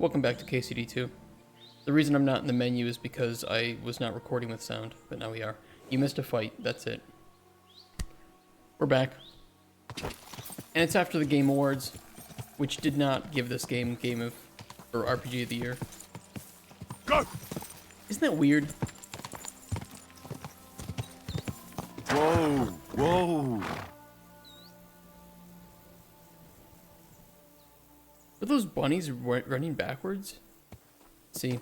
welcome back to KCD2. The reason I'm not in the menu is because I was not recording with sound, but now we are. You missed a fight, that's it. We're back. And it's after the Game Awards, which did not give this game or RPG of the Year. Go! Isn't that weird? Whoa, whoa. Are those bunnies running backwards? See,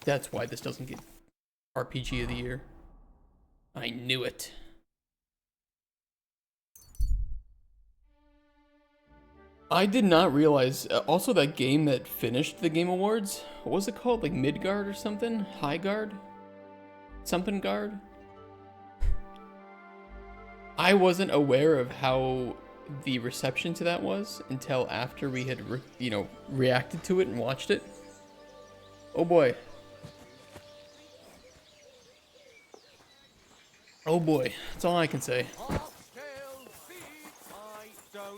that's why this doesn't get RPG of the Year. I knew it. I did not realize, also that game that finished the Game Awards, what was it called? Like Midgard or something? High Guard? Something Guard? I wasn't aware of how the reception to that was until after we had, reacted to it and watched it. Oh boy. Oh boy, that's all I can say. I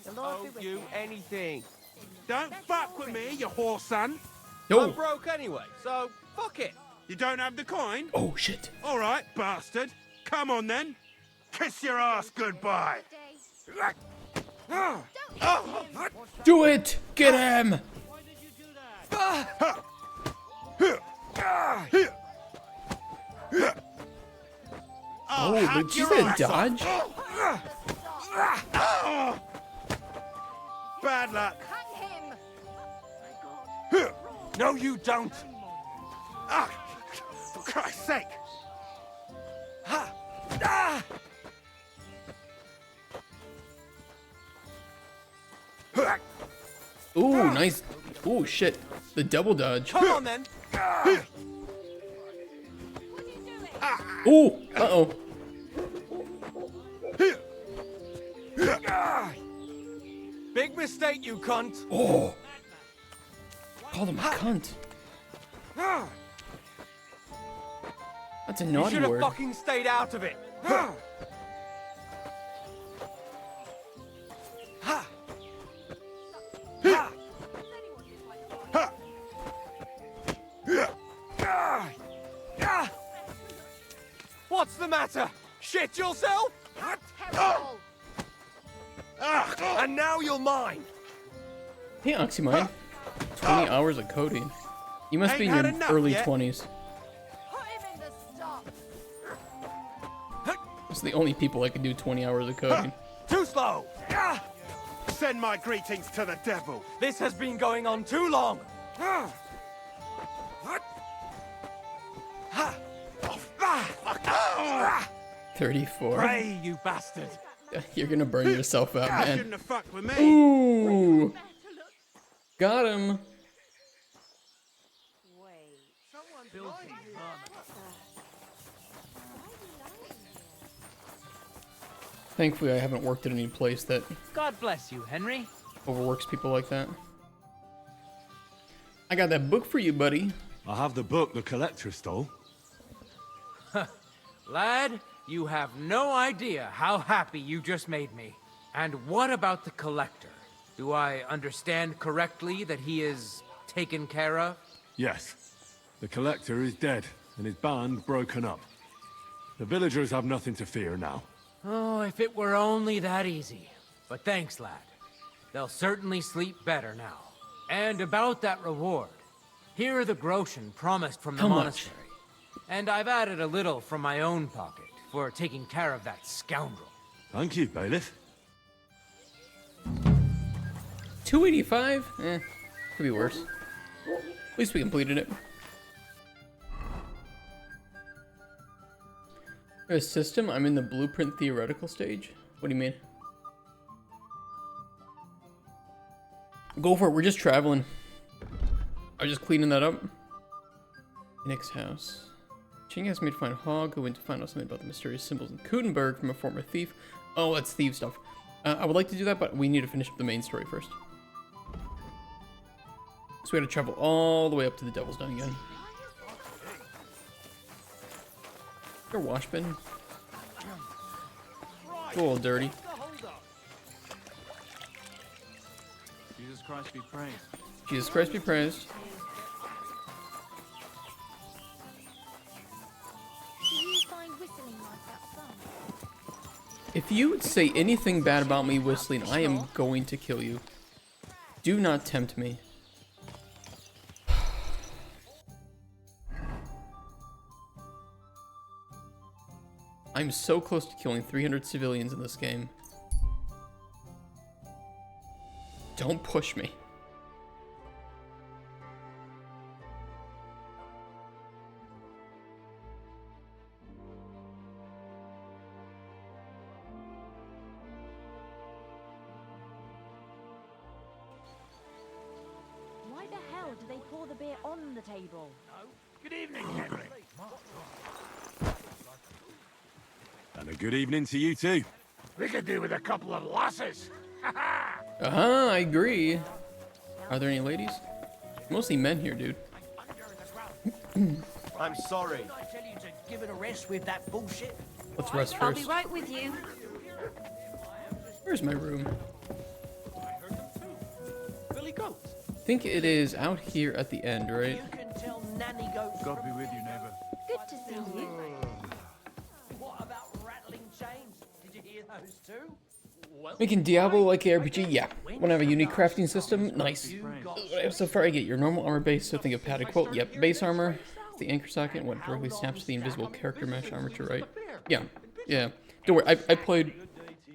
don't owe you anything. Don't fuck with me, you whore son. No. I'm broke anyway, so fuck it. You don't have the coin? Oh shit. All right, bastard. Come on then. Kiss your ass goodbye. Do it! Get him! Oh, did she say dodge? Bad luck. Hang him! No, you don't. Ah, for Christ's sake. Ha. Ah. Ooh, nice. Ooh, shit. The double dodge. Come on then. Ooh, uh-oh. Big mistake, you cunt. Oh. Called him a cunt. That's a You naughty should have word. fucking stayed out of it. What's the matter? Shit yourself? Terrible! And now you're mine. Hey, Oxymine. 20 hours of coding. You must be in Ain't had your enough early yet. 20s. Put him in the stocks! It's the only people that can do 20 hours of coding. Too slow. Send my greetings to the devil. This has been going on too long. 34. Pray, you bastard. You're gonna burn yourself out, I man. shouldn't have fucked with me. Ooh. Got him. Thankfully, I haven't worked at any place that God bless you, Henry. overworks people like that. I got that book for you, buddy. I have the book the collector stole. Lad, you have no idea how happy you just made me. And what about the collector? Do I understand correctly that he is taken care of? Yes. The collector is dead, and his band broken up. The villagers have nothing to fear now. Oh, if it were only that easy. But thanks, lad. They'll certainly sleep better now. And about that reward. Here are the groschen promised from the How much? monastery. And I've added a little from my own pocket for taking care of that scoundrel. Thank you, bailiff. 285? Could be worse. At least we completed it. A system? I'm in the blueprint theoretical stage? What do you mean? Go for it, we're just traveling. I'm just cleaning that up. Nick's house. Ching asked me to find Hog, who went to find out something about the mysterious symbols in Kudenberg from a former thief. Oh, that's thief stuff. I would like to do that, but we need to finish up the main story first. So we gotta travel all the way up to the Devil's Den again. Your wash bin. It's a little dirty. Jesus Christ be praised. Jesus Christ be praised. Do you find whistling like that fun? If you say anything bad about me whistling, I am going to kill you. Do not tempt me. I'm so close to killing 300 civilians in this game. Don't push me. Why the hell do they pour the beer on the table? Good evening, Henry. And a good evening to you too. We could do with a couple of lasses. I agree. Are there any ladies? Mostly men here, dude. I'm sorry. I tell you to give it a rest with that bullshit. Let's rest I'll be first. right with you. Where's my room? Billy Goats. I think it is out here at the end, right? You can tell nanny goats. God be with you, neighbor. Good to see you. What about rattling chains? Did you hear those too? Making Diablo like RPG? Yeah. Want to have a unique crafting system? Nice. So far I get your normal armor base, so think of padded quilt. Yep, base armor. The anchor socket, what directly snaps to the invisible character mesh armor to right. Yeah, yeah. Don't worry, I played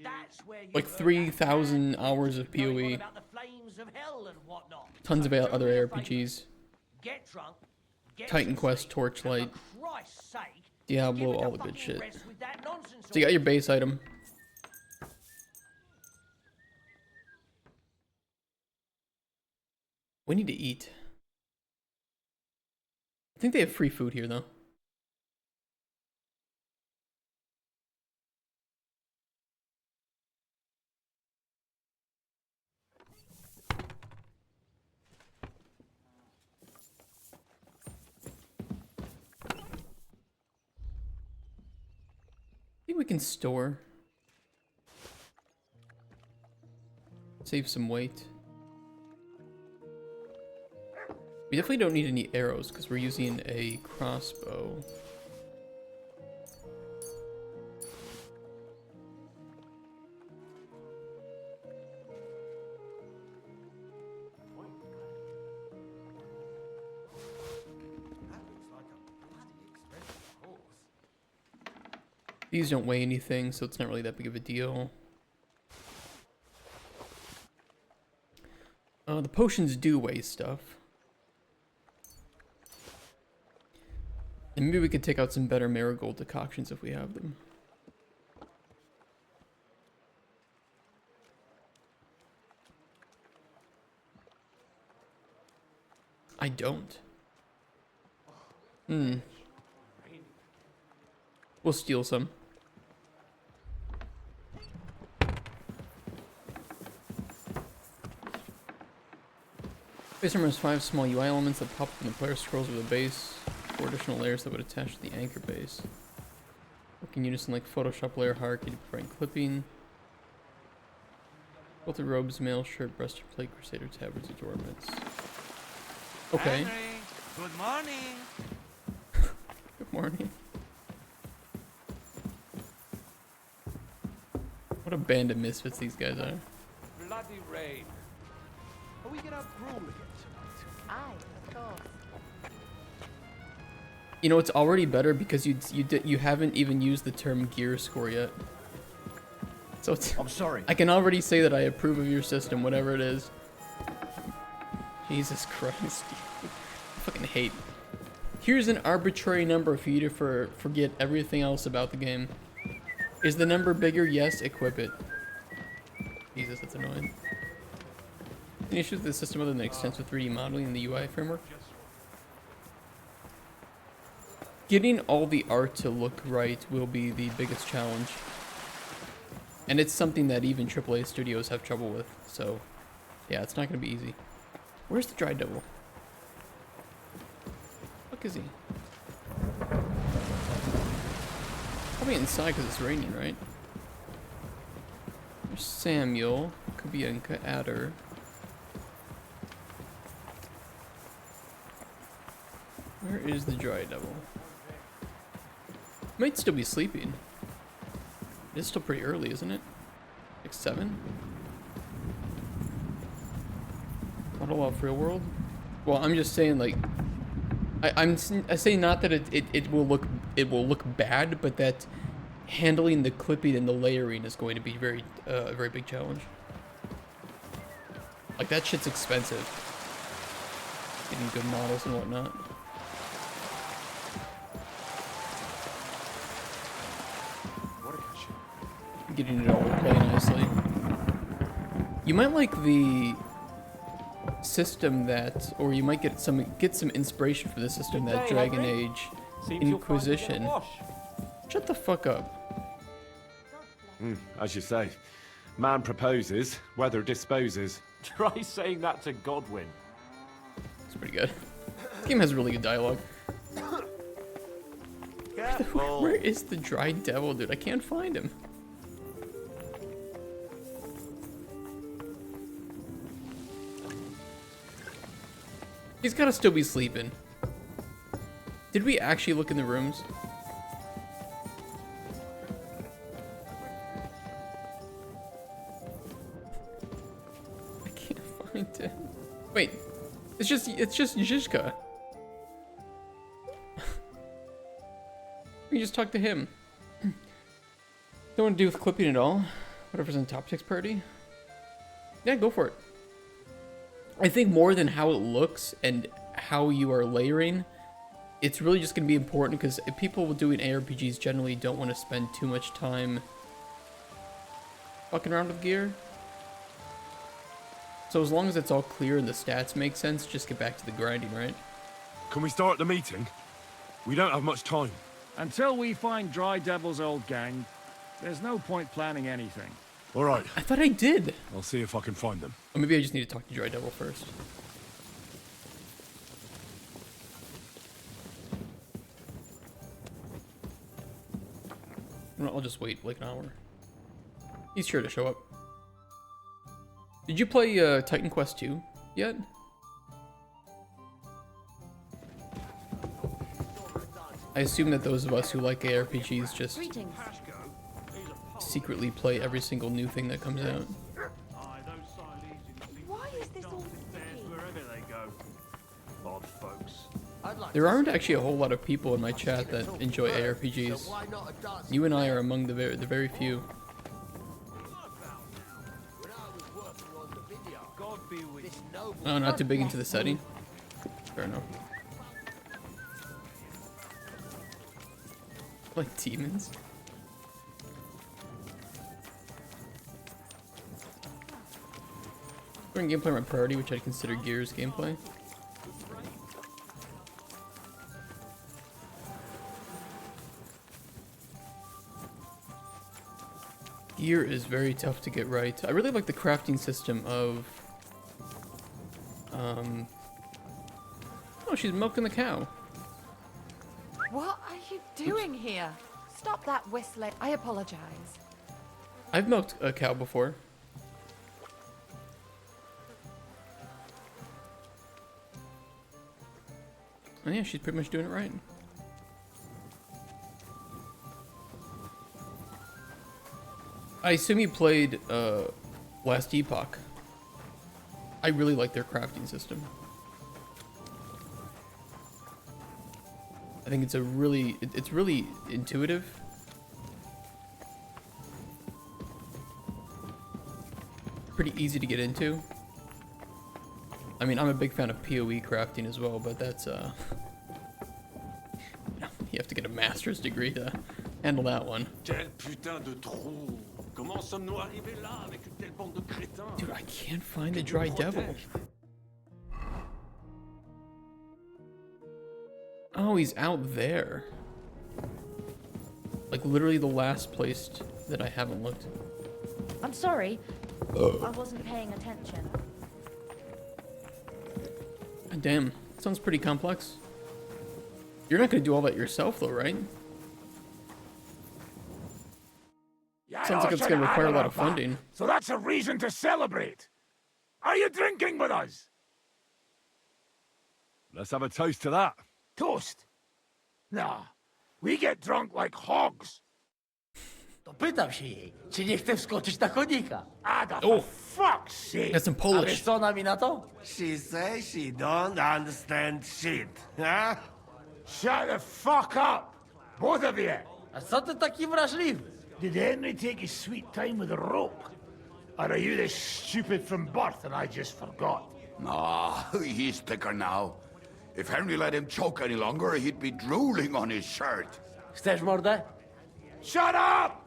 That's where you like 3,000 hours of know PoE, about the flames of hell and whatnot. tons of other RPGs, Get drunk. Get Titan some Quest, sleep, Torchlight, and for Christ's sake, Diablo, give it a all the good fucking shit. rest with that nonsense So you got your base item. We need to eat. I think they have free food here, though. I think we can store. Save some weight. We definitely don't need any arrows because we're using a crossbow. These don't weigh anything, so it's not really that big of a deal. The potions do weigh stuff. And maybe we could take out some better marigold decoctions if we have them. I don't. We'll steal some. Base armor has 5 small UI elements that pop up when the player scrolls over the base. 4 additional layers that would attach to the anchor base. Work in unison like Photoshop layer hierarchy to prevent clipping. Quilted robes, mail, shirt, breastplate, crusader, tabards, adornments. Okay. Henry, good morning. Good morning. What a band of misfits these guys are. Bloody rain. Are we gonna have gruel again tonight? Aye, of course. You know, it's already better because you haven't even used the term gear score yet. So it's, I'm sorry. I can already say that I approve of your system, whatever it is. Jesus Christ. I fucking hate. Here's an arbitrary number for you to forget everything else about the game. Is the number bigger? Yes, equip it. Jesus, that's annoying. Any issues with the system other than extensive 3D modeling in the UI framework? Getting all the art to look right will be the biggest challenge. And it's something that even AAA studios have trouble with, so yeah, it's not going to be easy. Where's the dry devil? Fuck is he? Probably inside because it's raining, right? There's Samuel, Kubienka, Adder. Where is the dry devil? Might still be sleeping. It's still pretty early, isn't it? Like 7? Not a lot of real world. Well, I'm just saying, like, I say not that it will look bad, but that handling the clipping and the layering is going to be a very big challenge. Like, that shit's expensive. Getting good models and whatnot. Getting it all to play nicely. You might like the system that, or you might get some inspiration for the system that Dragon Age Inquisition. Shut the fuck up. As you say, man proposes, weather disposes. Try saying that to Godwin. It's pretty good. This game has really good dialogue. Where is the dry devil, dude? I can't find him. He's gotta still be sleeping. Did we actually look in the rooms? I can't find him. Wait, it's just Zhizka. We just talk to him. Don't want to do with clipping at all. Whatever's in top 6 party. Yeah, go for it. I think more than how it looks and how you are layering, it's really just going to be important because people doing ARPGs generally don't want to spend too much time fucking around with gear. So as long as it's all clear and the stats make sense, just get back to the grinding, right? Can we start the meeting? We don't have much time. Until we find Dry Devil's old gang, there's no point planning anything. All right. I thought I did. I'll see if I can find them. Or maybe I just need to talk to Dry Devil first. I'll just wait like an hour. He's sure to show up. Did you play Titan Quest 2 yet? I assume that those of us who like ARPGs just secretly play every single new thing that comes out. Why is this all Wherever they go. Odd folks. There aren't actually a whole lot of people in my chat that enjoy ARPGs. You and I are among the very few. Oh, not too big into the setting? Fair enough. Like demons? During gameplay my priority, which I'd consider Gears gameplay. Gear is very tough to get right. I really like the crafting system of... Oh, she's milking the cow. What are you doing here? Stop that whistling. I apologize. I've milked a cow before. Oh yeah, she's pretty much doing it right. I assume you played Last Epoch. I really like their crafting system. I think it's it's really intuitive. Pretty easy to get into. I mean, I'm a big fan of PoE crafting as well, but that's you have to get a master's degree to handle that one. Dude, I can't find the Dry Devil. Oh, he's out there. Like literally the last place that I haven't looked. I'm sorry. I wasn't paying attention. Damn, sounds pretty complex. You're not gonna do all that yourself though, right? Sounds like it's gonna require a lot of funding. So that's a reason to celebrate. Are you drinking with us? Let's have a toast to that. Toast? Nah, we get drunk like hogs. To pytam się jej, czy nie chce wskoczyć na konika. Ada, Oh. for fuck's sake! That's in A wiesz Polish. co ona mi na to? She says she don't understand shit, huh? Shut the fuck up! Both of you! A co ty taki wrażliwy? Did Henry take his sweet time with a rope? Or are you this stupid from birth and I just forgot? Ah, he's thicker now. If Henry let him choke any longer, he'd be drooling on his shirt. Chcesz mordę? Shut up!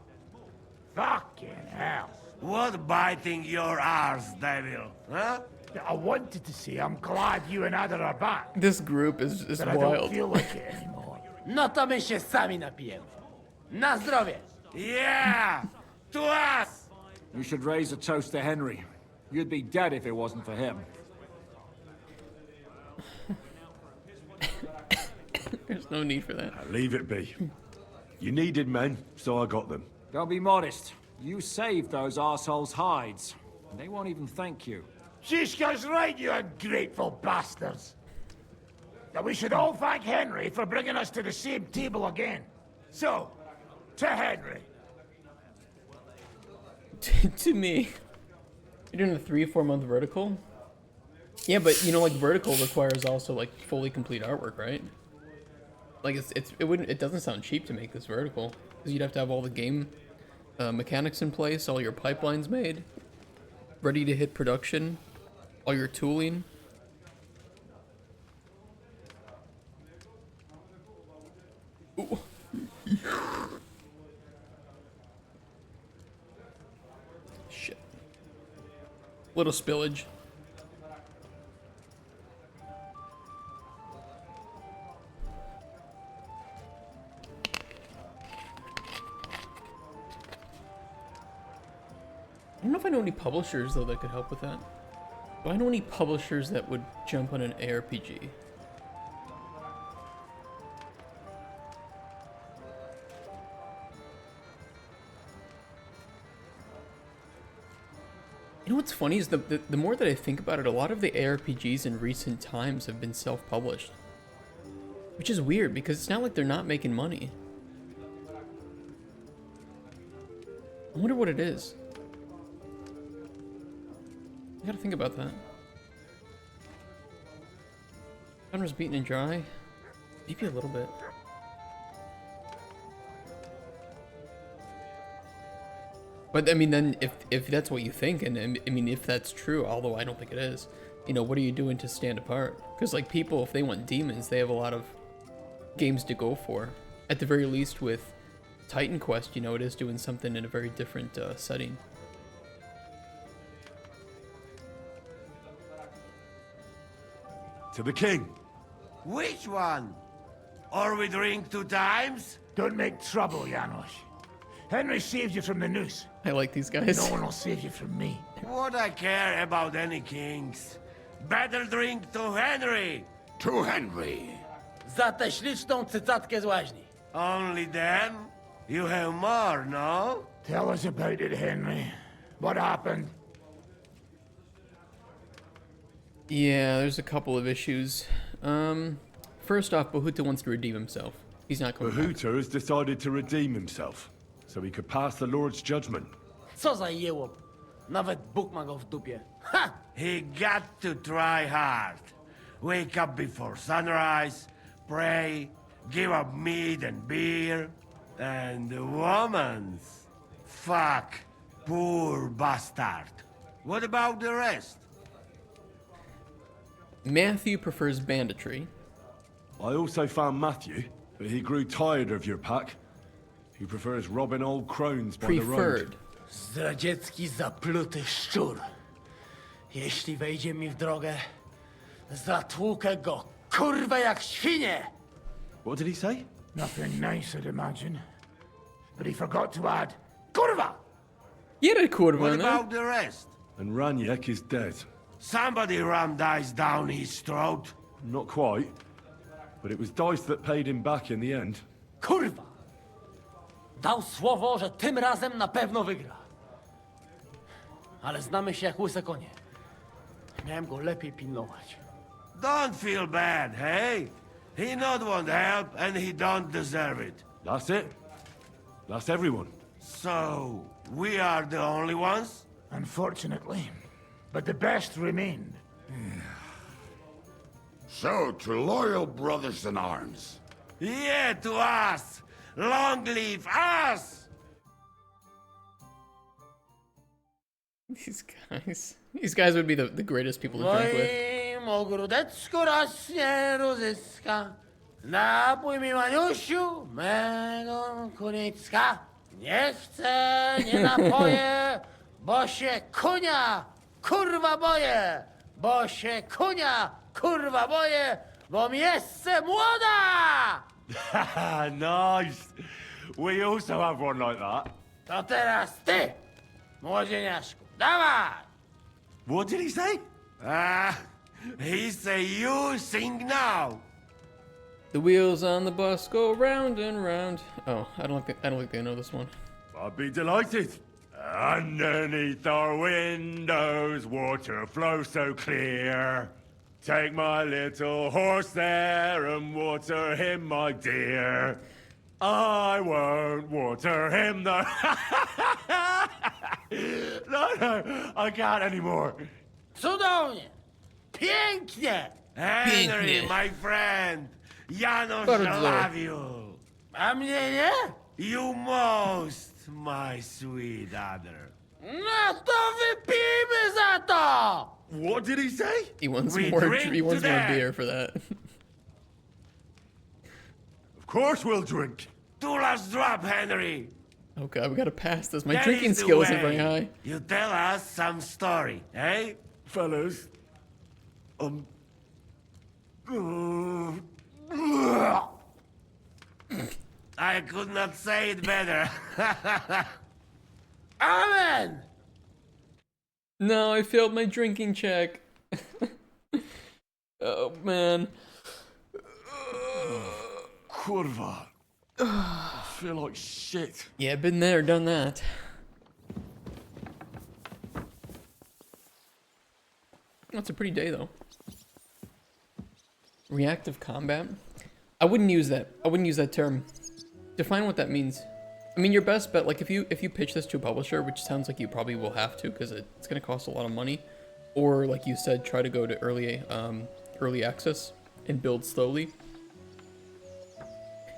Fucking hell. What biting your arse, devil, huh? I wanted to say I'm glad you and Ada are back, This group is but I don't wild. feel like it anymore. No to my się sami napijemy. Na zdrowie! Yeah! To us! You should raise a toast to Henry. You'd be dead if it wasn't for him. There's no need for that. Leave it be. You needed men, so I got them. Don't be modest. You saved those assholes' hides. And they won't even thank you. Shishka's right, you ungrateful bastards. That we should all thank Henry for bringing us to the same table again. So, to Henry. To me. You're doing a 3 or 4 month vertical? Yeah, but you know, like vertical requires also like fully complete artwork, right? Like it doesn't sound cheap to make this vertical because you'd have to have all the game mechanics in place, all your pipelines made, ready to hit production, all your tooling. Ooh. Shit. Little spillage. I don't know if I know any publishers though that could help with that. Do I know any publishers that would jump on an ARPG? You know what's funny is the more that I think about it, a lot of the ARPGs in recent times have been self-published. Which is weird because it's not like they're not making money. I wonder what it is. I gotta think about that. Genre's beaten and dry. Maybe a little bit. But I mean, then if that's what you think, and I mean if that's true, although I don't think it is, you know, what are you doing to stand apart? Because like people, if they want demons, they have a lot of games to go for. At the very least, with Titan Quest, you know, it is doing something in a very different setting. To the king. Which one? Or we drink 2 times? Don't make trouble, Janos. Henry saved you from the noose. I like these guys. No one will save you from me. What I care about any kings? Better drink to Henry! To Henry. Za tę śliczną cycatkę z łaźni. Only them? You have more, no? Tell us about it, Henry. What happened? Yeah, there's a couple of issues. First off, Bahuta wants to redeem himself. He's not coming back. Bahuta has decided to redeem himself, so he could pass the Lord's judgment. Co za jełop. Nawet Bóg ma go w dupie. Ha! He got to try hard. Wake up before sunrise, pray, give up meat and beer, and the woman's. Fuck, poor bastard. What about the rest? Matthew prefers banditry. I also found Matthew, but he grew tired of your pack. He prefers robbing old crones by the road. Preferred. Zdradziecki, zapluty szczur. Jeśli wejdzie mi w drogę, zatłukę go, kurwa, jak świnie! What did he say? Nothing nice, I'd imagine. But he forgot to add, kurwa! Jere kurwa, What no? about the rest? And Raniek is dead. Somebody rammed dice down his throat. Not quite, but it was dice that paid him back in the end. Kurwa! Dał słowo, że tym razem na pewno wygra. Ale znamy się jak łyse konie. Miałem go lepiej pilnować. Don't feel bad, hey? He not want help, and he don't deserve it. That's it. That's everyone. So, we are the only ones? Unfortunately. But the best remained. So, to loyal brothers in arms. Yeah, to us! Long live us! These guys would be the greatest people to drink with. Ogródecko rośnie rozyska, napój mi Maniusiu, mego kunicka. Nie chcę, nie napoję, bo się kunia, kurwa boję, bo się kunia, kurwa boję, bo miejsce młoda! Nice. We also have one like that. To teraz ty, młodzieniaszku, dawaj! What did he say? He say you sing now. The wheels on the bus go round and round. Oh, I don't think they know this one. I'd be delighted. Underneath our windows, water flows so clear. Take my little horse there and water him, my dear. I won't water him, though. No, I can't anymore. Cudownie! Pięknie! Henry, my friend! Janusz Bardzo. love you! A mnie nie? You most, my sweet other. No to wypijmy za to! What did he say? He wants We more drink he wants to more that. beer for that. Of course we'll drink. Two last drop, Henry! Oh god, we gotta pass this. My That drinking is the skill isn't way. very high. You tell us some story, eh? Fellas, I could not say it better. Amen! No, I failed my drinking check. Oh man. Kurva. I feel like shit. Yeah, been there, done that. That's a pretty day though. Reactive combat? I wouldn't use that. I wouldn't use that term. Define what that means. I mean, your best bet, like if you pitch this to a publisher, which sounds like you probably will have to because it's gonna cost a lot of money, or like you said, try to go to early access and build slowly.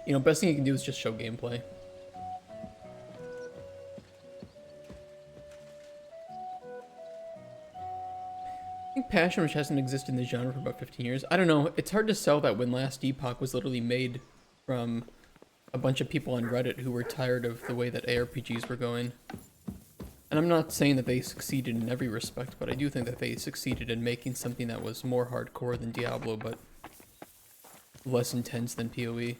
You know, best thing you can do is just show gameplay. I think Passion, which hasn't existed in the genre for about 15 years. I don't know. It's hard to sell that when Last Epoch was literally made from a bunch of people on Reddit who were tired of the way that ARPGs were going. And I'm not saying that they succeeded in every respect, but I do think that they succeeded in making something that was more hardcore than Diablo, but less intense than PoE.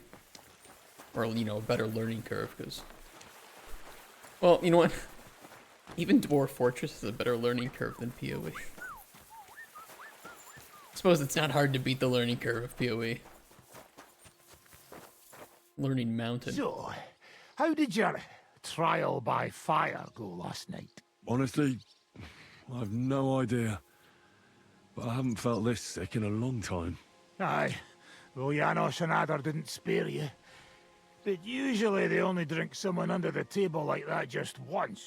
Or, you know, a better learning curve, because... Well, you know what? Even Dwarf Fortress is a better learning curve than PoE. I suppose it's not hard to beat the learning curve of PoE. Learning Mountain. So, how did your trial by fire go last night? Honestly, I have no idea. But I haven't felt this sick in a long time. Aye, well, Janos and Adar didn't spare you. But usually they only drink someone under the table like that just once.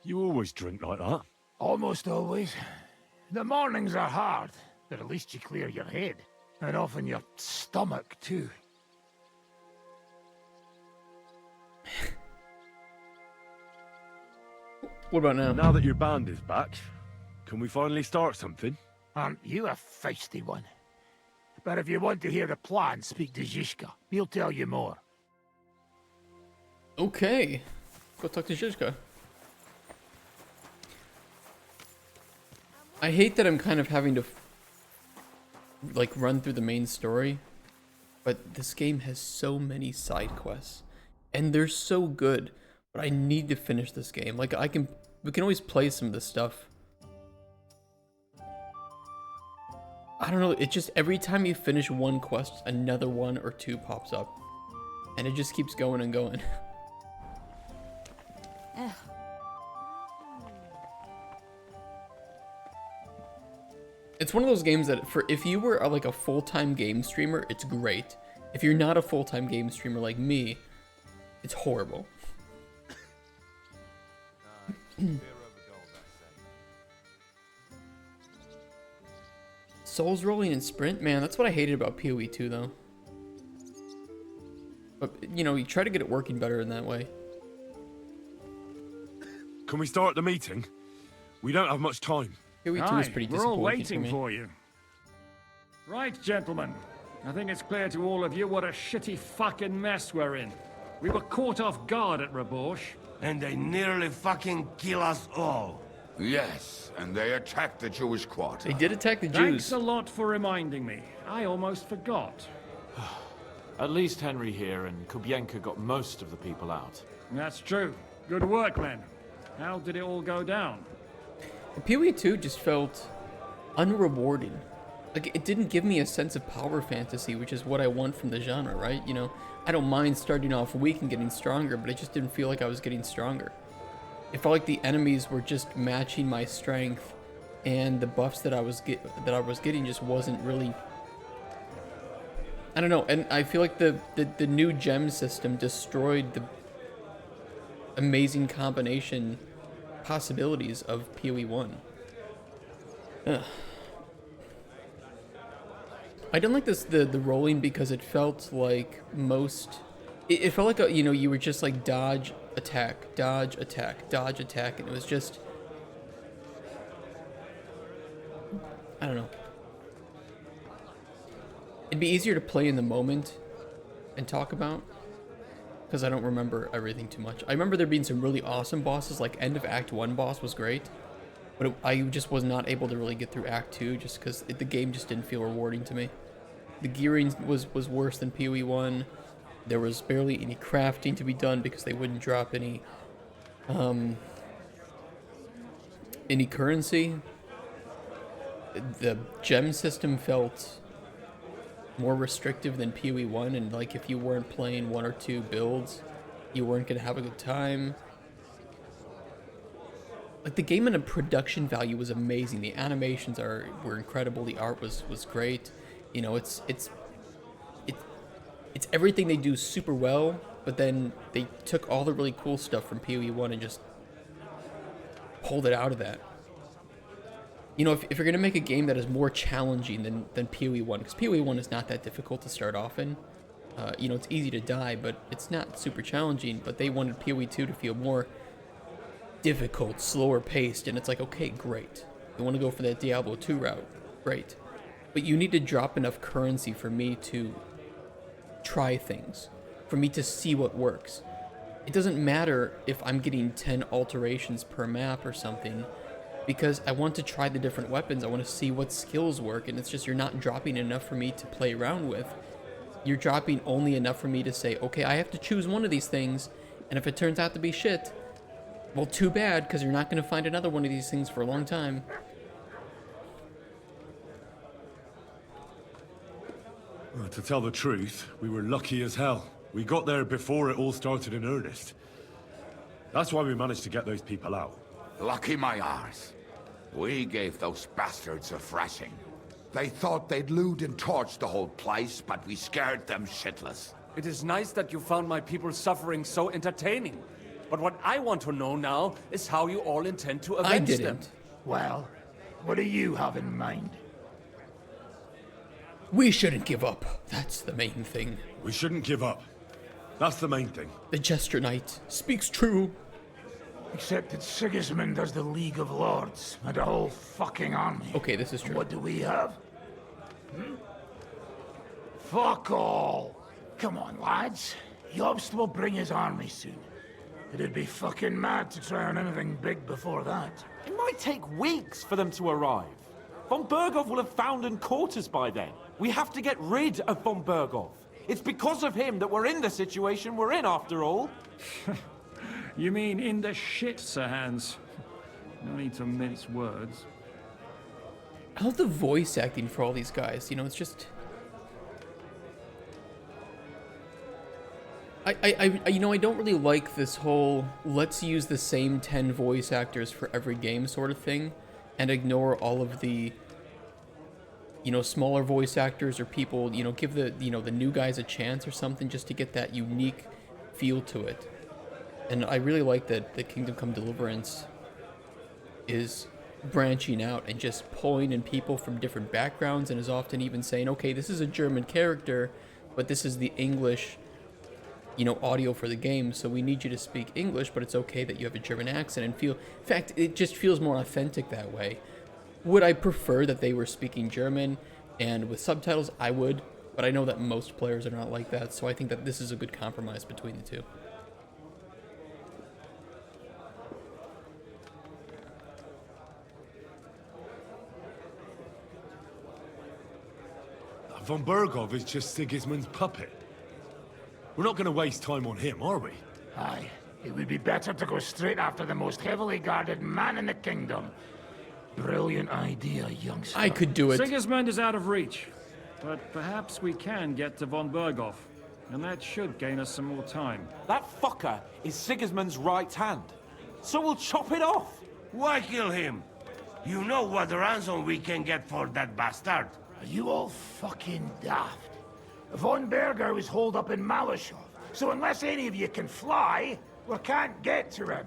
You always drink like that? Almost always. The mornings are hard, but at least you clear your head. And often your stomach, too. What about now? Now that your band is back, can we finally start something? Aren't you a feisty one? But if you want to hear the plan, speak to Zizka. He'll tell you more. Okay. Go talk to Zizka. I hate that I'm kind of having to like run through the main story, but this game has so many side quests and they're so good, but I need to finish this game. Like we can always play some of this stuff. I don't know, it just every time you finish one quest, another one or two pops up and it just keeps going and going. Ugh. It's one of those games that if you were like a full-time game streamer, it's great. If you're not a full-time game streamer like me, it's horrible. Souls rolling and sprint? Man, that's what I hated about PoE 2, though. But, you know, you try to get it working better in that way. Can we start the meeting? We don't have much time. PoE 2 is pretty we're all disappointing waiting for for you. Right, gentlemen. I think it's clear to all of you what a shitty fucking mess we're in. We were caught off guard at Rabosh. And they nearly fucking kill us all. Yes, and they attacked the Jewish quarter. They did attack the Jews. Thanks a lot for reminding me. I almost forgot. At least Henry here and Kubienka got most of the people out. That's true. Good work, men. How did it all go down? PoE 2 just felt unrewarding. Like, it didn't give me a sense of power fantasy, which is what I want from the genre, right? You know, I don't mind starting off weak and getting stronger, but I just didn't feel like I was getting stronger. It felt like the enemies were just matching my strength, and the buffs that I was getting just wasn't really... I don't know, and I feel like the new gem system destroyed the amazing combination possibilities of PoE 1. Ugh. I didn't like the rolling because it felt like it felt like you know, you were just like dodge, attack, dodge, attack, dodge, attack, and it was just, I don't know. It'd be easier to play in the moment and talk about, because I don't remember everything too much. I remember there being some really awesome bosses, like end of Act 1 boss was great, but I just was not able to really get through Act 2 just because the game just didn't feel rewarding to me. The gearing was worse than PoE 1. There was barely any crafting to be done because they wouldn't drop any currency. The gem system felt more restrictive than PoE 1, and like if you weren't playing 1 or 2 builds, you weren't gonna have a good time. Like, the game in a production value was amazing. The animations were incredible. The art was great. You know, it's everything they do super well, but then they took all the really cool stuff from PoE 1 and just pulled it out of that. You know, if you're going to make a game that is more challenging than PoE 1, because PoE 1 is not that difficult to start off in. You know, it's easy to die, but it's not super challenging. But they wanted PoE 2 to feel more difficult, slower paced, and it's like, okay, great. You want to go for that Diablo 2 route, great. But you need to drop enough currency for me to try things, for me to see what works. It doesn't matter if I'm getting 10 alterations per map or something, because I want to try the different weapons. I want to see what skills work, and it's just you're not dropping enough for me to play around with. You're dropping only enough for me to say, okay, I have to choose one of these things, and if it turns out to be shit, well, too bad, because you're not going to find another one of these things for a long time. Well, to tell the truth, we were lucky as hell. We got there before it all started in earnest. That's why we managed to get those people out. Lucky my arse. We gave those bastards a thrashing. They thought they'd loot and torch the whole place, but we scared them shitless. It is nice that you found my people's suffering so entertaining. But what I want to know now is how you all intend to avenge them. Well, what do you have in mind? We shouldn't give up. That's the main thing. We shouldn't give up. That's the main thing. The Jester Knight speaks true. Except that Sigismund has the League of Lords and a whole fucking army. Okay, this is true. And what do we have? Fuck all. Come on, lads. Jobst will bring his army soon. It'd be fucking mad to try on anything big before that. It might take weeks for them to arrive. Von Bergov will have found and caught us by then. We have to get rid of Von Bergov. It's because of him that we're in the situation we're in, after all. You mean in the shit, Sir Hans? No need to mince words. I love the voice acting for all these guys. You know, it's just... I don't really like this whole let's use the same 10 voice actors for every game sort of thing and ignore all of the you know, smaller voice actors or people, you know, give the, you know, the new guys a chance or something just to get that unique feel to it. And I really like that the Kingdom Come Deliverance is branching out and just pulling in people from different backgrounds and is often even saying, okay, this is a German character, but this is the English, you know, audio for the game, so we need you to speak English, but it's okay that you have a German accent and feel, in fact, it just feels more authentic that way. Would I prefer that they were speaking German and with subtitles? I would, but I know that most players are not like that, so I think that this is a good compromise between the two. Von Bergov is just Sigismund's puppet. We're not going to waste time on him, are we? Aye. It would be better to go straight after the most heavily guarded man in the kingdom. Brilliant idea, youngster. I could do it. Sigismund is out of reach, but perhaps we can get to von Bergov, and that should gain us some more time. That fucker is Sigismund's right hand, so we'll chop it off. Why kill him? You know what ransom we can get for that bastard. Are you all fucking daft? Von Berger was holed up in Malashov, so unless any of you can fly, we can't get to him.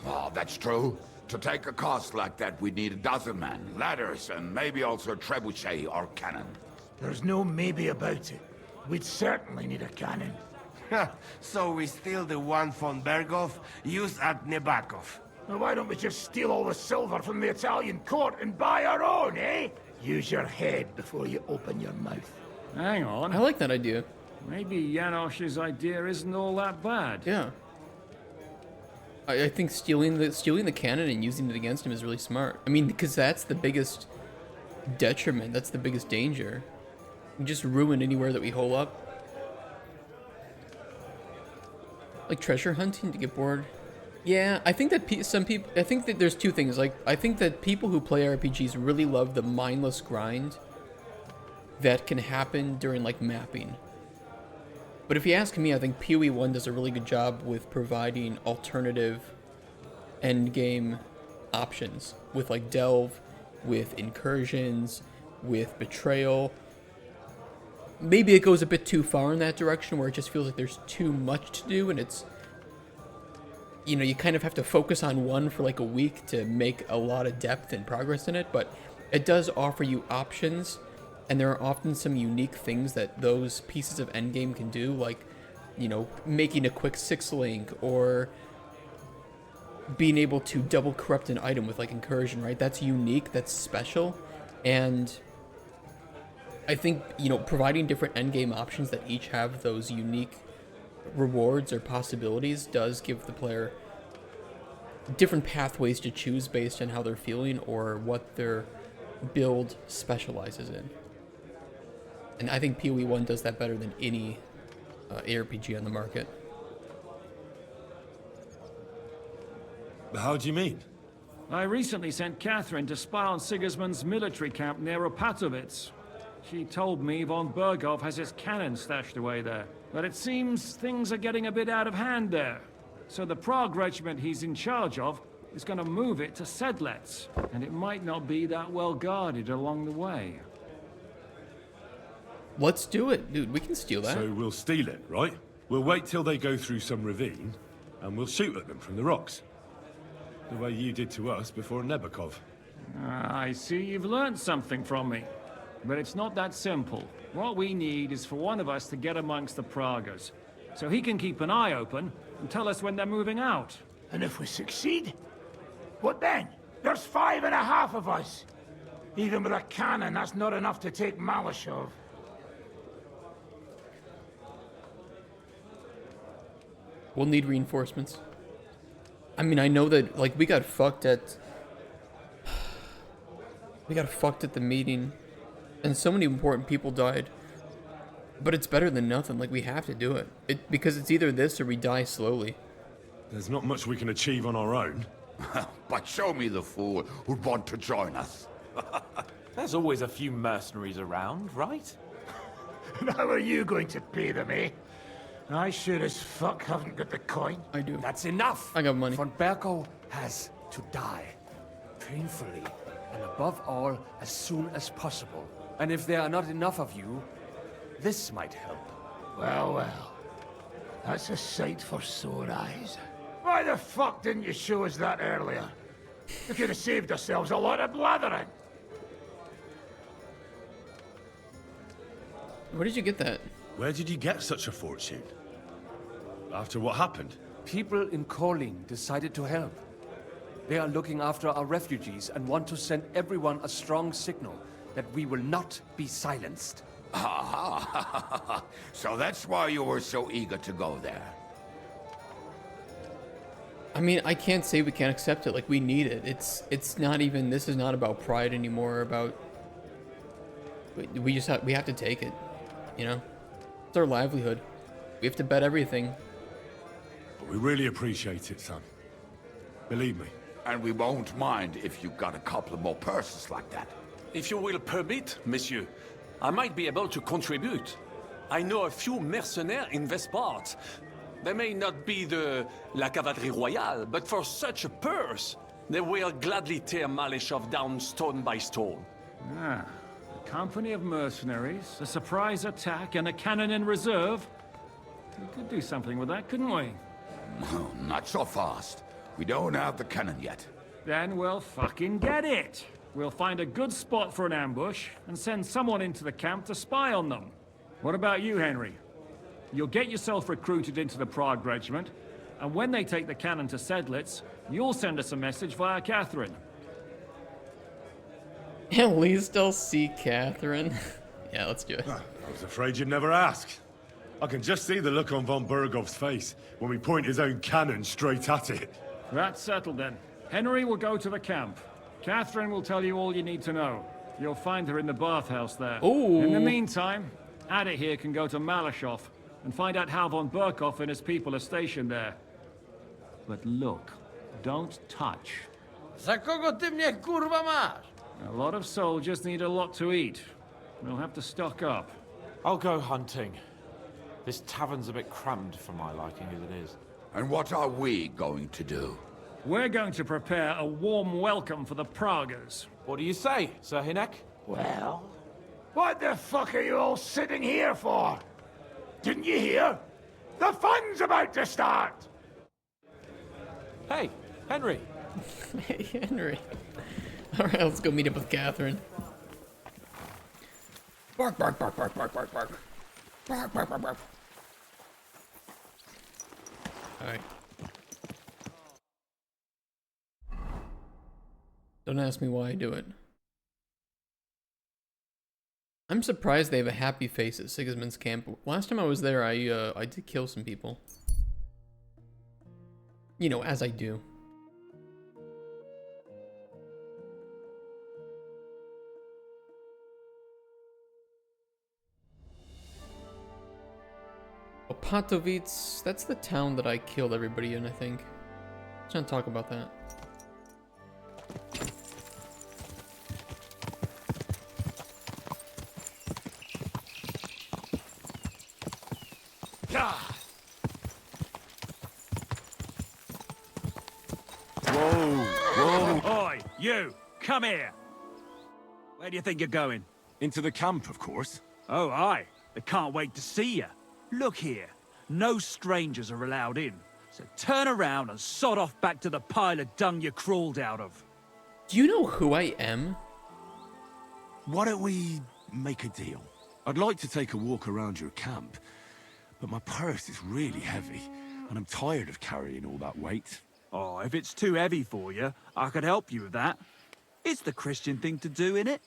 Oh, that's true. To take a cost like that, we'd need a dozen men, ladders, and maybe also a trebuchet or cannon. There's no maybe about it. We'd certainly need a cannon. So we steal the one von Bergov used at Nebakov. Well, why don't we just steal all the silver from the Italian court and buy our own, eh? Use your head before you open your mouth. Hang on. I like that idea. Maybe Janosch's idea isn't all that bad. Yeah. I think stealing the cannon and using it against him is really smart. I mean, because that's the biggest detriment. That's the biggest danger. We just ruin anywhere that we hole up. Like treasure hunting to get bored. Yeah, I think that some people. I think that there's two things. Like, I think that people who play RPGs really love the mindless grind that can happen during like mapping. But if you ask me, I think PoE 1 does a really good job with providing alternative endgame options with like delve, with incursions, with betrayal. Maybe it goes a bit too far in that direction where it just feels like there's too much to do and it's, you know, you kind of have to focus on one for like a week to make a lot of depth and progress in it, but it does offer you options. And there are often some unique things that those pieces of endgame can do, like, you know, making a quick 6-link or being able to double corrupt an item with like incursion, right? That's unique, that's special. And I think, you know, providing different endgame options that each have those unique rewards or possibilities does give the player different pathways to choose based on how they're feeling or what their build specializes in. And I think PoE 1 does that better than any ARPG on the market. How do you mean? I recently sent Catherine to spy on Sigismund's military camp near Opatovitz. She told me von Bergov has his cannon stashed away there. But it seems things are getting a bit out of hand there. So the Prague regiment he's in charge of is going to move it to Sedlets. And it might not be that well guarded along the way. Let's do it, dude. We can steal that. So we'll steal it, right? We'll wait till they go through some ravine, and we'll shoot at them from the rocks. The way you did to us before Nebakov. I see you've learned something from me. But it's not that simple. What we need is for one of us to get amongst the Pragas, so he can keep an eye open and tell us when they're moving out. And if we succeed, what then? There's 5.5 of us. Even with a cannon, that's not enough to take Malashov. We'll need reinforcements. I mean, I know that, like, we got fucked at the meeting, and so many important people died. But it's better than nothing. Like, we have to do it. Because it's either this or we die slowly. There's not much we can achieve on our own. But show me the fool who'd want to join us. There's always a few mercenaries around, right? And how are you going to pay them, eh? I sure as fuck haven't got the coin. I do. That's enough. I got money. Von Bergov has to die. Painfully. And above all, as soon as possible. And if there are not enough of you, this might help. Well, well. That's a sight for sore eyes. Why the fuck didn't you show us that earlier? We could have saved ourselves a lot of blathering. Where did you get that? Where did you get such a fortune? After what happened? People in Kolin decided to help. They are looking after our refugees and want to send everyone a strong signal that we will not be silenced. So that's why you were so eager to go there. I mean, I can't say we can't accept it. Like, we need it. It's not even, this is not about pride anymore, about, we have to take it, you know? It's our livelihood. We have to bet everything. But we really appreciate it, son. Believe me. And we won't mind if you got a couple more purses like that. If you will permit, monsieur, I might be able to contribute. I know a few mercenaires in this part. They may not be la cavalerie royale, but for such a purse, they will gladly tear Malishov down stone by stone. Ah, a company of mercenaries, a surprise attack, and a cannon in reserve. We could do something with that, couldn't we? Not so fast. We don't have the cannon yet. Then we'll fucking get it. We'll find a good spot for an ambush and send someone into the camp to spy on them. What about you, Henry? You'll get yourself recruited into the Prague Regiment, and when they take the cannon to Sedlitz, you'll send us a message via Catherine. At least I'll see Catherine. Yeah, let's do it. I was afraid you'd never ask. I can just see the look on von Bergov's face when we point his own cannon straight at it. That's settled then. Henry will go to the camp. Catherine will tell you all you need to know. You'll find her in the bathhouse there. Ooh. In the meantime, Ada here can go to Malashov and find out how von Berkov and his people are stationed there. But look, don't touch. Za kogo ty mnie kurwa masz? A lot of soldiers need a lot to eat. We'll have to stock up. I'll go hunting. This tavern's a bit crammed for my liking as it is. And what are we going to do? We're going to prepare a warm welcome for the Praguers. What do you say, Sir Hinek? Well, what the fuck are you all sitting here for? Didn't you hear? The fun's about to start! Hey, Henry. Hey, Henry. Alright, let's go meet up with Catherine. Bark, bark, bark, bark, bark, bark, bark. Bark, bark, bark, bark. Alright. Don't ask me why I do it. I'm surprised they have a happy face at Sigismund's camp. Last time I was there, I did kill some people. You know, as I do. Opatovitz, that's the town that I killed everybody in, I think. Let's not talk about that. Oi, you! Come here! Where do you think you're going? Into the camp, of course. Oh, aye. They can't wait to see you. Look here. No strangers are allowed in. So turn around and sod off back to the pile of dung you crawled out of. Do you know who I am? Why don't we make a deal? I'd like to take a walk around your camp, but my purse is really heavy, and I'm tired of carrying all that weight. Oh, if it's too heavy for you, I could help you with that. It's the Christian thing to do, innit?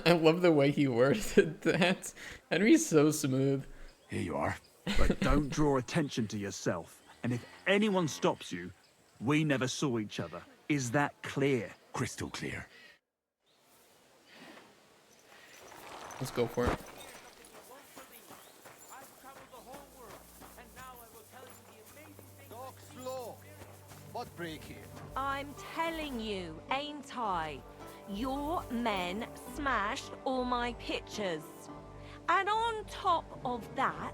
I love the way he worded that. Henry's so smooth. Here you are. But don't draw attention to yourself. And if anyone stops you, we never saw each other. Is that clear? Crystal clear. Let's go for it. What break here? I'm telling you, ain't I? Your men smashed all my pictures. And on top of that,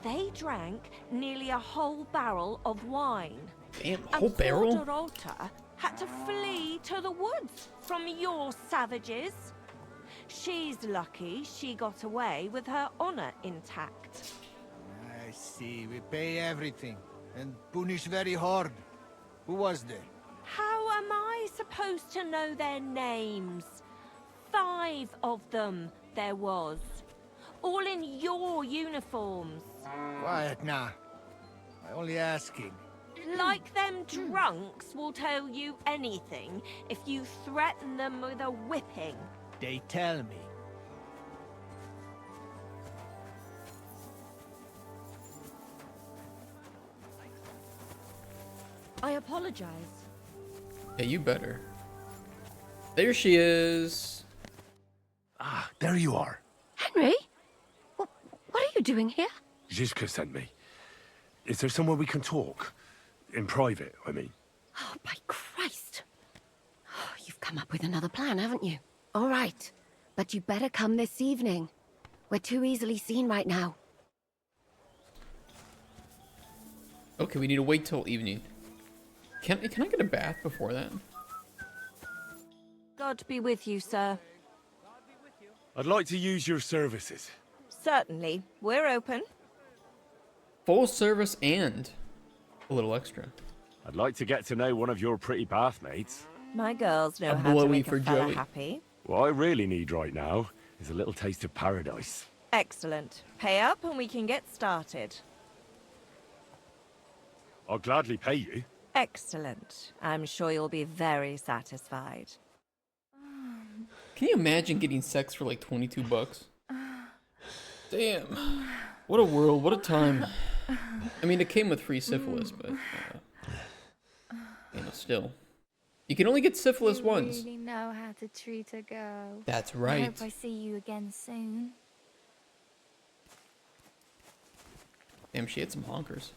they drank nearly a whole barrel of wine. Damn, a whole barrel? For Dorota, had to flee to the woods from your savages. She's lucky she got away with her honor intact. I see. We pay everything and punish very hard. Who was there? How am I supposed to know their names? 5 of them there was. All in your uniforms. Quiet now. I only asking. Like them drunks will tell you anything if you threaten them with a whipping. They tell me. I apologize. Yeah, you better. There she is. Ah, there you are. Henry? What are you doing here? Zizka sent me. Is there somewhere we can talk? In private, I mean. Oh, by Christ. Oh, you've come up with another plan, haven't you? All right. But you better come this evening. We're too easily seen right now. Okay, we need to wait till evening. Can I get a bath before that? God be with you, sir. I'd like to use your services. Certainly. We're open. Full service and a little extra. I'd like to get to know one of your pretty bathmates. My girls know A how to blowy make for a fella Joey. happy. What I really need right now is a little taste of paradise. Excellent. Pay up and we can get started. I'll gladly pay you. Excellent. I'm sure you'll be very satisfied. Can you imagine getting sex for like 22 bucks? Damn. What a world, what a time. I mean, it came with free syphilis, but you know, still. You can only get syphilis once. You really know how to treat a girl. That's I right. hope I see you again soon. Damn, she had some honkers.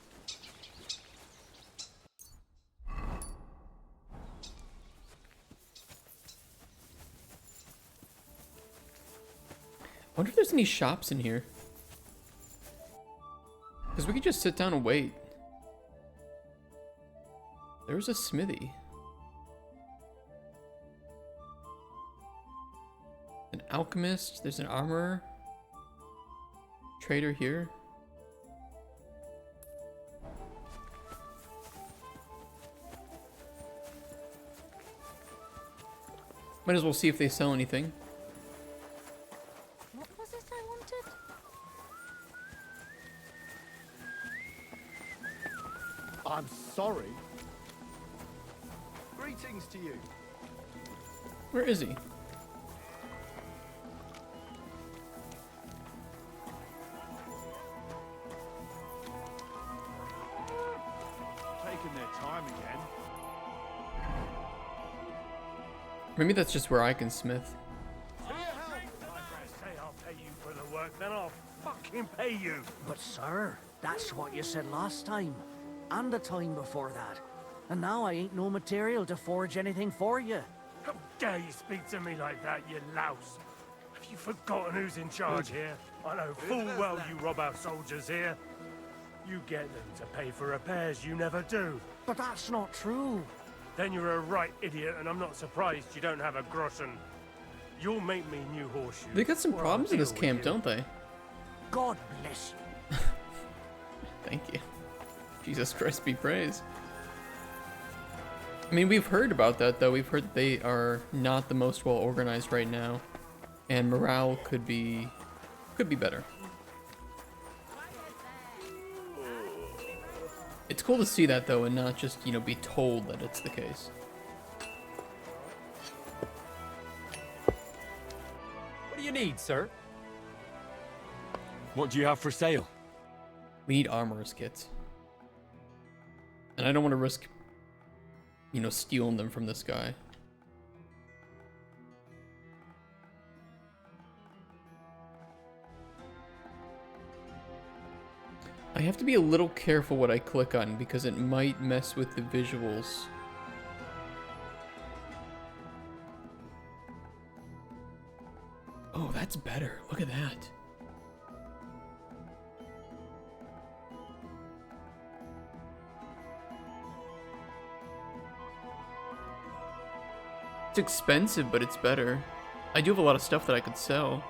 I wonder if there's any shops in here. Because we could just sit down and wait. There's a smithy. An alchemist. There's an armorer. Trader here. Might as well see if they sell anything. What was it I wanted? I'm sorry. Greetings to you. Where is he? Taking their time again. Maybe that's just where I can smith. Say I'll pay you for the work, then I'll fucking pay you. But sir, that's what you said last time. And the time before that. And now I ain't no material to forge anything for you. How dare you speak to me like that, you louse? Have you forgotten who's in charge here? I know full well you rob our soldiers here. You get them to pay for repairs you never do. But that's not true. Then you're a right idiot, and I'm not surprised you don't have a groschen. You'll make me new horseshoes. They got some or I'll problems in this deal with camp, you. don't they? God bless you. Thank you. Jesus Christ be praised. I mean, we've heard about that, though. We've heard that they are not the most well organized right now. And morale could be better. It's cool to see that, though, and not just, you know, be told that it's the case. What do you need, sir? What do you have for sale? We need armorer's kits. And I don't want to risk, you know, stealing them from this guy. I have to be a little careful what I click on because it might mess with the visuals. Oh, that's better. Look at that. It's expensive, but it's better. I do have a lot of stuff that I could sell.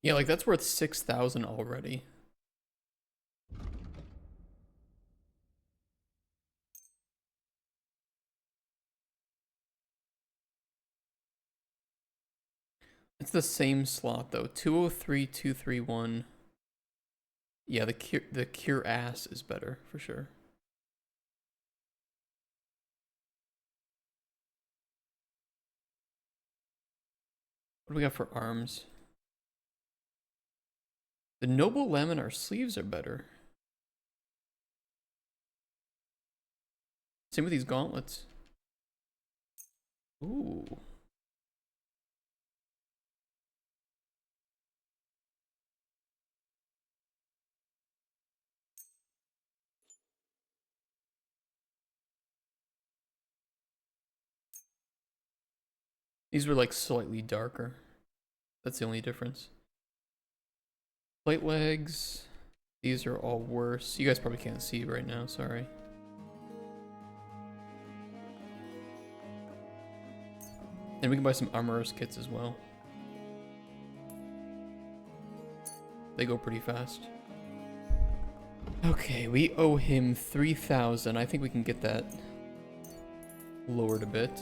Yeah, like that's worth 6,000 already. It's the same slot though. 203, 231. Yeah, the cure ass is better for sure. What do we got for arms? The noble laminar sleeves are better. Same with these gauntlets. Ooh. These were like slightly darker. That's the only difference. Plate legs. These are all worse. You guys probably can't see right now, sorry. And we can buy some armorer's kits as well. They go pretty fast. Okay, we owe him 3,000. I think we can get that lowered a bit.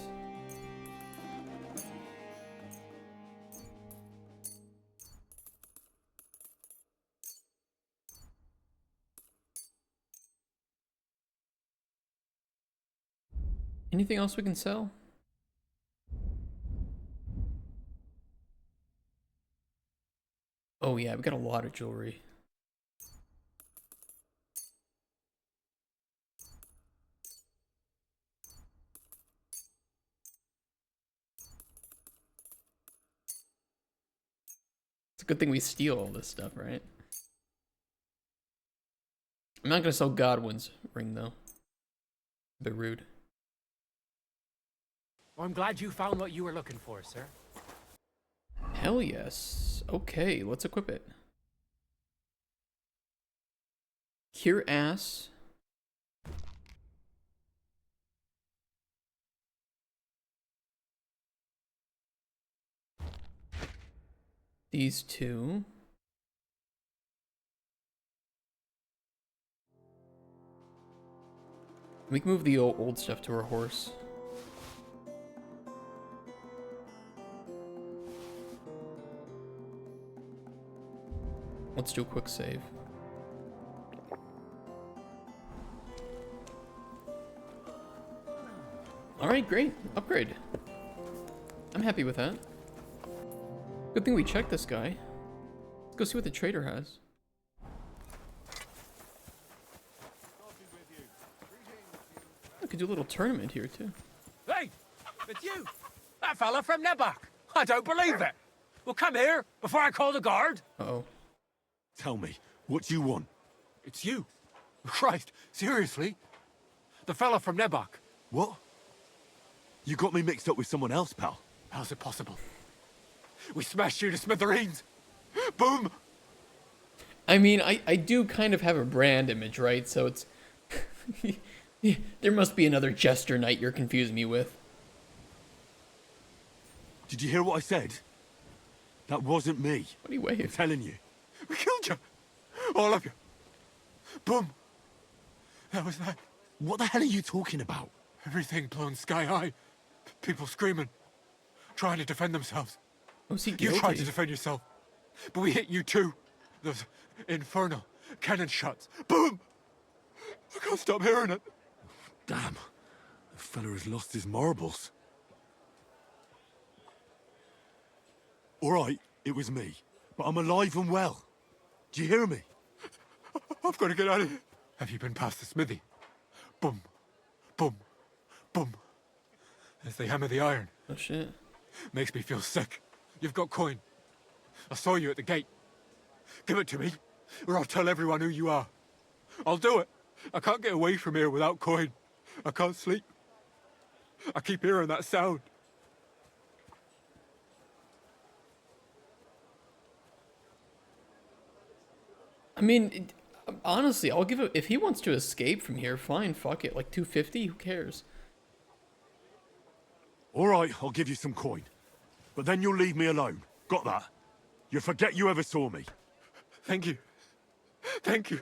Anything else we can sell? Oh yeah, we got a lot of jewelry. It's a good thing we steal all this stuff, right? I'm not gonna sell Godwin's ring though. A bit rude. Well, I'm glad you found what you were looking for, sir. Hell yes. Okay, let's equip it. Cure ass. These two. We can move the old stuff to our horse. Let's do a quick save. Alright, great. Upgrade. I'm happy with that. Good thing we checked this guy. Let's go see what the trader has. I could do a little tournament here too. Hey, it's you! That fella from Nebok! I don't believe it! Well, come here before I call the guard! Uh-oh. Tell me, what do you want? It's you. Christ, seriously? The fella from Nebok. What? You got me mixed up with someone else, pal. How's it possible? We smashed you to smithereens! Boom! I mean, I do kind of have a brand image, right? So it's... There must be another Jester Knight you're confusing me with. Did you hear what I said? That wasn't me. What do you wave? I'm telling you. We killed you! All of you! Boom! That was that. What the hell are you talking about? Everything blown sky high. People screaming. Trying to defend themselves. Was he You guilty? tried to defend yourself. But we hit you too. Those infernal cannon shots. Boom! I can't stop hearing it. Damn. The fella has lost his marbles. Alright, it was me. But I'm alive and well. Do you hear me? I've got to get out of here. Have you been past the smithy? Boom. Boom. Boom. As they hammer the iron. Oh shit. Makes me feel sick. You've got coin. I saw you at the gate. Give it to me, or I'll tell everyone who you are. I'll do it. I can't get away from here without coin. I can't sleep. I keep hearing that sound. I mean, honestly, I'll give it, if he wants to escape from here, fine, fuck it. Like 250, who cares? All right, I'll give you some coin. But then you'll leave me alone. Got that? You forget you ever saw me. Thank you. Thank you.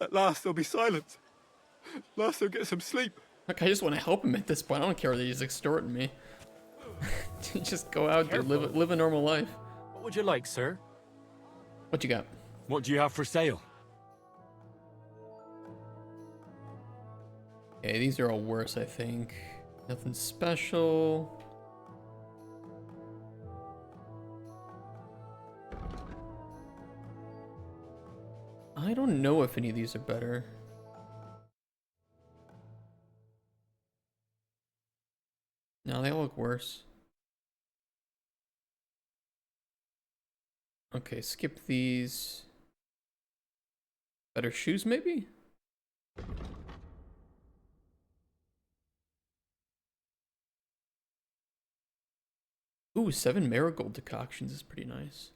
At last there'll be silence. At last I'll get some sleep. Like, I just want to help him at this point. I don't care that he's extorting me. Just go out, dude. Live a normal life. What would you like, sir? What you got? What do you have for sale? Okay, these are all worse, I think. Nothing special. I don't know if any of these are better. No, they all look worse. Okay, skip these. Better shoes, maybe? Ooh, 7 marigold decoctions is pretty nice.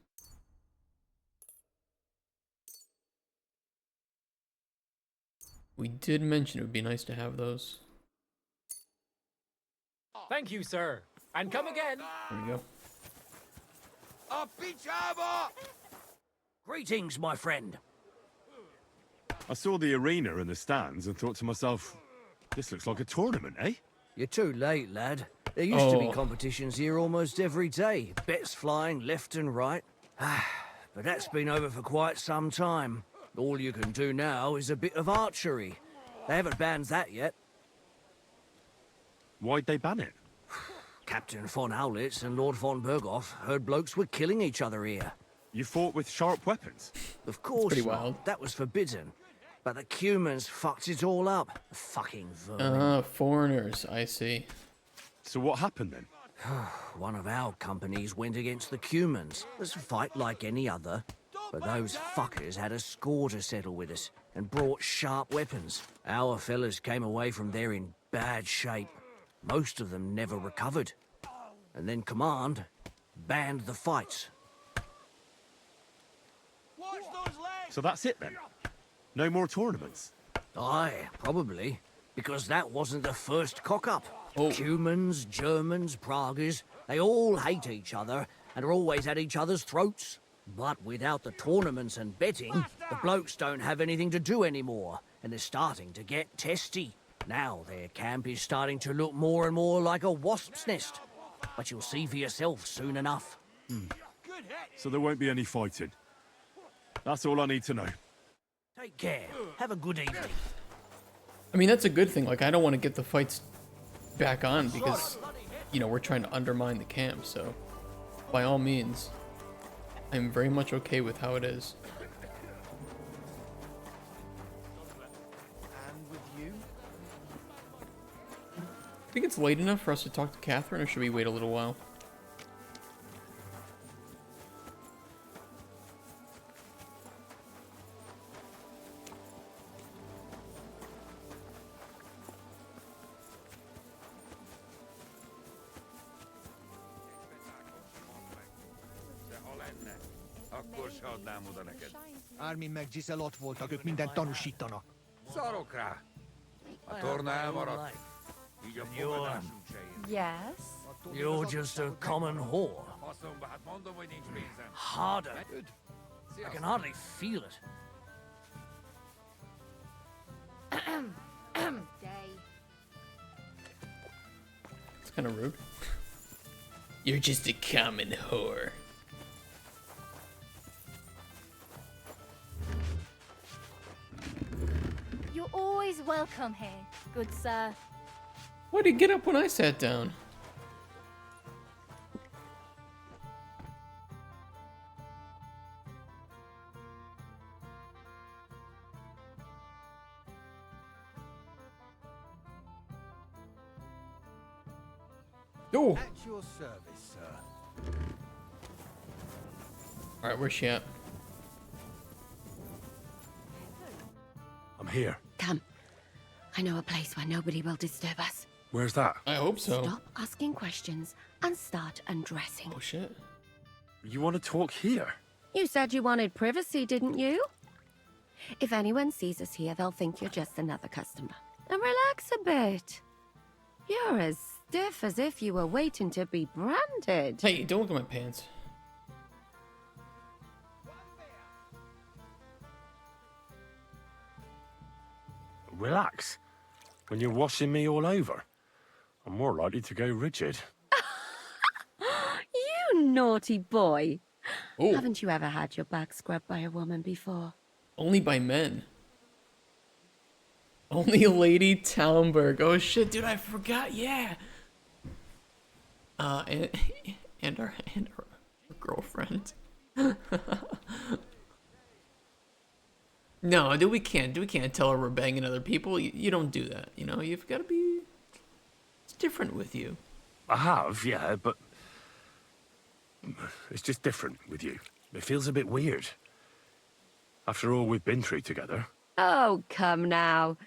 We did mention it would be nice to have those. Thank you, sir. And come again. There we go. Greetings, my friend. I saw the arena and the stands and thought to myself, this looks like a tournament, eh? You're too late, lad. There used to be Oh. competitions here almost every day. Bets flying left and right. But that's been over for quite some time. All you can do now is a bit of archery. They haven't banned that yet. Why'd they ban it? Captain von Howlitz and Lord von Berghoff heard blokes were killing each other here. You fought with sharp weapons? Of course pretty not. wild. That was forbidden. But the Cumans fucked it all up. Fucking vermin. Foreigners, I see. So what happened then? One of our companies went against the Cumans. It was a fight like any other. But those fuckers had a score to settle with us and brought sharp weapons. Our fellas came away from there in bad shape. Most of them never recovered. And then Command banned the fights. So that's it then? No more tournaments? Aye, probably. Because that wasn't the first cock-up. Oh. Cumans, Germans, Praguers, they all hate each other and are always at each other's throats. But without the tournaments and betting, the blokes don't have anything to do anymore, and they're starting to get testy. Now their camp is starting to look more and more like a wasp's nest. But you'll see for yourself soon enough. So there won't be any fighting? That's all I need to know. Take care. Have a good evening. I mean, that's a good thing. Like, I don't want to get the fights back on because, you know, we're trying to undermine the camp. So, by all means, I'm very much okay with how it is. And with you? Think it's late enough for us to talk to Catherine, or should we wait a little while? Armin meg Giselle ott voltak, ők mindent tanúsítanak. Szarok rá! A torna elmaradt. Így a fogadásunk se ér. Yes? You're just a common whore. Faszomba, hát mondom, hogy nincs pénzem. Harder. I can hardly feel it. Day. It's kind of rude. You're just a common whore. You're always welcome here, good sir. Why did you get up when I sat down? Oh! At your service, sir. Alright, where's she at? I'm here. I know a place where nobody will disturb us. Where's that? I hope so. Stop asking questions and start undressing. Oh shit. You want to talk here? You said you wanted privacy, didn't you? If anyone sees us here, they'll think you're just another customer. And relax a bit. You're as stiff as if you were waiting to be branded. Hey, don't look at my pants. Relax. When you're washing me all over, I'm more likely to go rigid. You naughty boy. Ooh. Haven't you ever had your back scrubbed by a woman before? Only by men. Only Lady Talmberg. Oh shit, dude, I forgot. Yeah. And our girlfriend. No, dude, we can't. We can't tell her we're banging other people. You don't do that. You know, you've got to be. It's different with you. I have, yeah, but it's just different with you. It feels a bit weird. After all we've been through together. Oh, come now.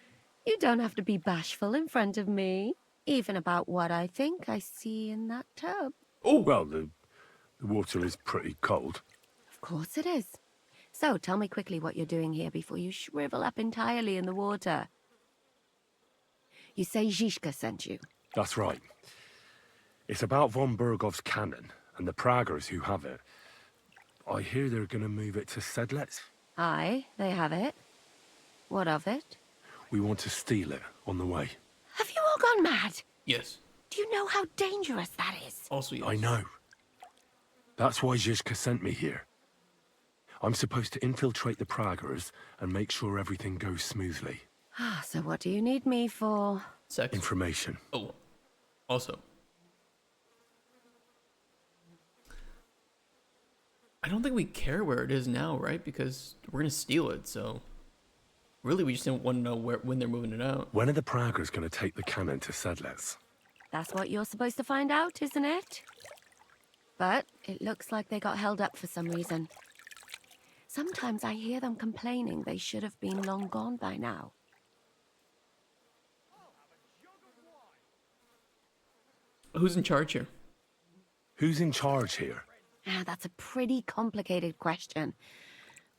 You don't have to be bashful in front of me. Even about what I think I see in that tub. Oh, well, the water is pretty cold. Of course it is. So, tell me quickly what you're doing here before you shrivel up entirely in the water. You say Zizka sent you? That's right. It's about von Bergov's cannon and the Praggers who have it. I hear they're going to move it to Sedlets. Aye, they have it. What of it? We want to steal it on the way. Have you all gone mad? Yes. Do you know how dangerous that is? Also, yes. I know. That's why Zizka sent me here. I'm supposed to infiltrate the Praggers and make sure everything goes smoothly. Ah, so what do you need me for? Sex. Information. Oh. Also. I don't think we care where it is now, right? Because we're gonna steal it, so... Really, we just didn't want to know when they're moving it out. When are the Praggers going to take the cannon to Sedlets? That's what you're supposed to find out, isn't it? But it looks like they got held up for some reason. Sometimes I hear them complaining they should have been long gone by now. Who's in charge here? Who's in charge here? Ah, that's a pretty complicated question.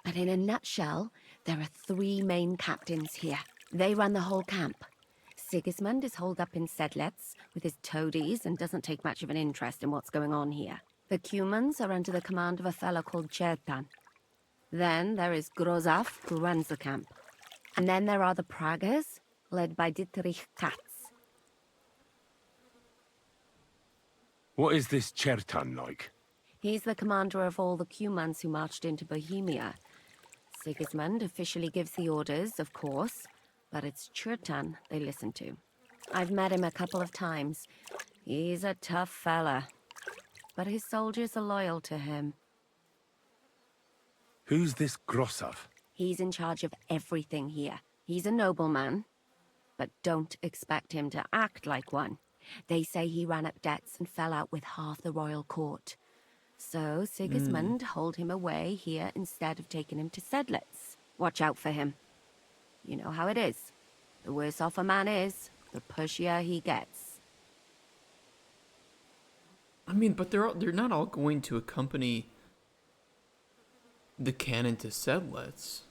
But in a nutshell, there are 3 main captains here. They run the whole camp. Sigismund is holed up in Sedlets with his toadies and doesn't take much of an interest in what's going on here. The Cumans are under the command of a fellow called Chertan. Then there is Grozaf, who runs the camp. And then there are the Praggers, led by Dietrich Katz. What is this Chertan like? He's the commander of all the Cumans who marched into Bohemia. Sigismund officially gives the orders, of course, but it's Chertan they listen to. I've met him a couple of times. He's a tough fella, but his soldiers are loyal to him. Who's this Grossav? He's in charge of everything here. He's a nobleman, but don't expect him to act like one. They say he ran up debts and fell out with half the royal court. So Sigismund holed him away here instead of taking him to Sedlets. Watch out for him. You know how it is. The worse off a man is, the pushier he gets. I mean, but they're not all going to accompany the cannon to Sedlets.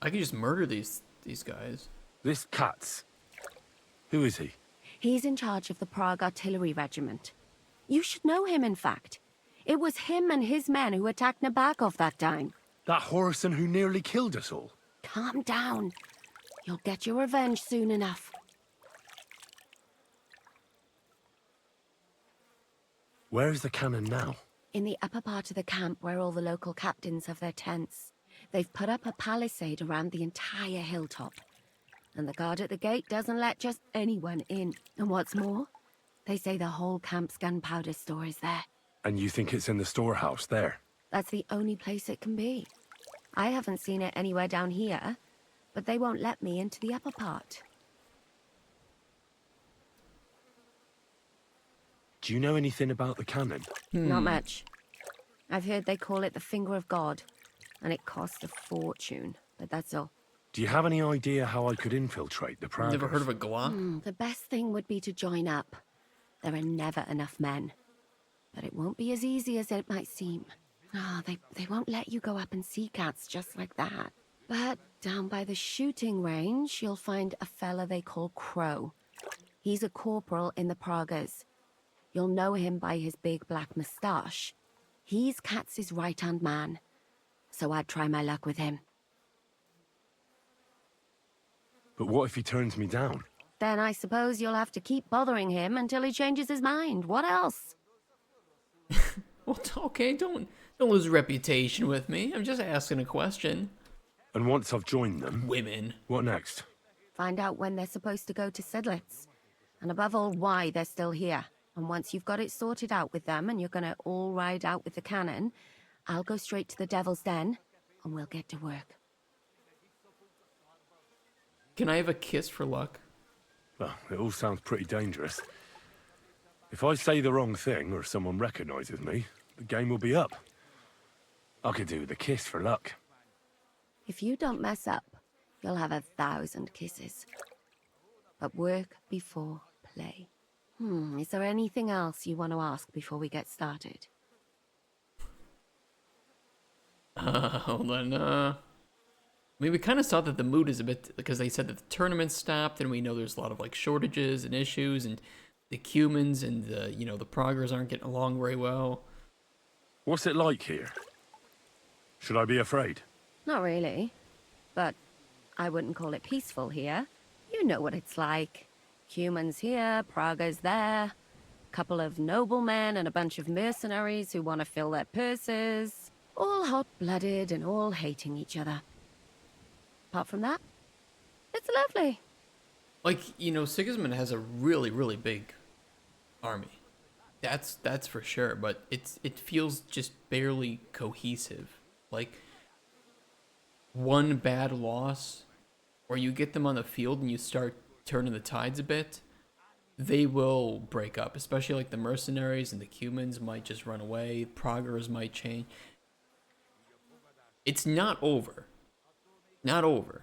I could just murder these guys. This Katz. Who is he? He's in charge of the Prague Artillery Regiment. You should know him, in fact. It was him and his men who attacked Nabokov that time. That Horace who nearly killed us all. Calm down. You'll get your revenge soon enough. Where is the cannon now? In the upper part of the camp where all the local captains have their tents. They've put up a palisade around the entire hilltop. And the guard at the gate doesn't let just anyone in. And what's more, they say the whole camp's gunpowder store is there. And you think it's in the storehouse there? That's the only place it can be. I haven't seen it anywhere down here, but they won't let me into the upper part. Do you know anything about the cannon? Not much. I've heard they call it the Finger of God, and it costs a fortune, but that's all. Do you have any idea how I could infiltrate the Praggers? Never heard of a Glock? The best thing would be to join up. There are never enough men. But it won't be as easy as it might seem. Oh, they won't let you go up and see cats just like that. But down by the shooting range, you'll find a fella they call Crow. He's a corporal in the Praggers. You'll know him by his big black moustache. He's Katz's right-hand man. So I'd try my luck with him. But what if he turns me down? Then I suppose you'll have to keep bothering him until he changes his mind. What else? Well, okay, don't lose reputation with me. I'm just asking a question. And once I've joined them... Women. What next? Find out when they're supposed to go to Sedlitz. And above all, why they're still here. And once you've got it sorted out with them and you're gonna all ride out with the cannon, I'll go straight to the Devil's Den and we'll get to work. Can I have a kiss for luck? Well, it all sounds pretty dangerous. If I say the wrong thing or someone recognizes me, the game will be up. I could do with a kiss for luck. If you don't mess up, you'll have 1,000 kisses. But work before play. Is there anything else you want to ask before we get started? Hold on, I mean, we kind of saw that the mood is a bit, because they said that the tournament stopped, and we know there's a lot of, like, shortages and issues, and the humans and the, you know, the Praggers aren't getting along very well. What's it like here? Should I be afraid? Not really. But I wouldn't call it peaceful here. You know what it's like. Humans here, Praggers there. Couple of noblemen and a bunch of mercenaries who want to fill their purses. All hot-blooded and all hating each other. Apart from that, it's lovely. Like, you know, Sigismund has a really, really big army. That's for sure, but it feels just barely cohesive. Like, one bad loss, or you get them on the field and you start turning the tides a bit, they will break up. Especially like the mercenaries and the humans might just run away. Praggers might change. It's not over. Not over.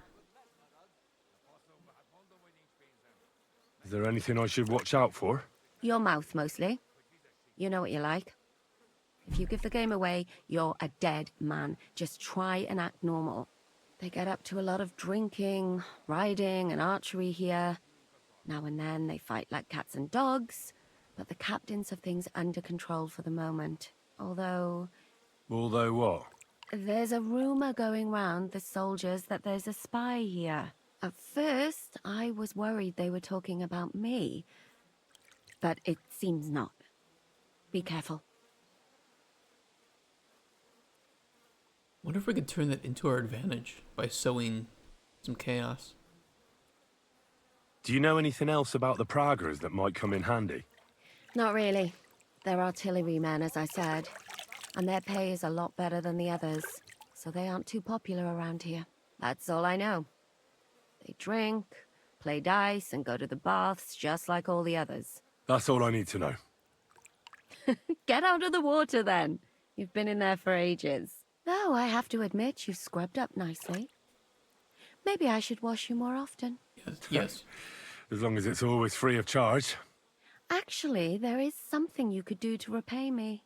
Is there anything I should watch out for? Your mouth, mostly. You know what you like. If you give the game away, you're a dead man. Just try and act normal. They get up to a lot of drinking, riding, and archery here. Now and then they fight like cats and dogs, but the captains have things under control for the moment. Although what? there's a rumor going round the soldiers that there's a spy here. At first, I was worried they were talking about me, but it seems not. Be careful. Wonder if we could turn that into our advantage by sowing some chaos. Do you know anything else about the Praggers that might come in handy? Not really. They're artillerymen, as I said, and their pay is a lot better than the others, so they aren't too popular around here. That's all I know. They drink, play dice, and go to the baths just like all the others. That's all I need to know. Get out of the water, then. You've been in there for ages. Though I have to admit you've scrubbed up nicely. Maybe I should wash you more often. Yes. As long as it's always free of charge. Actually, there is something you could do to repay me.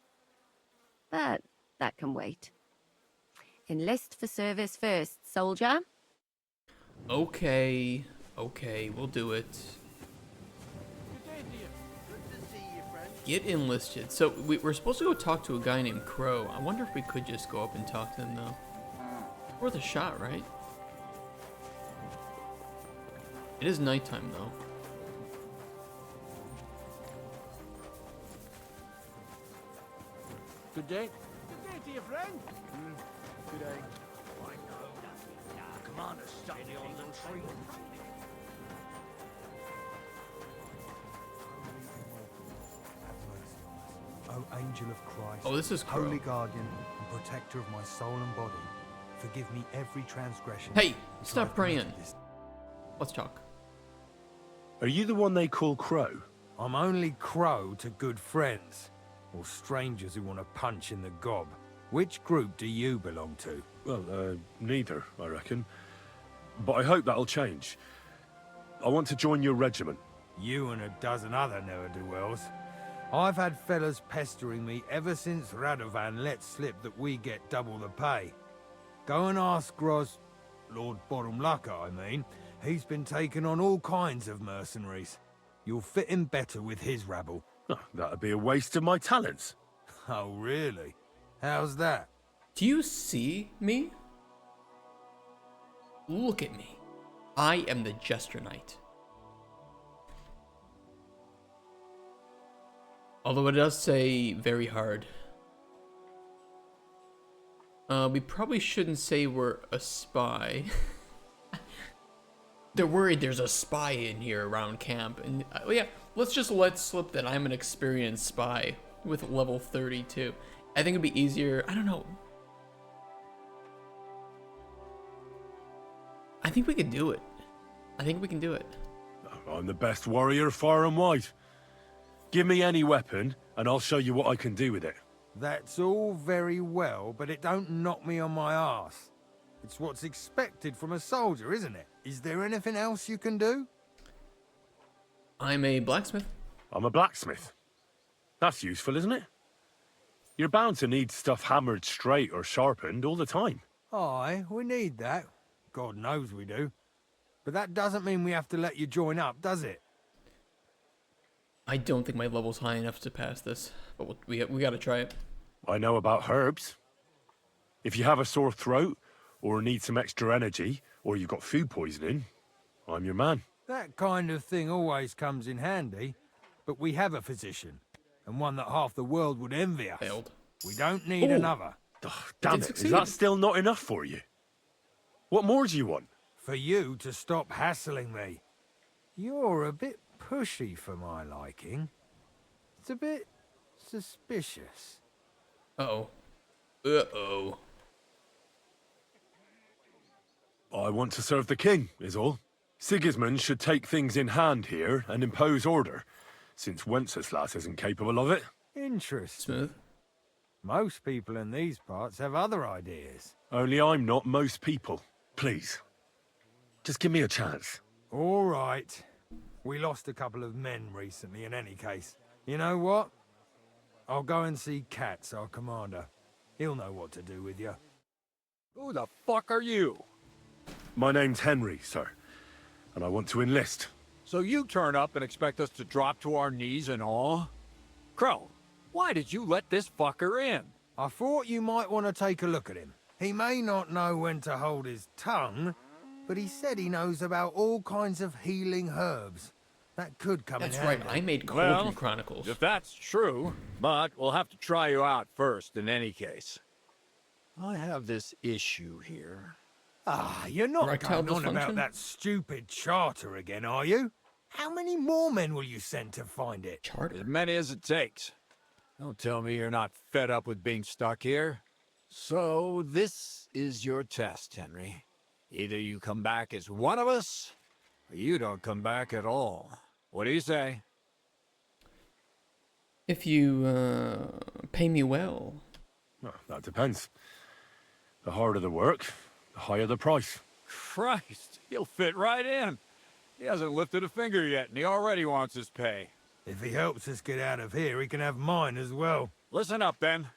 But that can wait. Enlist for service first, soldier. Okay, we'll do it. Get enlisted. So we're supposed to go talk to a guy named Crow. I wonder if we could just go up and talk to him, though. Worth a shot, right? It is nighttime, though. Good day. Good day to you, friend. Good day. Commander, steady on the tree. O angel of Christ, Oh, this is Crow. holy guardian and protector of my soul and body, forgive me every transgression. Hey, which stop I've praying. committed this- Let's talk. Are you the one they call Crow? I'm only Crow to good friends, or strangers who want to punch in the gob. Which group do you belong to? Well, neither, I reckon. but I hope that'll change. I want to join your regiment. You and a dozen other ne'er-do-wells. I've had fellas pestering me ever since Radovan let slip that we get double the pay. Go and ask Lord Borumlaka, I mean. He's been taking on all kinds of mercenaries. You'll fit in better with his rabble. Oh, that'd be a waste of my talents. Oh, really? How's that? Do you see me? Look at me. I am the Jester Knight. Although it does say very hard. We probably shouldn't say we're a spy. They're worried there's a spy in here around camp. And yeah, let's just let slip that I'm an experienced spy with level 32. I think it'd be easier. I don't know. I think we could do it. I think we can do it. I'm the best warrior far and wide. Give me any weapon, and I'll show you what I can do with it. That's all very well, but it don't knock me on my arse. It's what's expected from a soldier, isn't it? Is there anything else you can do? I'm a blacksmith. I'm a blacksmith. That's useful, isn't it? You're bound to need stuff hammered straight or sharpened all the time. Aye, we need that. God knows we do. But that doesn't mean we have to let you join up, does it? I don't think my level's high enough to pass this, but we gotta try it. I know about herbs. If you have a sore throat, or need some extra energy, or you've got food poisoning, I'm your man. That kind of thing always comes in handy, but we have a physician, and one that half the world would envy us. Failed. We don't need another. Oh, damn it, is that still not enough for you? What more do you want? For you to stop hassling me. You're a bit pushy for my liking. It's a bit suspicious. Uh-oh. Uh-oh. I want to serve the king, is all. Sigismund should take things in hand here and impose order, since Wenceslas isn't capable of it. Interesting. Smooth. Most people in these parts have other ideas. Only I'm not most people. Please. Just give me a chance. All right. We lost a couple of men recently in any case. You know what? I'll go and see Katz, our commander. He'll know what to do with you. Who the fuck are you? My name's Henry, sir, and I want to enlist. So you turn up and expect us to drop to our knees in awe? Crow, why did you let this fucker in? I thought you might want to take a look at him. He may not know when to hold his tongue, but he said he knows about all kinds of healing herbs. That could come in handy. That's right, I made Cauldron Chronicles. If that's true, but we'll have to try you out first in any case. I have this issue here. Ah, you're not Erectile going on about dysfunction? that stupid charter again, are you? How many more men will you send to find it? Charter? As many as it takes. Don't tell me you're not fed up with being stuck here. So this is your test, Henry. Either you come back as one of us, or you don't come back at all. What do you say? If you, pay me well. Well, that depends. The harder the work, the higher the price. Christ, he'll fit right in. He hasn't lifted a finger yet, and he already wants his pay. If he helps us get out of here, he can have mine as well. Listen up, then.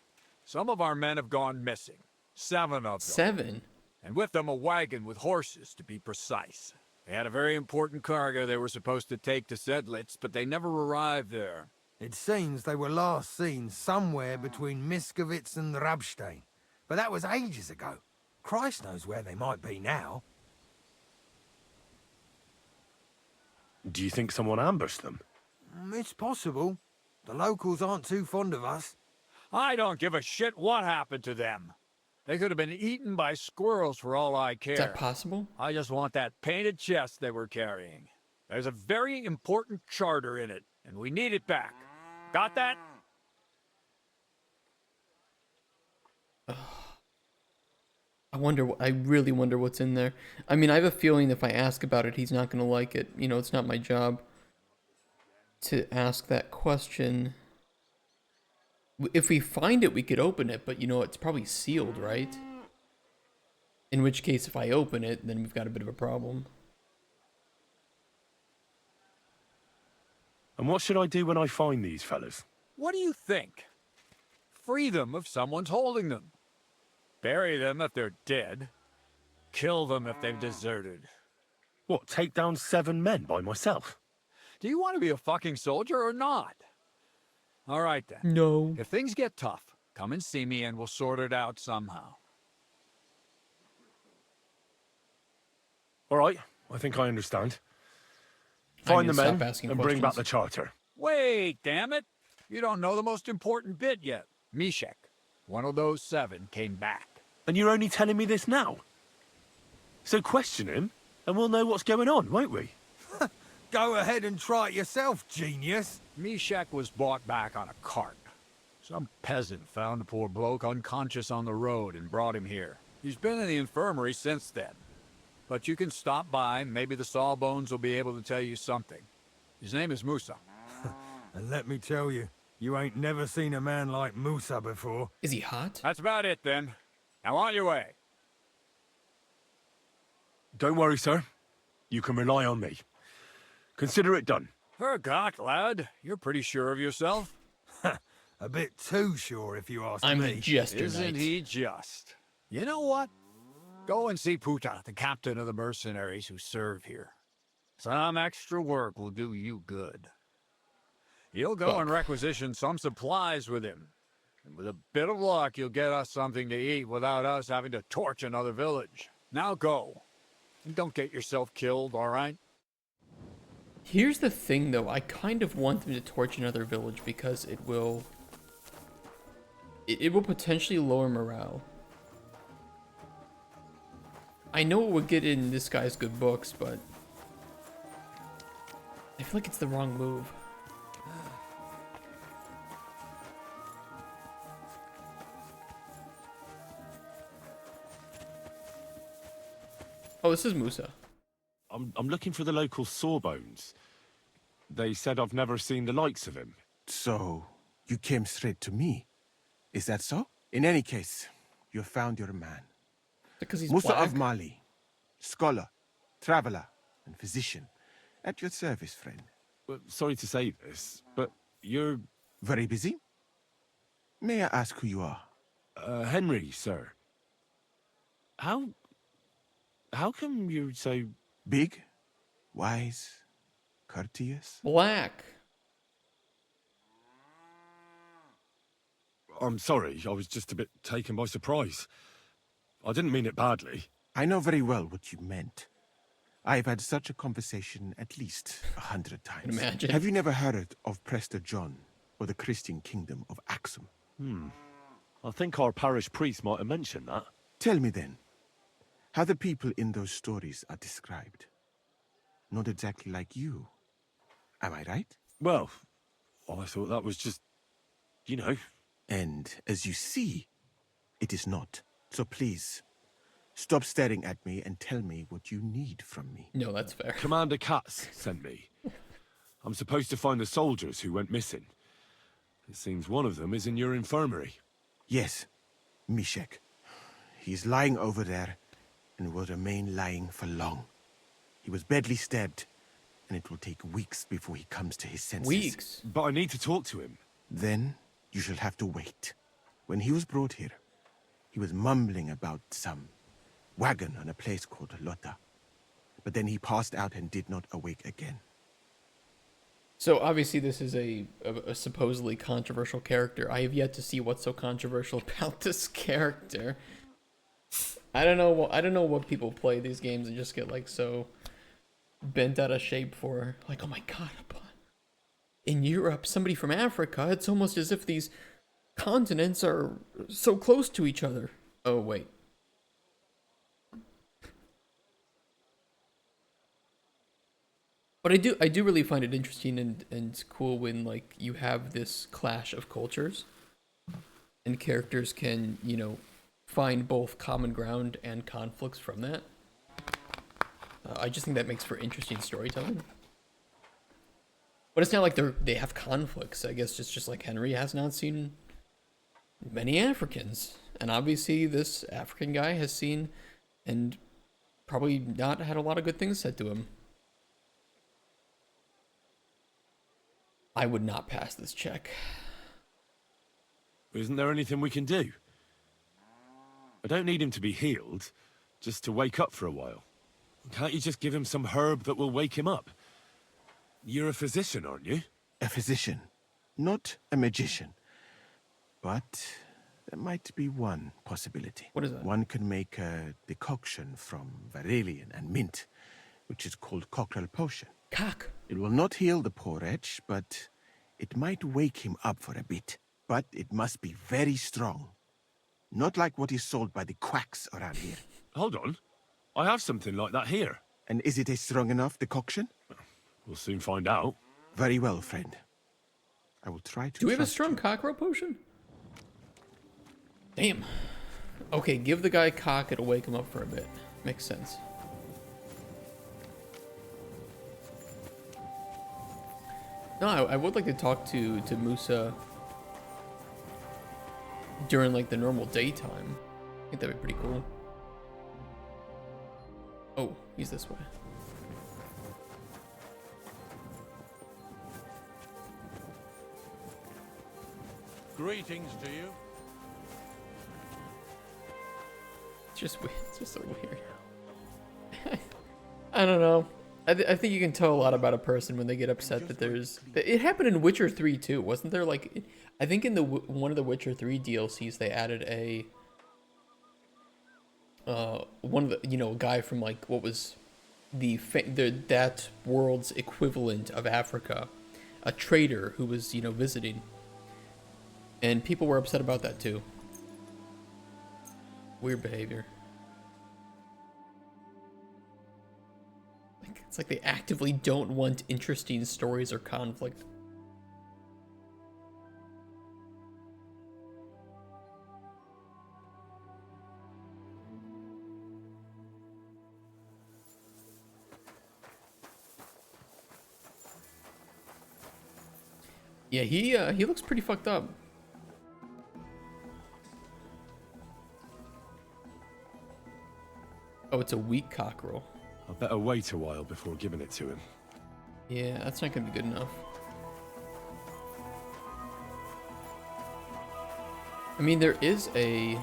Some of our men have gone missing. 7 of them. 7? And with them a wagon with horses, to be precise. They had a very important cargo they were supposed to take to Sedlitz, but they never arrived there. It seems they were last seen somewhere between Miskovitz and Rabstein. But that was ages ago. Christ knows where they might be now. Do you think someone ambushed them? It's possible. The locals aren't too fond of us. I don't give a shit what happened to them. They could have been eaten by squirrels for all I care. Is that possible? I just want that painted chest they were carrying. There's a very important charter in it, and we need it back. Got that? I really wonder what's in there. I mean, I have a feeling if I ask about it, he's not going to like it. You know, it's not my job to ask that question. If we find it, we could open it, but you know, it's probably sealed, right? In which case, if I open it, then we've got a bit of a problem. And what should I do when I find these fellas? What do you think? Free them if someone's holding them. Bury them if they're dead. Kill them if they've deserted. What, take down 7 men by myself? Do you want to be a fucking soldier or not? All right then. No. If things get tough, come and see me and we'll sort it out somehow. All right, I think I understand. Find the men and bring back the charter. Wait, damn it! You don't know the most important bit yet. Mishek, one of those 7, came back. And you're only telling me this now? So question him, and we'll know what's going on, won't we? Go ahead and try it yourself, genius. Mishek was brought back on a cart. Some peasant found the poor bloke unconscious on the road and brought him here. He's been in the infirmary since then. But you can stop by, maybe the Sawbones will be able to tell you something. His name is Musa. And let me tell you, you ain't never seen a man like Musa before. Is he hot? That's about it then. Now on your way. Don't worry, sir. You can rely on me. Consider it done. Forgot, lad. You're pretty sure of yourself. A bit too sure, if you ask I'm me. the jester Isn't knight. he just? You know what? Go and see Puta, the captain of the mercenaries who serve here. Some extra work will do you good. You'll go and requisition some supplies with him. And with a bit of luck, you'll get us something to eat without us having to torch another village. Now go. And don't get yourself killed, all right? Here's the thing, though. I kind of want them to torch another village because it will... It will potentially lower morale. I know it would get in this guy's good books, but... I feel like it's the wrong move. Oh, this is Musa. I'm looking for the local Sawbones. They said I've never seen the likes of him. So, you came straight to me. Is that so? In any case, you found your man. Because he's Musa black? of Mali, scholar, traveler, and physician. At your service, friend. Well, sorry to say this, but you're... Very busy? May I ask who you are? Henry, sir. How come you're so... Big, wise, courteous? Black. I'm sorry, I was just a bit taken by surprise. I didn't mean it badly. I know very well what you meant. I've had such a conversation at least 100 times. Imagine. Have you never heard of Prester John or the Christian kingdom of Axum? I think our parish priest might have mentioned that. Tell me then, how the people in those stories are described. Not exactly like you. Am I right? Well, I thought that was just, you know. And as you see, it is not. So please, stop staring at me and tell me what you need from me. No, that's fair. Commander Katz sent me. I'm supposed to find the soldiers who went missing. It seems one of them is in your infirmary. Yes, Mishek. He's lying over there and will remain lying for long. He was badly stabbed, and it will take weeks before he comes to his senses. Weeks? But I need to talk to him. Then you shall have to wait. When he was brought here, he was mumbling about some wagon on a place called Lota. But then he passed out and did not awake again. So obviously this is a supposedly controversial character. I have yet to see what's so controversial about this character. I don't know what people play these games and just get like so bent out of shape for. Like, oh my god, in Europe, somebody from Africa, it's almost as if these continents are so close to each other. Oh wait. But I do really find it interesting and cool when like you have this clash of cultures and characters can, you know, find both common ground and conflicts from that. I just think that makes for interesting storytelling. But it's not like they have conflicts. I guess it's just like Henry has not seen many Africans. And obviously this African guy has seen And probably not had a lot of good things said to him. I would not pass this check. Isn't there anything we can do? I don't need him to be healed, just to wake up for a while. Can't you just give him some herb that will wake him up? You're a physician, aren't you? A physician, not a magician. But there might be one possibility. What is that? One can make a decoction from Varelian and mint, which is called cockerel potion. Cock. It will not heal the poor wretch, but it might wake him up for a bit. But it must be very strong. Not like what is sold by the quacks around here. Hold on. I have something like that here. And is it a strong enough decoction? We'll soon find out. Very well, friend. I will try to. Do we have a strong cockerel potion? Damn. Okay, give the guy cock, it'll wake him up for a bit. Makes sense. No, I would like to talk to Musa during like the normal daytime. I think that'd be pretty cool. Oh, he's this way. Greetings to you. It's just weird. It's just so weird. I don't know. I think you can tell a lot about a person when they get upset that there's... It happened in Witcher 3 too, wasn't there? Like, I think in the one of the Witcher 3 DLCs they added a... one of the, you know, a guy from like what was that world's equivalent of Africa, a trader who was, you know, visiting, and people were upset about that too. Weird behavior. Like, it's like they actively don't want interesting stories or conflict. Yeah, he looks pretty fucked up. Oh, it's a weak cockerel. I'd better wait a while before giving it to him. Yeah, that's not gonna be good enough. I mean, there is a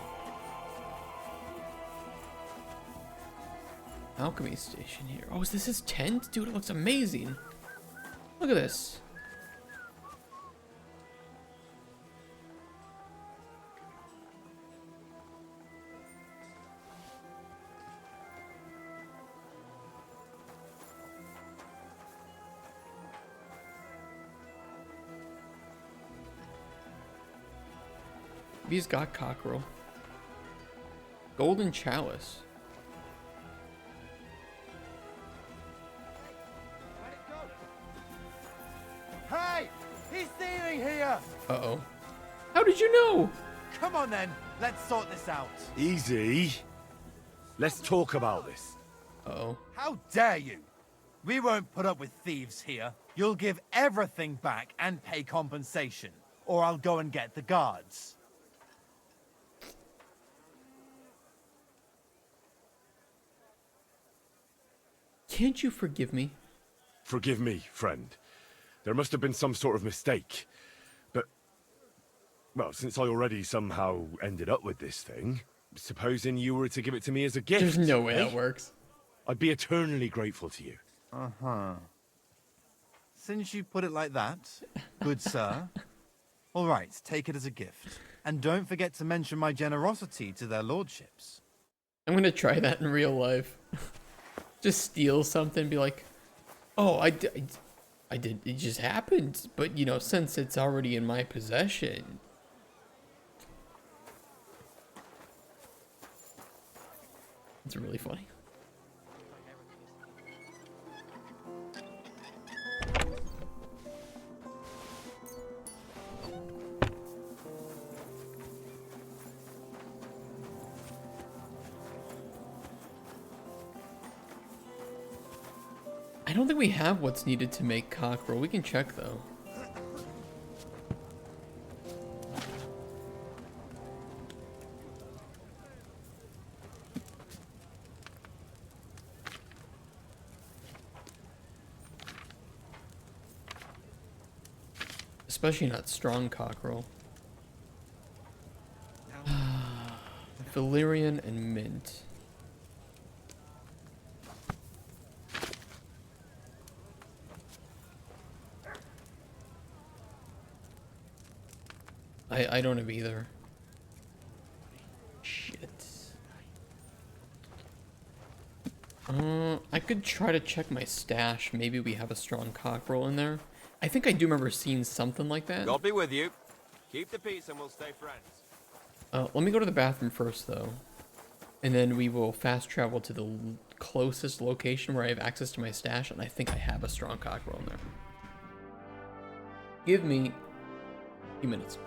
alchemy station here. Oh, is this his tent? Dude, it looks amazing. Look at this. He's got cockerel. Golden chalice. Hey! He's stealing here! Uh-oh. How did you know? Come on then, let's sort this out. Easy. Let's talk about this. Uh-oh. How dare you? We won't put up with thieves here. You'll give everything back and pay compensation, or I'll go and get the guards. Can't you forgive me? Forgive me, friend. There must have been some sort of mistake. But, well, since I already somehow ended up with this thing, supposing you were to give it to me as a gift... There's no way that works. I'd be eternally grateful to you. Uh-huh. Since you put it like that, good sir. All right, take it as a gift. And don't forget to mention my generosity to their lordships. I'm gonna try that in real life. Just steal something and be like, oh, I did, it just happened. But, you know, since it's already in my possession. It's really funny. I don't think we have what's needed to make cockerel. We can check though. Especially not strong cockerel. Valerian and mint. I don't have either. Shit. I could try to check my stash. Maybe we have a strong cockerel in there. I think I do remember seeing something like that. God be with you. Keep the peace and we'll stay friends. Let me go to the bathroom first, though. And then we will fast travel to the closest location where I have access to my stash, and I think I have a strong cockerel in there. Give me a few minutes.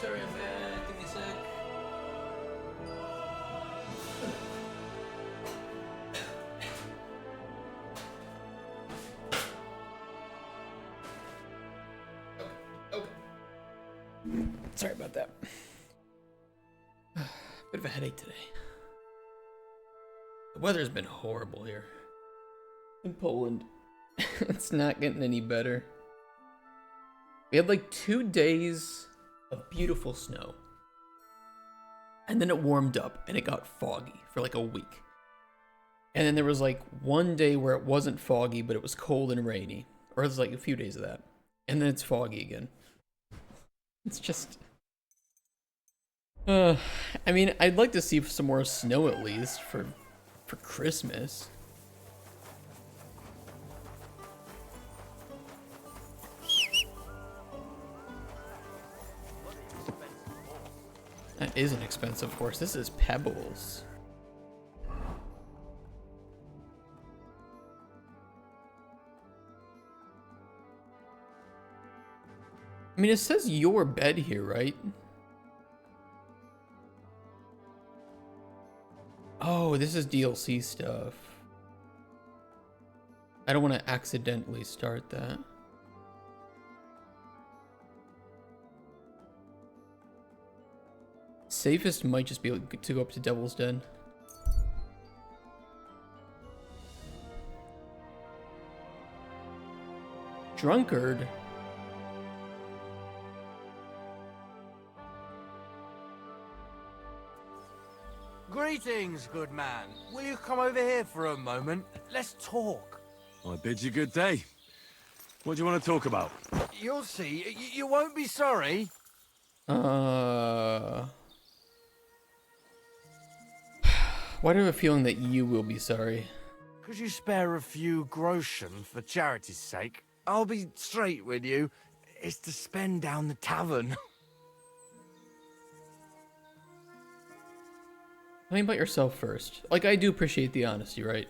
sorry, I'm back. Give me a sec. Okay. Sorry about that. Bit of a headache today. The weather's been horrible here. In Poland. It's not getting any better. We had like 2 days of beautiful snow. And then it warmed up and it got foggy for like a week. And then there was like 1 day where it wasn't foggy, but it was cold and rainy. Or it was like a few days of that. And then it's foggy again. It's just... I mean, I'd like to see some more snow at least for Christmas. That is an expensive horse. This is Pebbles. I mean, it says your bed here, right? Oh, this is DLC stuff. I don't want to accidentally start that. Safest might just be to go up to Devil's Den. Drunkard? Greetings, good man. Will you come over here for a moment? Let's talk. I bid you good day. What do you want to talk about? You'll see. You won't be sorry. Why do I have a feeling that you will be sorry? Could you spare a few groschen for charity's sake? I'll be straight with you. It's to spend down the tavern. Tell me about yourself first. Like, I do appreciate the honesty, right?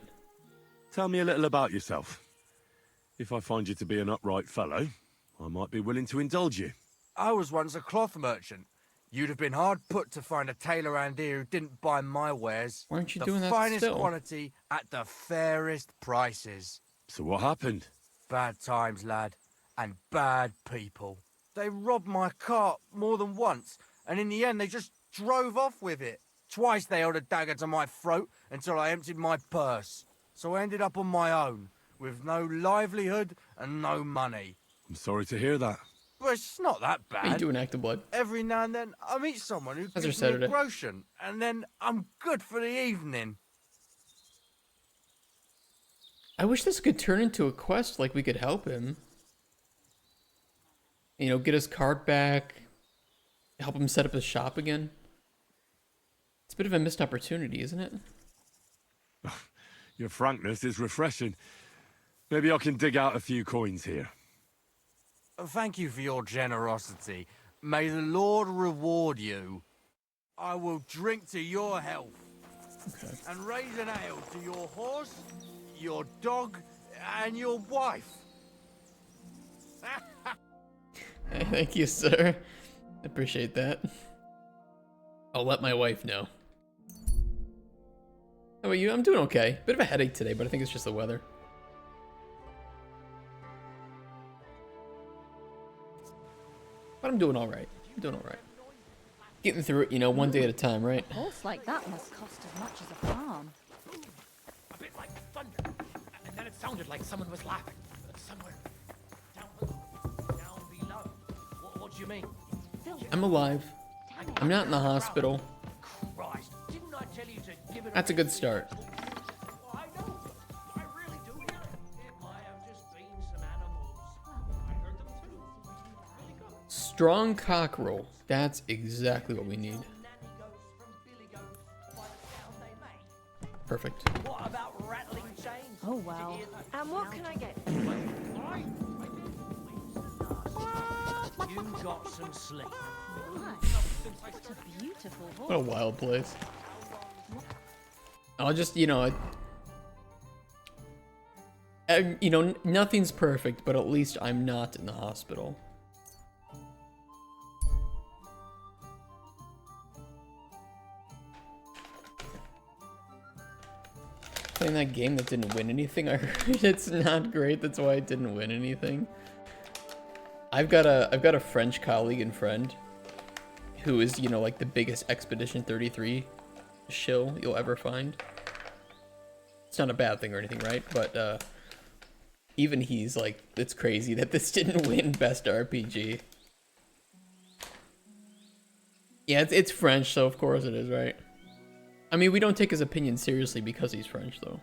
Tell me a little about yourself. If I find you to be an upright fellow, I might be willing to indulge you. I was once a cloth merchant. You'd have been hard put to find a tailor around here who didn't buy my wares. Why aren't you doing that The finest still? quality at the fairest prices. So what happened? Bad times, lad. And bad people. They robbed my cart more than once, and in the end they just drove off with it. Twice they held a dagger to my throat until I emptied my purse. So I ended up on my own, with no livelihood and no money. I'm sorry to hear that. But it's not that bad. How you doing, Active Blood? Every now and then I meet someone who How's gives your me a Saturday? groschen, and then I'm good for the evening. I wish this could turn into a quest, like we could help him. You know, get his cart back, help him set up his shop again. It's a bit of a missed opportunity, isn't it? Your frankness is refreshing. Maybe I can dig out a few coins here. Thank you for your generosity. May the Lord reward you. I will drink to your health. Okay. And raise an ale to your horse, your dog, and your wife. Thank you, sir. Appreciate that. I'll let my wife know. How about you? I'm doing okay. Bit of a headache today, but I think it's just the weather. But I'm doing alright. I'm doing alright. Getting through it, you know, one day at a time, right? A horse like that must cost as much as a farm. A bit like thunder. And then it sounded like someone was laughing. Somewhere down below. Down below. What do you mean? I'm alive. I'm not in the hospital. Christ, didn't I tell you to give it That's a good start. I know. I really do hear it. It might have just been some animals. I heard them too. Really good. Strong cockerel. That's exactly what we need. Perfect. What about rattling chains? Oh, wow. And what can I get? You got some sleep. What a beautiful horse. What a wild place. I'll just, you know, you know, nothing's perfect, but at least I'm not in the hospital. playing that game that didn't win anything. I heard it's not great. That's why it didn't win anything. I've got a French colleague and friend who is, you know, like the biggest Expedition 33 shill you'll ever find. It's not a bad thing or anything, right? But even he's like, it's crazy that this didn't win Best RPG. Yeah, it's French, so of course it is, right? I mean, we don't take his opinion seriously because he's French, though.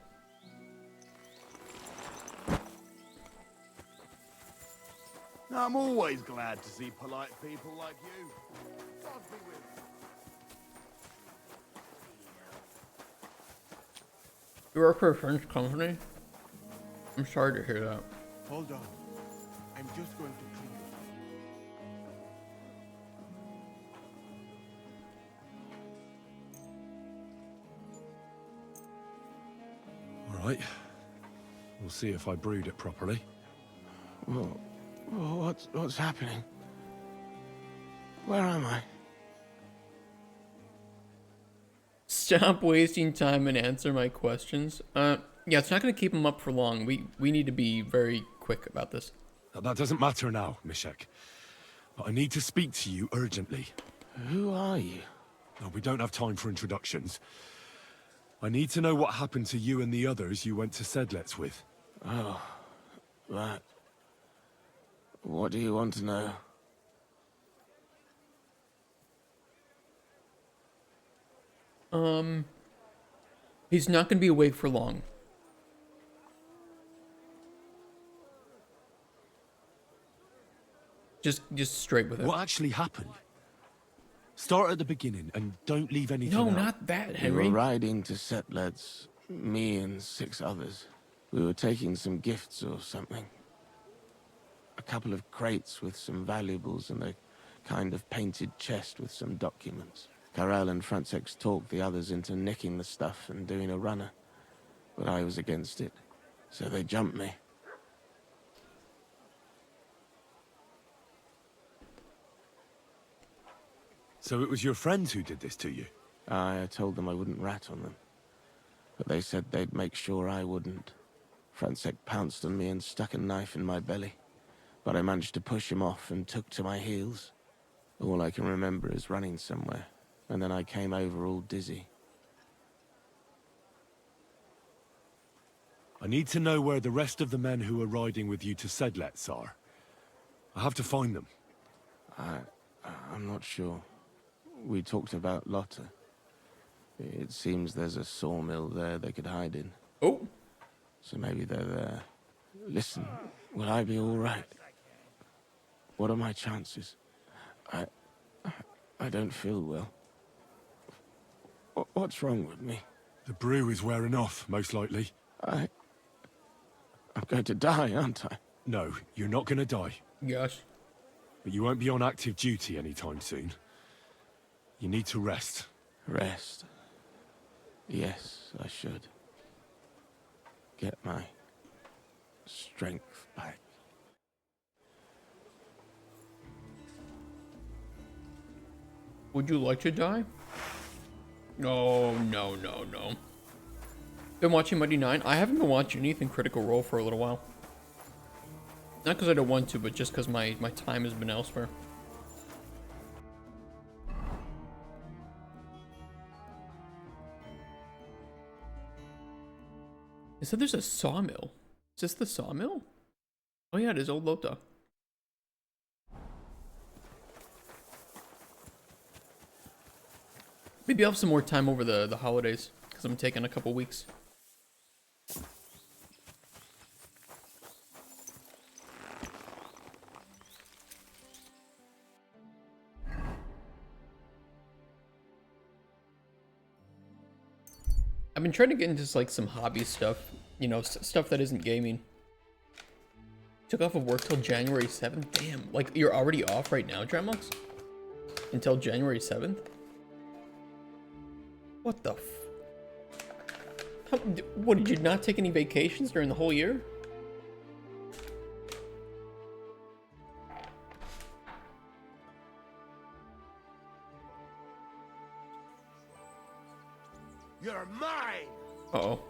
I'm always glad to see polite people like you. God be with you. You work for a French company? I'm sorry to hear that. Hold on. I'm just going to clean it. All right. We'll see if I brewed it properly. Whoa. What's happening? Where am I? Stop wasting time and answer my questions. Yeah, it's not going to keep him up for long. We need to be very quick about this. That doesn't matter now, Mishek. But I need to speak to you urgently. Who are you? No, we don't have time for introductions. I need to know what happened to you and the others you went to Sedlets with. Oh, that. What do you want to know? He's not going to be awake for long. Just straight with it. What actually happened? Start at the beginning and don't leave anything No, out. not that, We Henry. were riding to Setlets, me and 6 others. We were taking some gifts or something. A couple of crates with some valuables and a kind of painted chest with some documents. Karel and Francex talked the others into nicking the stuff and doing a runner, but I was against it, so they jumped me. So it was your friends who did this to you? I told them I wouldn't rat on them, but they said they'd make sure I wouldn't. Francex pounced on me and stuck a knife in my belly, but I managed to push him off and took to my heels. All I can remember is running somewhere, and then I came over all dizzy. I need to know where the rest of the men who are riding with you to Sedlets are. I have to find them. I'm not sure. We talked about Lotta. It seems there's a sawmill there they could hide in. Oh. So maybe they're there. Listen, will I be all right? What are my chances? I don't feel well. What's wrong with me? The brew is wearing off, most likely. I'm going to die, aren't I? No, you're not going to die. Yes. But you won't be on active duty anytime soon. You need to rest. Rest? Yes, I should. Get my strength back. Would you like to die? No, no, no, no. Been watching Mighty 9? I haven't been watching anything Critical Role for a little while. Not because I don't want to, but just because my time has been elsewhere. It said there's a sawmill. Is this the sawmill? Oh yeah, it is Old Lota. Maybe I'll have some more time over the holidays, because I'm taking a couple weeks. I've been trying to get into like some hobby stuff, you know, stuff that isn't gaming. Took off of work till January 7th. Damn, like you're already off right now, Dremlux? Until January 7th? What the what, did you not take any vacations during the whole year? You're mine! Uh-oh.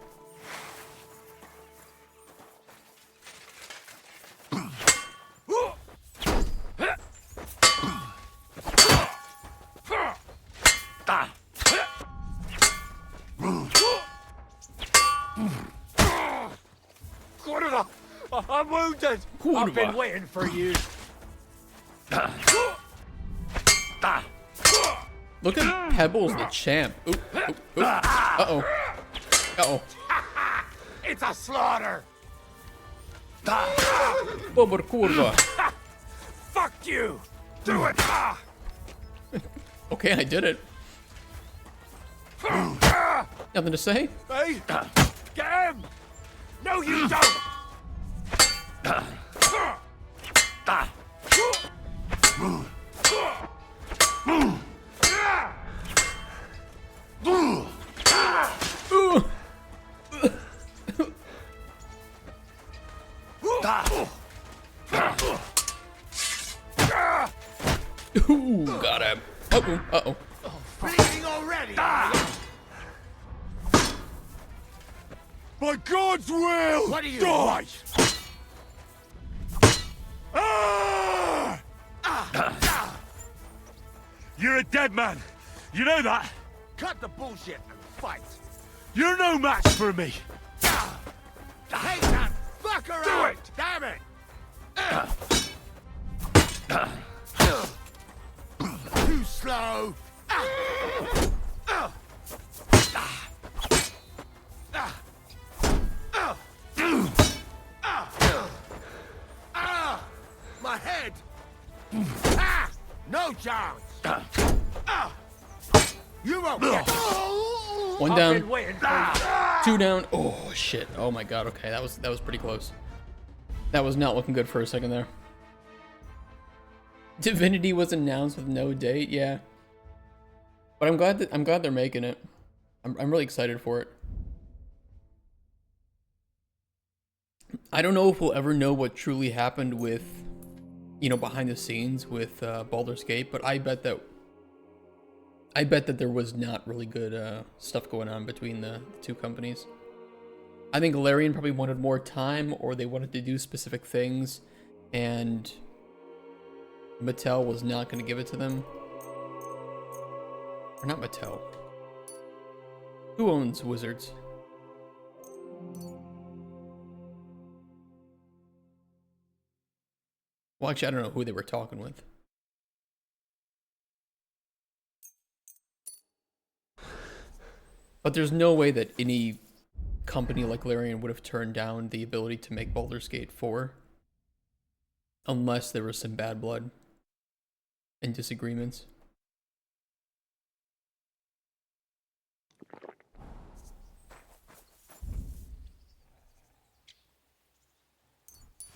I'm wounded! I've been waiting for you. Look at Pebbles the champ. Ooh, ooh, ooh. Uh-oh. Uh-oh. It's a slaughter! Bobber kurwa. Fuck you! Do it! Okay, I did it. Nothing to say? Hey! Get him! No, you don't! Ooh, got him. Uh-oh, uh-oh. Bleeding already! By God's will! What do you want? You're a dead man. You know that? Cut the bullshit and fight. You're no match for me. Hate that fucker Do out. it! Damn it! Too slow. My head. No chance. You won't get. One down. Two down. Oh shit. Oh my god. Okay, that was pretty close. That was not looking good for a second there. Divinity was announced with no date. Yeah. But I'm glad they're making it. I'm really excited for it. I don't know if we'll ever know what truly happened with, you know, behind the scenes with Baldur's Gate, but I bet that there was not really good stuff going on between the two companies. I think Larian probably wanted more time, or they wanted to do specific things, and Mattel was not going to give it to them. Or not Mattel. Who owns Wizards? Well, actually, I don't know who they were talking with. But there's no way that any company like Larian would have turned down the ability to make Baldur's Gate 4 unless there was some bad blood and disagreements.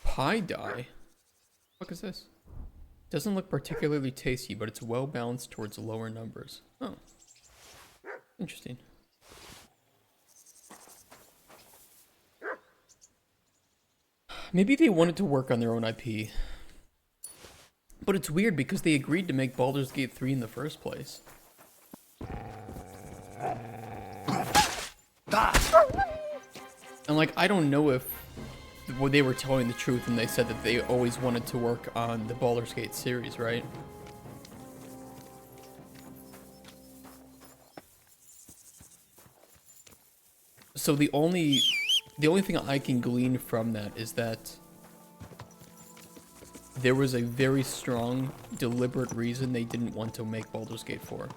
Pie dye? What is this? Doesn't look particularly tasty, but it's well balanced towards lower numbers. Oh. Interesting. Maybe they wanted to work on their own IP. But it's weird because they agreed to make Baldur's Gate 3 in the first place. And like, I don't know if they were telling the truth and they said that they always wanted to work on the Baldur's Gate series, right? So the only thing I can glean from that is that there was a very strong, deliberate reason they didn't want to make Baldur's Gate 4.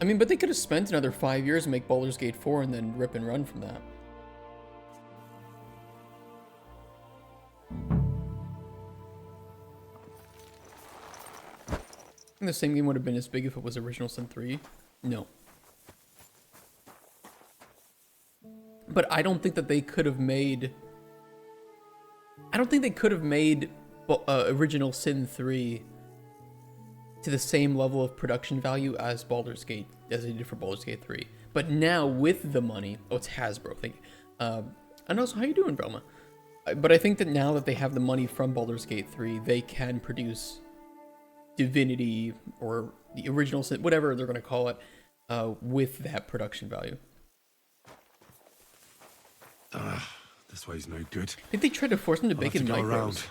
I mean, but they could have spent another 5 years to make Baldur's Gate 4 and then rip and run from that. I think the same game would have been as big if it was Original Sin 3. No. But I don't think that they could have made... I don't think they could have made Original Sin 3 to the same level of production value as Baldur's Gate, as they did for Baldur's Gate 3. But now, with the money... Oh, it's Hasbro, thank you. And also, how you doing, Velma? But I think that now that they have the money from Baldur's Gate 3, they can produce Divinity, or the Original Sin, whatever they're going to call it, with that production value. This way's no good. I think they tried to force them to bake it in micros.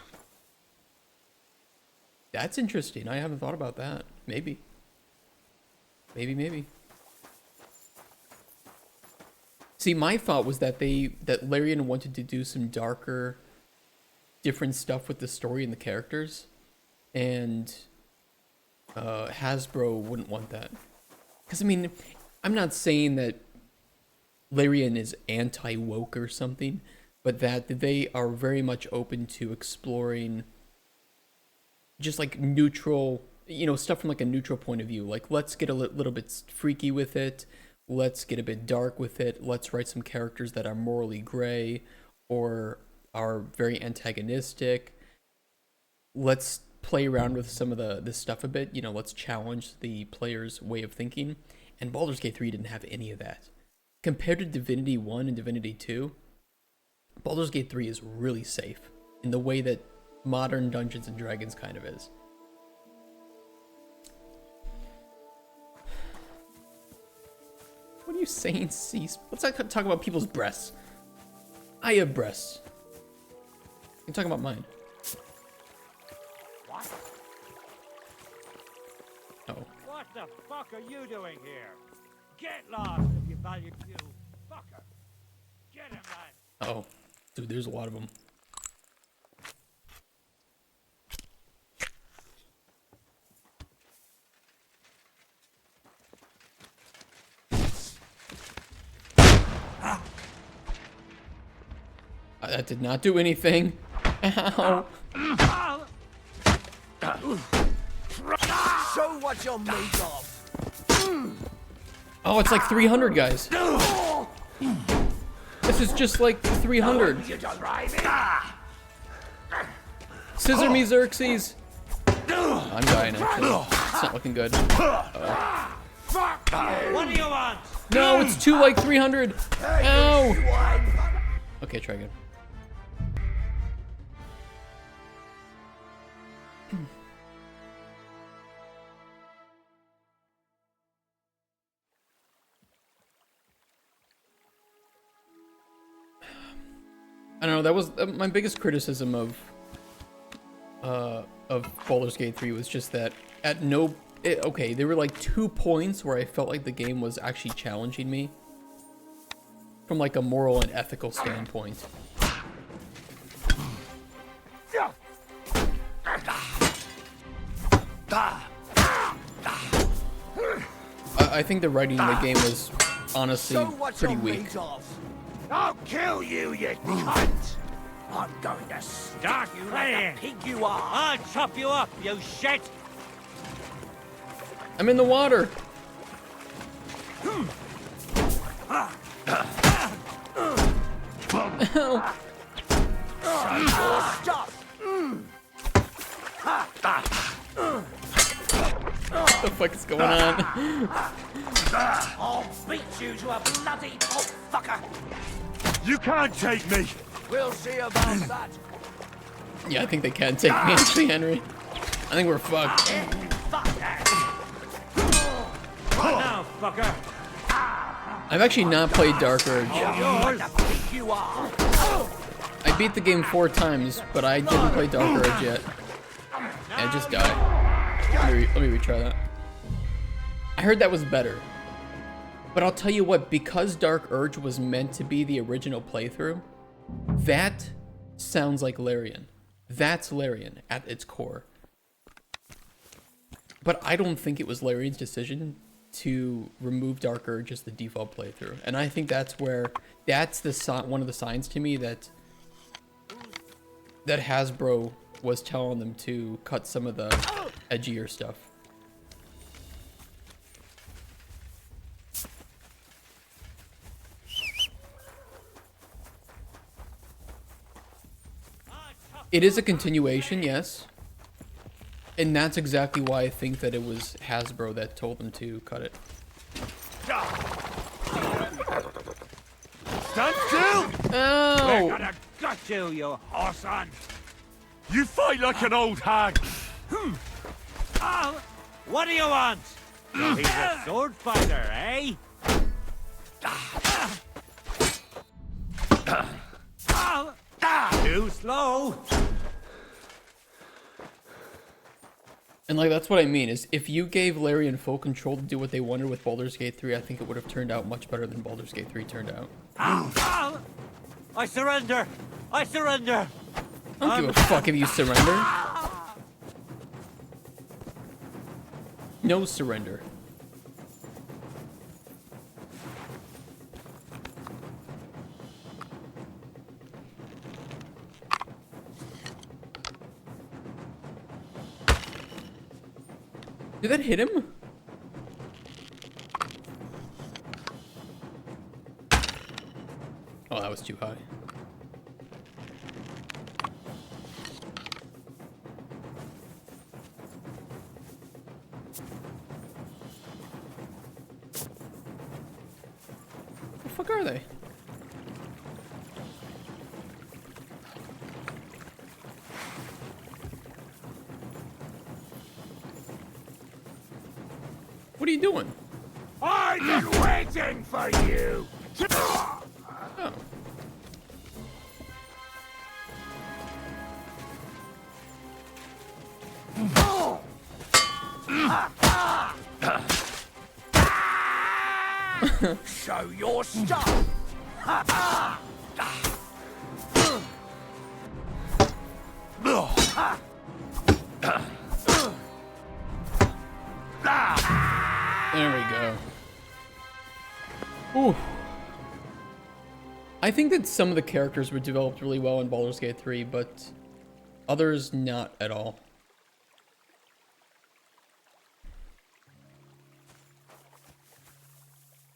That's interesting. I haven't thought about that. Maybe. Maybe. See, my thought was that that Larian wanted to do some darker, different stuff with the story and the characters, and Hasbro wouldn't want that. Because, I mean, I'm not saying that Larian is anti-woke or something, but that they are very much open to exploring just like neutral, you know, stuff from like a neutral point of view. Like, let's get a little bit freaky with it. Let's get a bit dark with it. Let's write some characters that are morally gray or are very antagonistic. Let's play around with some of this stuff a bit. You know, let's challenge the player's way of thinking. And Baldur's Gate 3 didn't have any of that. Compared to Divinity 1 and Divinity 2, Baldur's Gate 3 is really safe in the way that modern Dungeons and Dragons kind of is. What are you saying, Cease? Let's not talk about people's breasts. I have breasts. You can talk about mine. What? Oh. What the fuck are you doing here? Get lost if you value you, fucker. Get him, man. Oh. Dude, there's a lot of them. That did not do anything. Ow. Show what you're made of. Oh, it's like 300, guys. This is just like 300. Scissor me, Xerxes. I'm dying, actually. It's not looking good. What do you want? No, it's too like 300. Ow. Okay, try again. I don't know, that was my biggest criticism of Baldur's Gate 3 was just that at okay, there were like 2 points where I felt like the game was actually challenging me from like a moral and ethical standpoint. I think the writing in the game was honestly pretty weak. I'll kill you, you cunt! I'm going to start you like the pig you are! I'll chop you up, you shit! I'm in the water! Ow. What the fuck is going on? I'll beat you to a bloody pulp, fucker! You can't take me! We'll see about that. Yeah, I think they can take me, actually, Henry. I think we're fucked. Fuck that! What now, fucker? I've actually not played Dark Urge. You are. I beat the game 4 times, but I didn't play Dark Urge yet. I just died. Let me retry that. I heard that was better. But I'll tell you what, because Dark Urge was meant to be the original playthrough, that sounds like Larian. That's Larian at its core. But I don't think it was Larian's decision to remove Dark Urge as the default playthrough. And I think that's where, that's one of the signs to me that Hasbro was telling them to cut some of the edgier stuff. It is a continuation, yes. And that's exactly why I think that it was Hasbro that told them to cut it. Stand still! Oh! We're gonna gut you, you horse-on! You fight like an old hag! Oh, what do you want? He's a sword fighter, eh? Too slow. And like that's what I mean is if you gave Larian full control to do what they wanted with Baldur's Gate 3, I think it would have turned out much better than Baldur's Gate 3 turned out. I surrender! I surrender! I don't give a fuck if you surrender. No surrender. Did that hit him? Oh, that was too high. The fuck are they? What are you doing? I've been waiting for you! Oh. Show your stuff! There we go. Ooh. I think that some of the characters were developed really well in Baldur's Gate 3, but others not at all.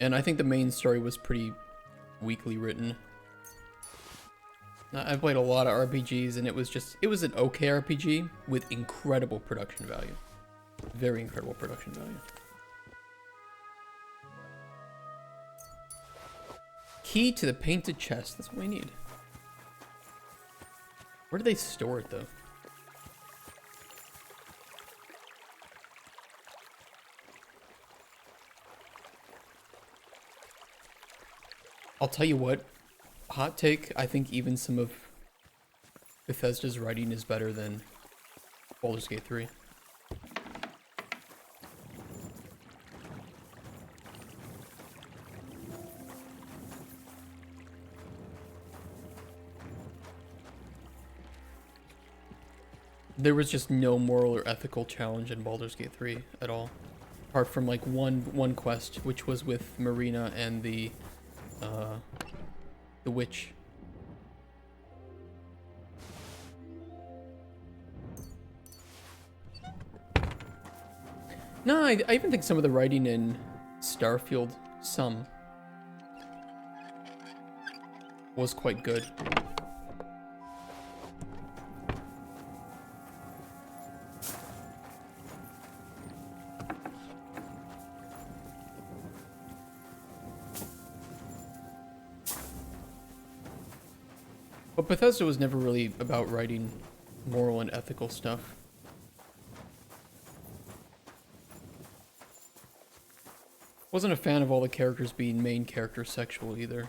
And I think the main story was pretty weakly written. I've played a lot of RPGs and it was an okay RPG with incredible production value. Very incredible production value. Key to the painted chest, that's what we need. Where do they store it though? I'll tell you what, hot take, I think even some of Bethesda's writing is better than Baldur's Gate 3. There was just no moral or ethical challenge in Baldur's Gate 3 at all. Apart from like one quest, which was with Marina and the witch. No, I even think some of the writing in Starfield, was quite good. But Bethesda was never really about writing moral and ethical stuff. Wasn't a fan of all the characters being main character sexual either.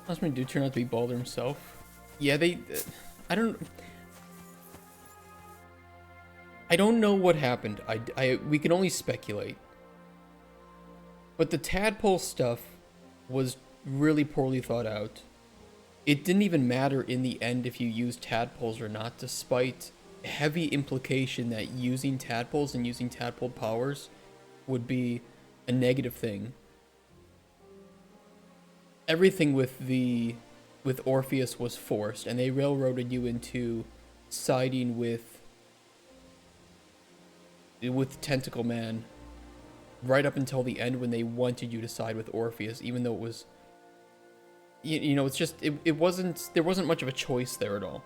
Husband do turn out to be Baldur himself. Yeah, I don't know what happened. We can only speculate. But the tadpole stuff was really poorly thought out. It didn't even matter in the end if you used tadpoles or not, despite heavy implication that using tadpoles and using tadpole powers would be a negative thing. Everything with Orpheus was forced, and they railroaded you into siding with Tentacle Man right up until the end when they wanted you to side with Orpheus, even though it was, you know, it's just, it wasn't, there wasn't much of a choice there at all.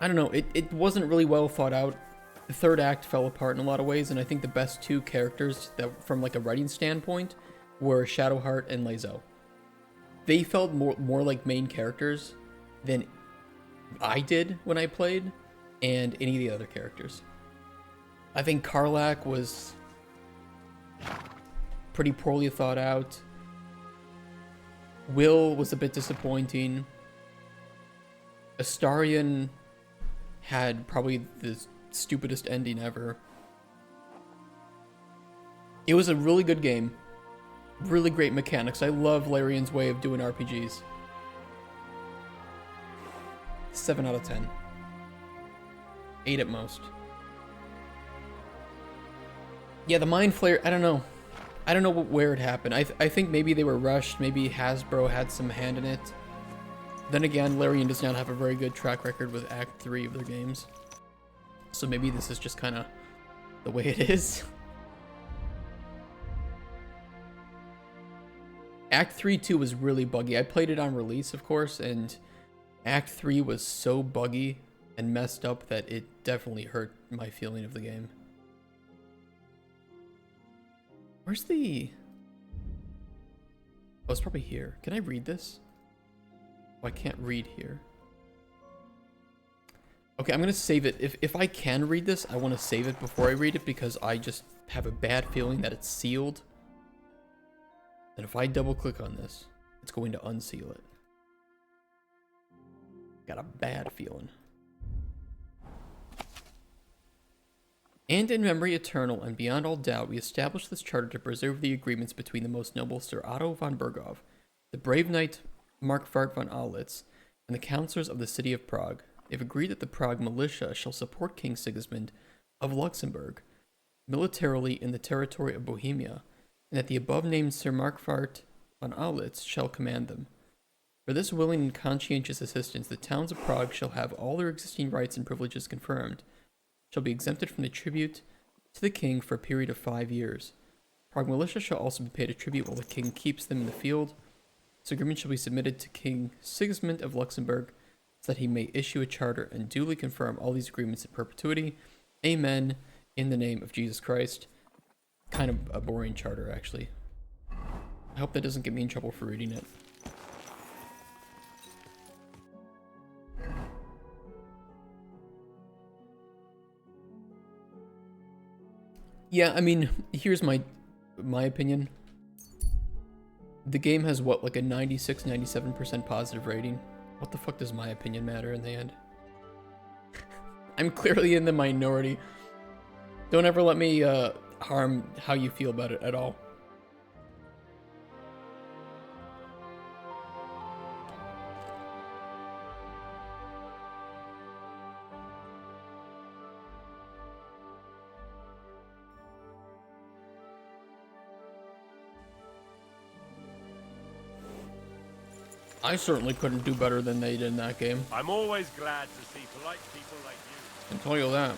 I don't know, it wasn't really well thought out. The third act fell apart in a lot of ways, and I think the best two characters that, from like a writing standpoint, were Shadowheart and Lae'zel. They felt more like main characters than I did when I played, and any of the other characters. I think Karlach was pretty poorly thought out. Will was a bit disappointing. Astarion had probably the stupidest ending ever. It was a really good game. Really great mechanics. I love Larian's way of doing RPGs. 7 out of 10. 8 at most. Yeah, the Mind Flayer, I don't know. I don't know where it happened. I think maybe they were rushed. Maybe Hasbro had some hand in it. Then again, Larian does not have a very good track record with Act 3 of their games. So maybe this is just kind of the way it is. Act 3 too was really buggy. I played it on release, of course, and Act 3 was so buggy and messed up that it definitely hurt my feeling of the game. Where's the... Oh, it's probably here. Can I read this? Oh, I can't read here. Okay, I'm gonna save it. If I can read this, I want to save it before I read it because I just have a bad feeling that it's sealed. And if I double click on this, it's going to unseal it. Got a bad feeling. And in memory eternal and beyond all doubt, we established this charter to preserve the agreements between the most noble Sir Otto von Berghoff, the brave knight Markvart von Aulitz, and the councillors of the city of Prague. They've agreed that the Prague militia shall support King Sigismund of Luxembourg militarily in the territory of Bohemia, and that the above-named Sir Markvart von Aulitz shall command them. For this willing and conscientious assistance, the towns of Prague shall have all their existing rights and privileges confirmed, shall be exempted from the tribute to the king for a period of 5 years. Prague militia shall also be paid a tribute while the king keeps them in the field. This agreement shall be submitted to King Sigismund of Luxembourg, so that he may issue a charter and duly confirm all these agreements in perpetuity. Amen. In the name of Jesus Christ. Kind of a boring charter, actually. I hope that doesn't get me in trouble for reading it. Yeah, I mean, here's my opinion. The game has what, like a 96, 97% positive rating? What the fuck does my opinion matter in the end? I'm clearly in the minority. Don't ever let me harm how you feel about it at all. I certainly couldn't do better than they did in that game. I'm always glad to see polite people like you. I can tell you that.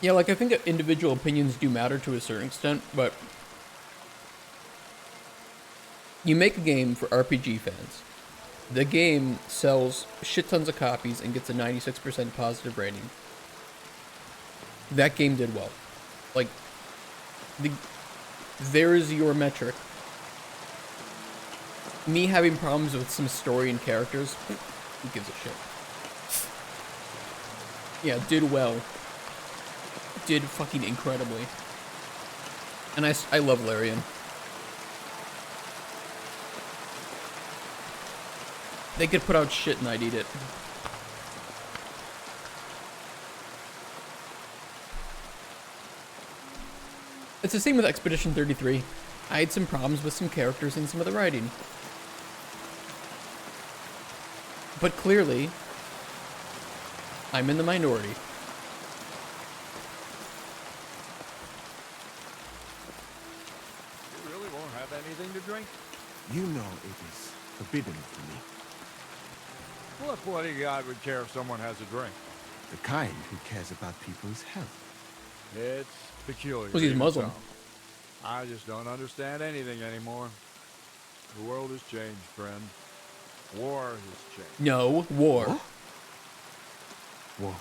Yeah, like, I think that individual opinions do matter to a certain extent, but you make a game for RPG fans. The game sells shit tons of copies and gets a 96% positive rating. That game did well. Like, there's your metric. Me having problems with some story and characters, who gives a shit? Yeah, did well. Did fucking incredibly. And I love Larian. They could put out shit and I'd eat it. It's the same with Expedition 33. I had some problems with some characters and some of the writing. But clearly, I'm in the minority. You really won't have anything to drink? You know it is forbidden for me. What bodyguard would care if someone has a drink? The kind who cares about people's health. It's peculiar. Well, he's even Muslim. so. I just don't understand anything anymore. The world has changed, friend. War has changed. No, war. What? War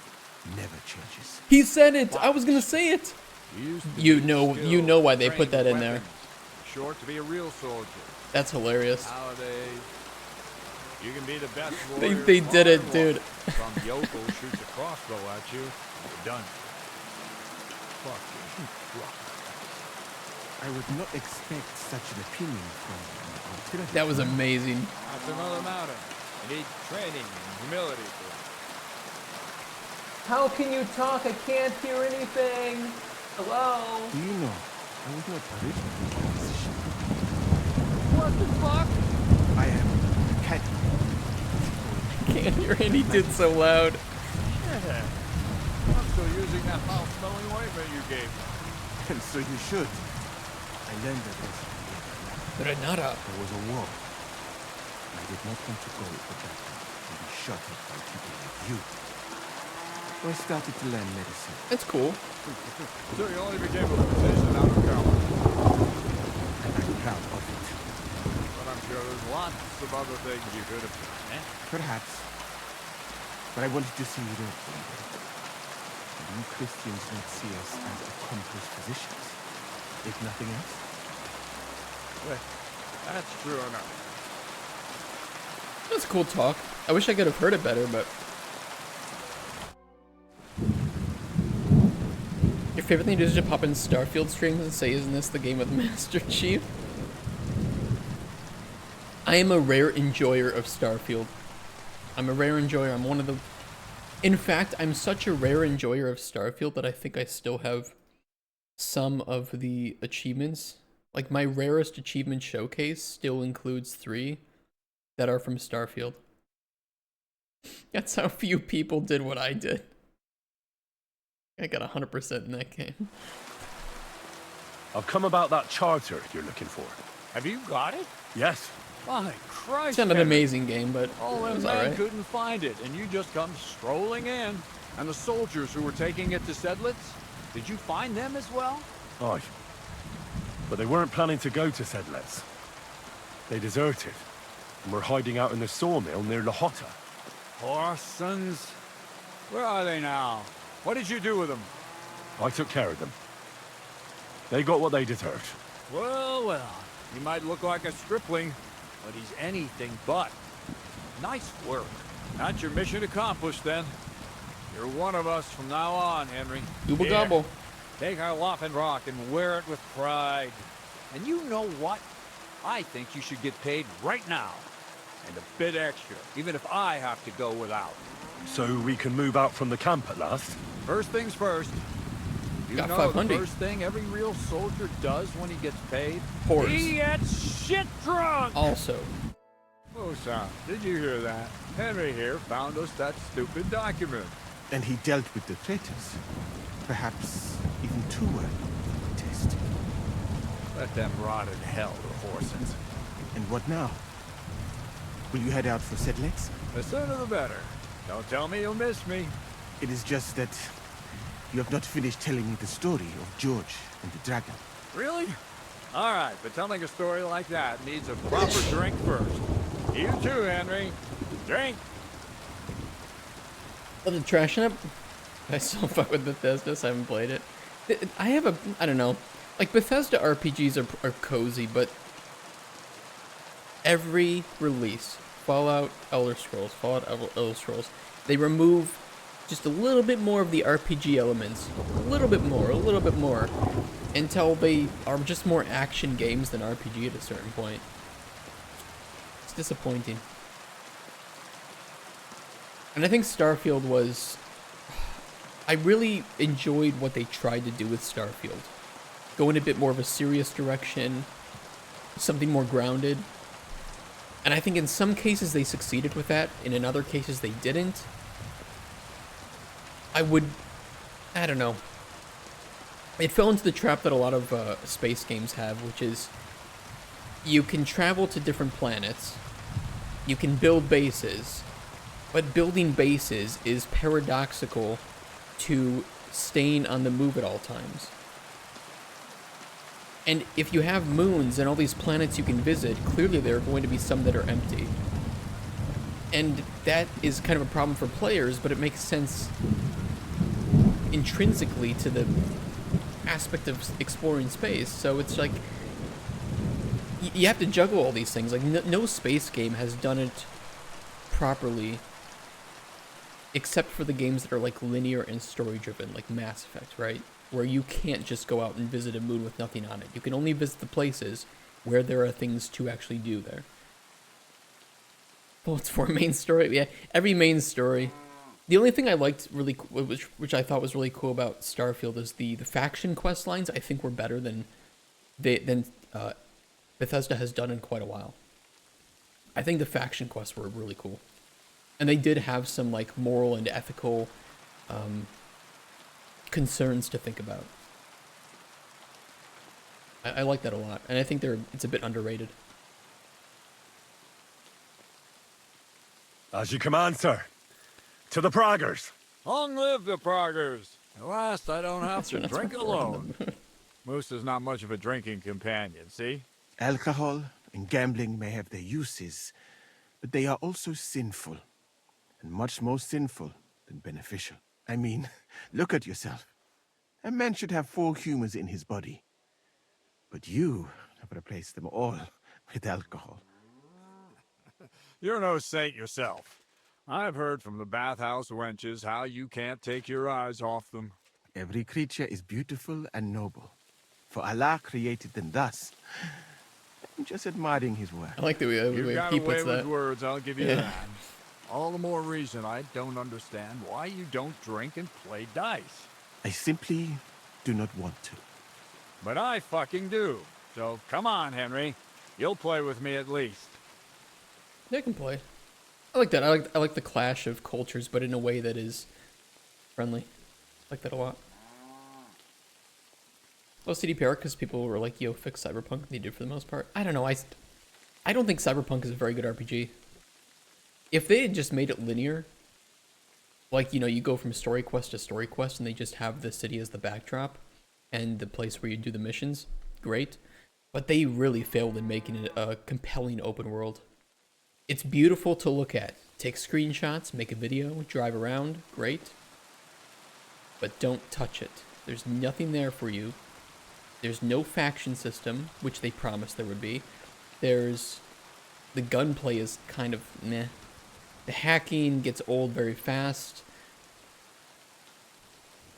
never changes. He said it! I was gonna say it! You know why they put that in there. short to be a real soldier. That's hilarious. Nowadays, you can be the best They warrior. did it, dude. Some yokel shoots a crossbow at you, you're done. Fuck you. I would not expect such an opinion from you. That was amazing. That's another matter. You need training and humility for it. How can you talk? I can't hear anything. Hello? Do you know, I was not originally a musician. What the fuck? I am a cat. Can't hear any dude so loud. Yeah. I'm still using that foul-smelling ointment you gave me. And so you should. I learned that lesson. Renata. There was a war. And I did not want to go to battle and be shot at by people like you. So I started to learn medicine. That's cool. So you only became a physician out of coward. And I'm proud of it. But I'm sure there's lots of other things you could have done, eh? Perhaps. But I wanted to see you there. And you Christians don't see us as accomplished physicians. If nothing else. Well, that's true enough. That's cool talk. I wish I could have heard it better, but... Your favorite thing to do is just pop in Starfield streams and say, isn't this the game with Master Chief? I am a rare enjoyer of Starfield. I'm a rare enjoyer. I'm one of the... In fact, I'm such a rare enjoyer of Starfield that I think I still have some of the achievements. Like, my rarest achievement showcase still includes 3 that are from Starfield. That's how few people did what I did. I got 100% in that game. I've come about that charter you're looking for. Have you got it? Yes. My Christ. It's not an amazing game, but all it them was men alright. couldn't find it, and you just come strolling in. And the soldiers who were taking it to Sedlitz, did you find them as well? Aye. But they weren't planning to go to Sedlitz. They deserted, and were hiding out in the sawmill near Lahota. Poor sons. Where are they now? What did you do with them? I took care of them. They got what they deserved. Well, well. He might look like a stripling, but he's anything but. Nice work. That's your mission accomplished, then. You're one of us from now on, Henry. Google Here, gobble. take our Loffen Rock and wear it with pride. And you know what? I think you should get paid right now. And a bit extra, even if I have to go without. So we can move out from the camp at last? First things first. You Got know 500. the first thing every real soldier does when he gets paid? Whores. He gets shit drunk! Also. Oh, Sam, did you hear that? Henry here found us that stupid document. And he dealt with the traitors. Perhaps even too early for test. Let them rot in hell, the horses. And what now? Will you head out for Sedlitz? The sooner the better. Don't tell me you'll miss me. It is just that you have not finished telling me the story of George and the dragon. Really? All right, but telling a story like that needs a proper drink first. You too, Henry. Drink. Love the trash up. I still fuck with Bethesda, so I haven't played it. I have a, I don't know. Like, Bethesda RPGs are cozy, but every release, Fallout, Elder Scrolls, Elder Scrolls, they remove just a little bit more of the RPG elements. A little bit more. Until they are just more action games than RPG at a certain point. It's disappointing. And I think Starfield was... I really enjoyed what they tried to do with Starfield. Go in a bit more of a serious direction. Something more grounded. And I think in some cases they succeeded with that. And in other cases they didn't. I don't know. It fell into the trap that a lot of space games have, which is you can travel to different planets, you can build bases, but building bases is paradoxical to staying on the move at all times. And if you have moons and all these planets you can visit, clearly there are going to be some that are empty. And that is kind of a problem for players, but it makes sense intrinsically to the aspect of exploring space. So it's like, you have to juggle all these things. Like, no space game has done it properly, except for the games that are like linear and story driven, like Mass Effect, right? Where you can't just go out and visit a moon with nothing on it. You can only visit the places where there are things to actually do there. Well, it's for main story. Yeah, every main story. The only thing I liked really, which I thought was really cool about Starfield, is the faction quest lines. I think were better than Bethesda has done in quite a while. I think the faction quests were really cool, and they did have some like moral and ethical concerns to think about. I like that a lot, and I think it's a bit underrated. As you command, sir. To the Praggers. Long live the Praggers. At last I don't have to drink alone. Moose is not much of a drinking companion, see? Alcohol and gambling may have their uses, but they are also sinful, and much more sinful than beneficial. I mean, look at yourself. A man should have 4 humors in his body, but you have replaced them all with alcohol. You're no saint yourself. I've heard from the bathhouse wenches how you can't take your eyes off them. Every creature is beautiful and noble, for Allah created them thus. I'm just admiring his work. I like the way You got he away puts with that. words, I'll give you Yeah. that. All the more reason I don't understand why you don't drink and play dice. I simply do not want to. But I fucking do. So come on, Henry. You'll play with me at least. They can play. I like that. I like the clash of cultures, but in a way that is friendly. I like that a lot. Well, CDPR, because people were like, yo, fix Cyberpunk. They did for the most part. I don't know. I don't think Cyberpunk is a very good RPG. If they had just made it linear, like, you know, you go from story quest to story quest and they just have the city as the backdrop and the place where you do the missions, great. But they really failed in making it a compelling open world. It's beautiful to look at. Take screenshots, make a video, drive around, great. But don't touch it. There's nothing there for you. There's no faction system, which they promised there would be. The gunplay is kind of meh. The hacking gets old very fast.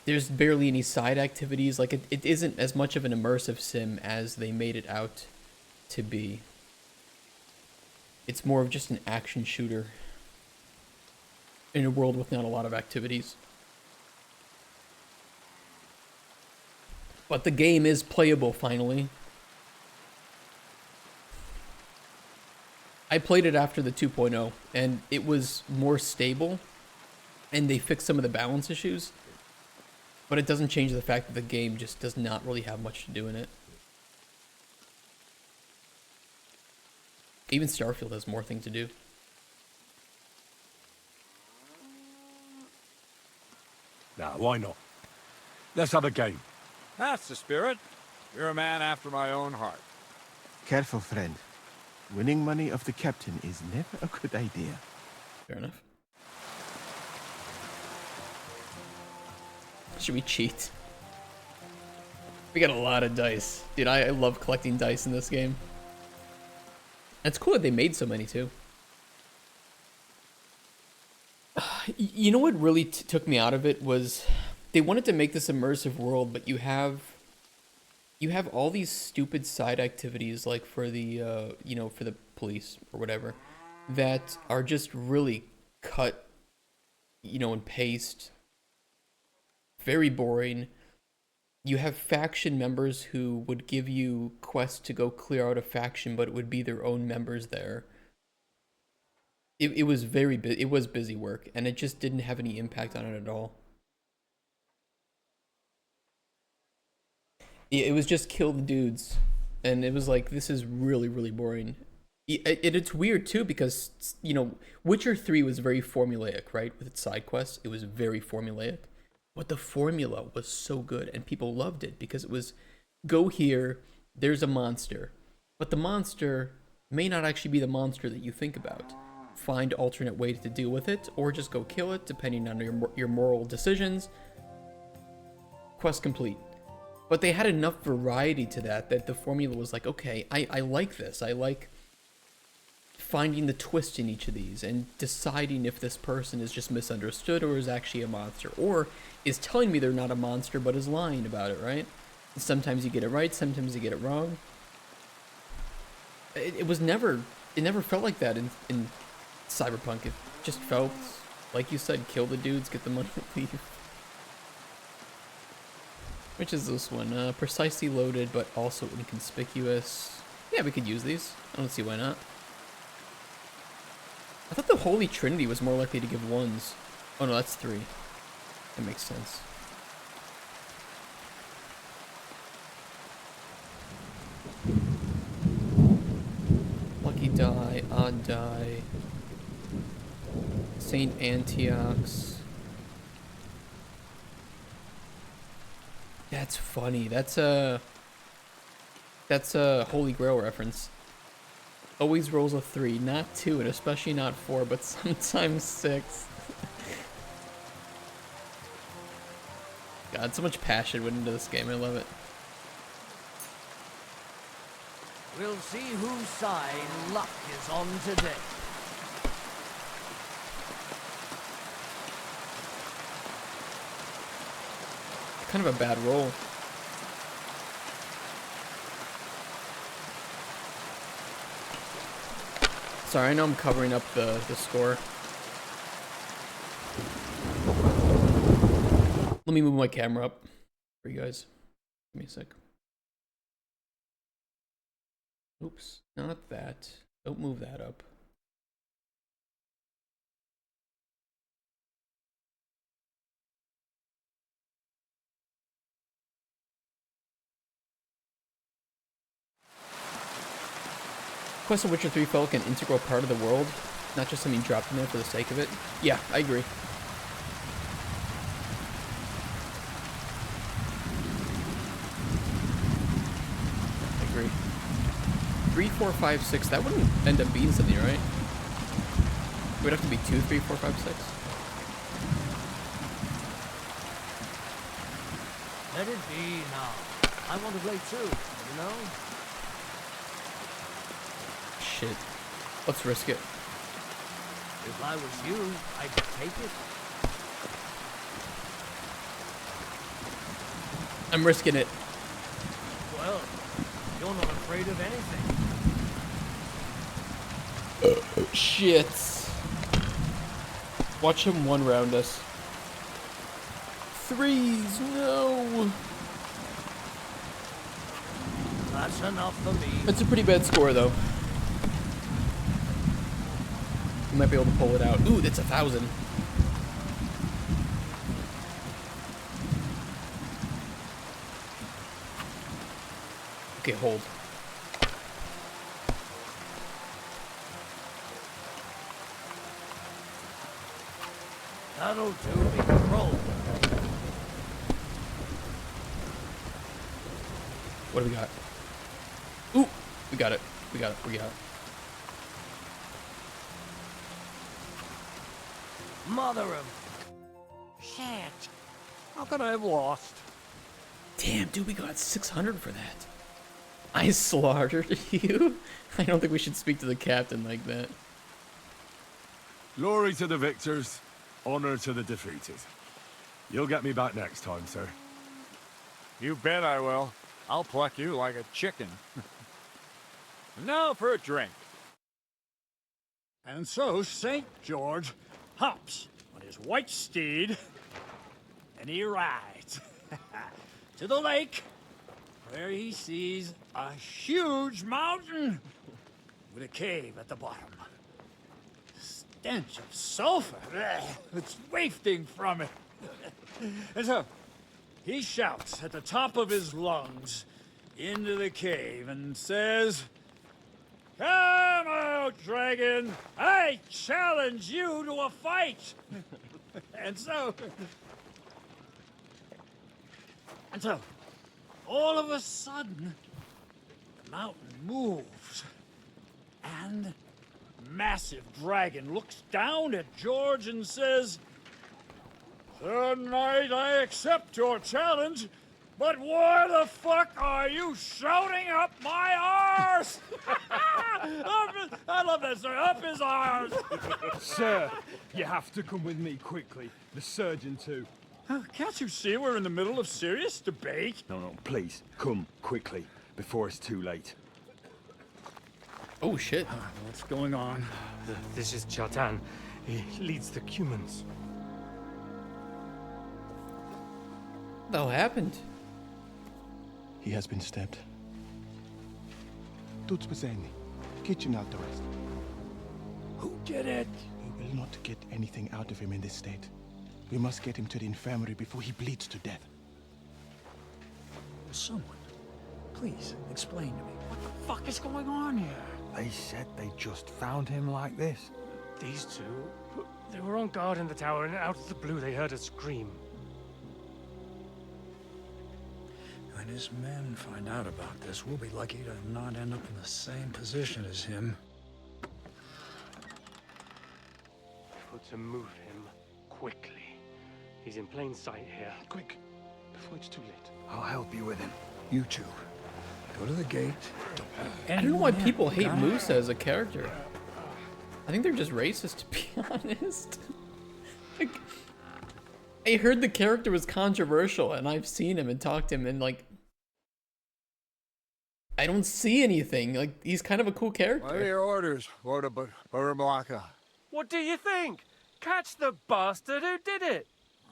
There's barely any side activities. Like, it isn't as much of an immersive sim as they made it out to be. It's more of just an action shooter in a world with not a lot of activities. But the game is playable, finally. I played it after the 2.0, and it was more stable, and they fixed some of the balance issues, but it doesn't change the fact that the game just does not really have much to do in it. Even Starfield has more things to do. Nah, why not? Let's have a game. That's the spirit. You're a man after my own heart. Careful, friend. Winning money off the captain is never a good idea. Fair enough. Should we cheat? We got a lot of dice. Dude, I love collecting dice in this game. It's cool that they made so many, too. You know what really took me out of it was they wanted to make this immersive world, but you have all these stupid side activities, like for the for the police or whatever, that are just really cut, and paste. Very boring. You have faction members who would give you quests to go clear out a faction, but it would be their own members there. It was it was busy work, and it just didn't have any impact on it at all. It was just kill the dudes, and it was like, this is really, really boring. It's weird too, because Witcher 3 was very formulaic, right? With its side quests, it was very formulaic. But the formula was so good, and people loved it because it was, go here, there's a monster, but the monster may not actually be the monster that you think about. Find alternate ways to deal with it, or just go kill it, depending on your moral decisions. Quest complete. But they had enough variety to that the formula was like, okay, I like this. I like finding the twist in each of these and deciding if this person is just misunderstood or is actually a monster, or is telling me they're not a monster but is lying about it, right? And sometimes you get it right, sometimes you get it wrong. It never felt like that in Cyberpunk. It just felt, like you said, kill the dudes, get the money, leave. Which is this one? Precisely loaded, but also inconspicuous. Yeah, we could use these. I don't see why not. I thought the Holy Trinity was more likely to give ones. Oh no, that's 3. That makes sense. Lucky die, odd die. Saint Antioch's. That's funny. That's a Holy Grail reference. Always rolls a 3, not 2, and especially not 4, but sometimes 6. God, so much passion went into this game. I love it. We'll see whose side luck is on today. Kind of a bad roll. Sorry, I know I'm covering up the score. Let me move my camera up for you guys. Give me a sec. Oops, not that. Don't move that up. Quest of Witcher 3 felt like an integral part of the world, not just something dropped in there for the sake of it. Yeah, I agree. I agree. 3, 4, 5, 6. That wouldn't end up being something, right? It would have to be 2, 3, 4, 5, 6. Let it be now. I want to play too, you know? Shit. Let's risk it. If I was you, I'd take it. I'm risking it. Well, you're not afraid of anything. Shit. Watch him one round us. 3s, no. That's enough for me. That's a pretty bad score, though. You might be able to pull it out. Ooh, that's 1,000. Okay, hold. That'll do me. Roll. What do we got? Ooh, we got it. We got it. We got it. Mother of... Shit. How could I have lost? Damn, dude, we got 600 for that. I slaughtered you? I don't think we should speak to the captain like that. Glory to the victors, honor to the defeated. You'll get me back next time, sir. You bet I will. I'll pluck you like a chicken. Now for a drink. And so St. George hops on his white steed, and he rides to the lake, where he sees a huge mountain with a cave at the bottom. Stench of sulfur, it's wafting from it. And so he shouts at the top of his lungs into the cave and says, "Come out, dragon! I challenge you to a fight!" And so, all of a sudden, the mountain moves, and massive dragon looks down at George and says, "Tonight I accept your challenge, But why the fuck are you shouting up my arse? I love that, sir. Up his arse. Sir, you have to come with me quickly. The surgeon too. Can't you see we're in the middle of serious debate? No, please, come quickly, before it's too late. Oh shit. What's going on? This is Chatan. He leads the Cumans. What the hell happened? He has been stabbed. Tuts Bazeni, kitchen out the rest. Who did it? We will not get anything out of him in this state. We must get him to the infirmary before he bleeds to death. Someone, please explain to me. What the fuck is going on here? They said they just found him like this. These two, they were on guard in the tower, and out of the blue they heard a scream. When his men find out about this, we'll be lucky to not end up in the same position as him. But to move him quickly. He's in plain sight here. Quick, before it's too late. I'll help you with him. You two, go to the gate. I don't know why people hate Musa as a character. I think they're just racist, to be honest. Like, I heard the character was controversial, and I've seen him and talked to him, and like, I don't see anything. Like, he's kind of a cool character. What are your orders, Lord Baramaka? What do you think? Catch the bastard who did it!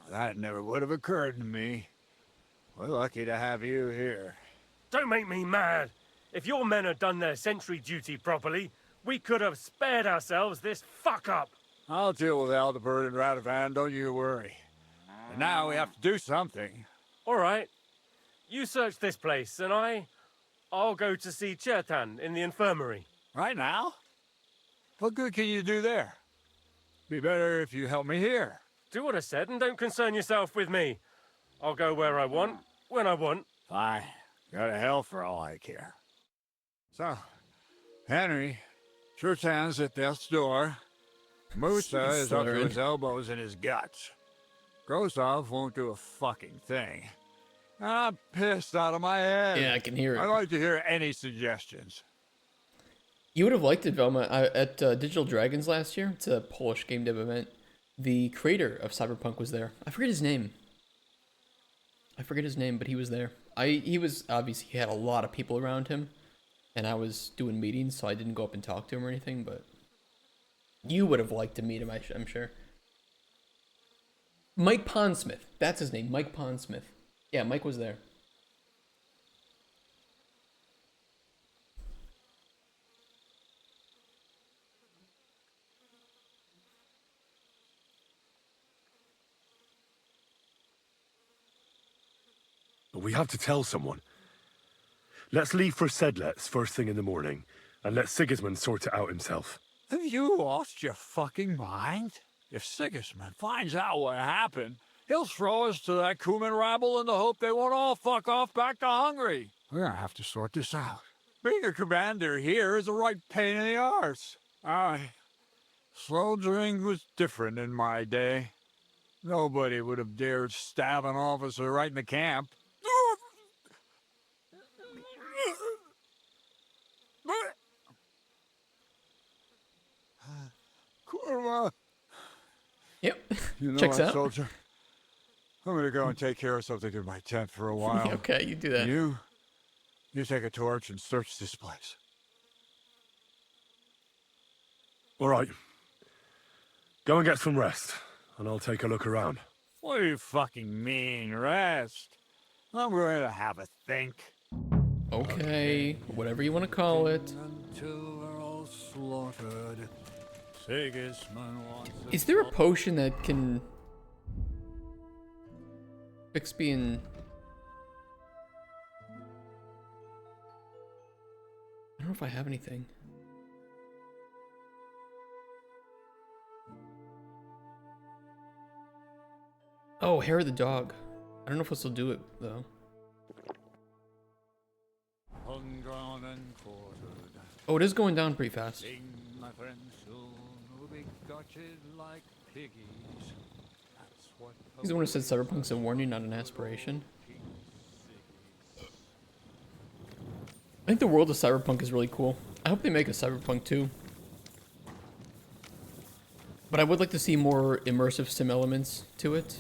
That never would have occurred to me. We're lucky to have you here. Don't make me mad. If your men had done their sentry duty properly, we could have spared ourselves this fuck-up. I'll deal with Aldebert and Radovan, don't you worry. And now we have to do something. All right. You search this place, and I'll go to see Chertan in the infirmary. Right now? What good can you do there? Be better if you help me here. Do what I said, and don't concern yourself with me. I'll go where I want, when I want. Fine. Go to hell for all I care. So, Henry, Chertan's at death's door. Musa is up to his elbows in his guts. Grosov won't do a fucking thing. I'm pissed out of my head. Yeah, I can hear it. I'd like to hear any suggestions. You would have liked it, Velma. At Digital Dragons last year, it's a Polish game dev event. The creator of Cyberpunk was there. I forget his name. But he was there. He was, obviously, he had a lot of people around him. And I was doing meetings, so I didn't go up and talk to him or anything, but you would have liked to meet him, I'm sure. Mike Pondsmith. That's his name, Mike Pondsmith. Yeah, Mike was there. We have to tell someone. Let's leave for Sedlets first thing in the morning, and let Sigismund sort it out himself. Have you lost your fucking mind? If Sigismund finds out what happened, he'll throw us to that Cuman rabble in the hope they won't all fuck off back to Hungary. We're gonna have to sort this out. Being a commander here is a right pain in the arse. Soldiering was different in my day. Nobody would have dared stab an officer right in the camp. Kurva. Yep. You know Checks what, out. soldier? I'm gonna go and take care of something in my tent for a while. Okay, you do that. You take a torch and search this place. All right. Go and get some rest, and I'll take a look around. What do you fucking mean, rest? I'm going to have a think. Okay, whatever you want to call it. Until we're all slaughtered. Sigismund wants Is there a potion that can fix being... I don't know if I have anything. Oh, hair of the dog. I don't know if this will do it, though. Oh, it is going down pretty fast. My friends soon will be gutted like piggies. That's what He's the one who said Cyberpunk's a warning, not an aspiration. think the world of Cyberpunk is really cool. I hope they make a Cyberpunk 2. But I would like to see more immersive sim elements to it.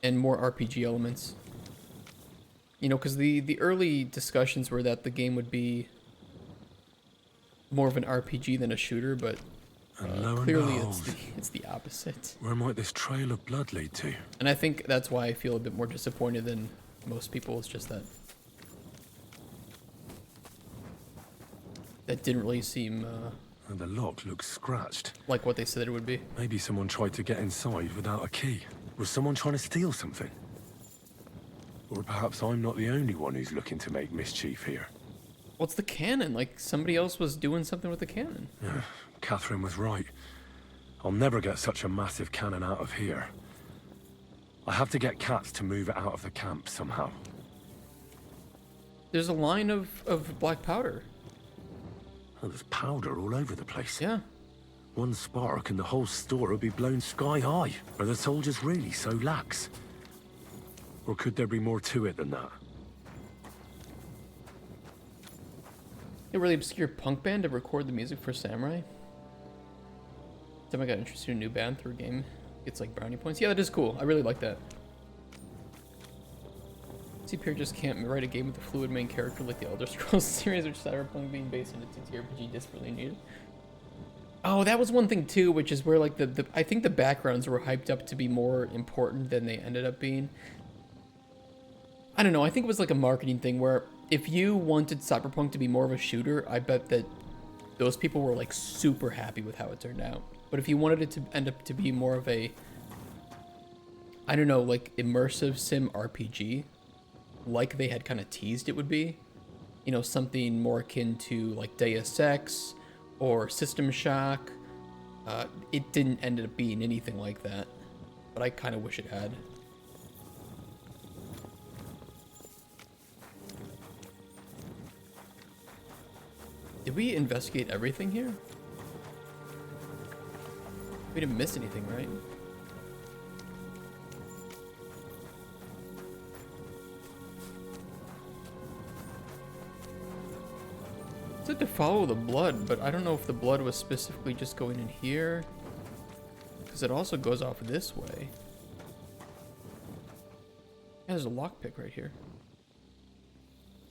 And more RPG elements. You know, because the early discussions were that the game would be more of an RPG than a shooter, but clearly it's the opposite. Where might this trail of blood lead to? And I think that's why I feel a bit more disappointed than most people. It's just that didn't really seem And the lock looks scratched. like what they said it would be. Maybe someone tried to get inside without a key. Was someone trying to steal something? Or perhaps I'm not the only one who's looking to make mischief here. What's the cannon? Like somebody else was doing something with the cannon. Yeah, Catherine was right. I'll never get such a massive cannon out of here. I have to get Cats to move it out of the camp somehow. There's a line of black powder. Oh, there's powder all over the place. Yeah. One spark and the whole store would be blown sky high. Are the soldiers really so lax? Or could there be more to it than that? A really obscure punk band to record the music for Samurai. Someone got interested in a new band through a game. It's like brownie points. Yeah, that is cool. I really like that. CPR just can't write a game with a fluid main character like the Elder Scrolls series, which Cyberpunk being based on a TTRPG desperately needed. Oh, that was one thing too, which is where like I think the backgrounds were hyped up to be more important than they ended up being. I don't know, I think it was like a marketing thing where if you wanted Cyberpunk to be more of a shooter, I bet that those people were like super happy with how it turned out. But if you wanted it to end up to be more of a, I don't know, like immersive sim RPG, like they had kind of teased it would be, you know, something more akin to like Deus Ex or System Shock, it didn't end up being anything like that. But I kind of wish it had. Did we investigate everything here? We didn't miss anything, right? It said to follow the blood, but I don't know if the blood was specifically just going in here. Because it also goes off this way. Yeah, there's a lockpick right here.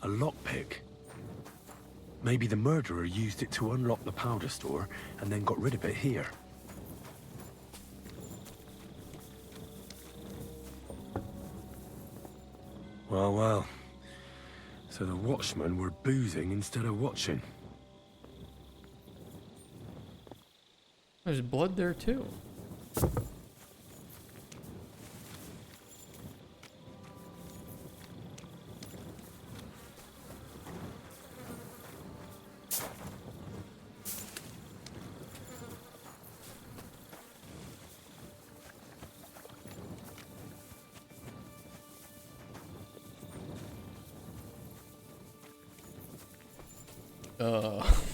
A lockpick? Maybe the murderer used it to unlock the powder store and then got rid of it here. Well, well. So the watchmen were boozing instead of watching. There's blood there too.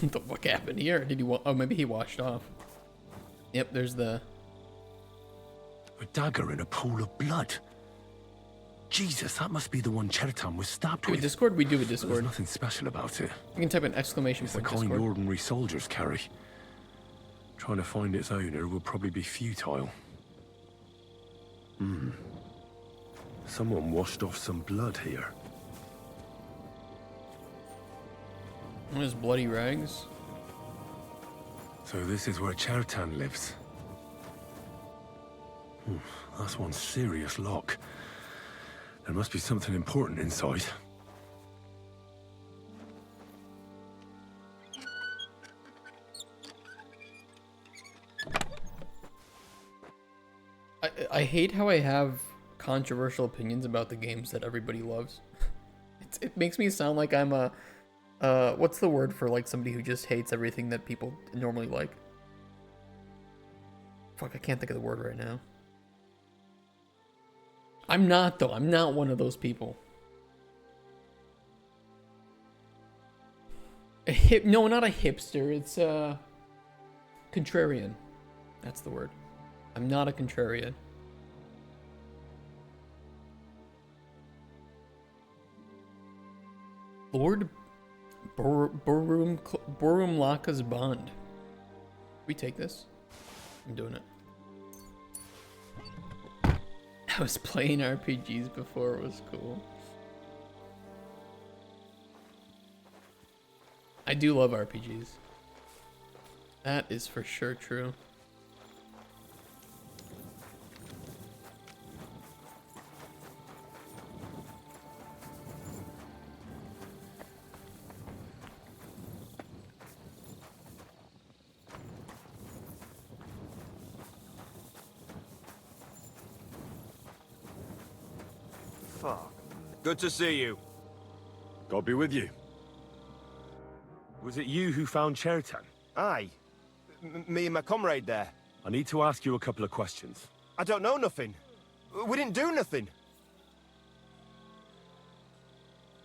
What the fuck happened here? Did he oh, maybe he washed off. Yep, there's the... A dagger in a pool of blood. Jesus, that must be the one Chertan was stabbed Do with. a Discord? We do a Discord. There's nothing special about it. You can type an exclamation It's the point kind Discord. ordinary soldiers carry. Trying to find its owner will probably be futile. Someone washed off some blood here. There's bloody rags. So this is where Chertan lives. That's one serious lock. There must be something important inside. I hate how I have controversial opinions about the games that everybody loves. It makes me sound like I'm a... what's the word for like somebody who just hates everything that people normally like? Fuck, I can't think of the word right now. I'm not though. I'm not one of those people. No, not a hipster. It's contrarian. That's the word. I'm not a contrarian. Lord Borum Laka's bond. We take this? I'm doing it. I was playing RPGs before it was cool. I do love RPGs. That is for sure true. Fuck. Good to see you. God be with you. Was it you who found Chertan? Aye. Me and my comrade there. I need to ask you a couple of questions. I don't know nothing. We didn't do nothing.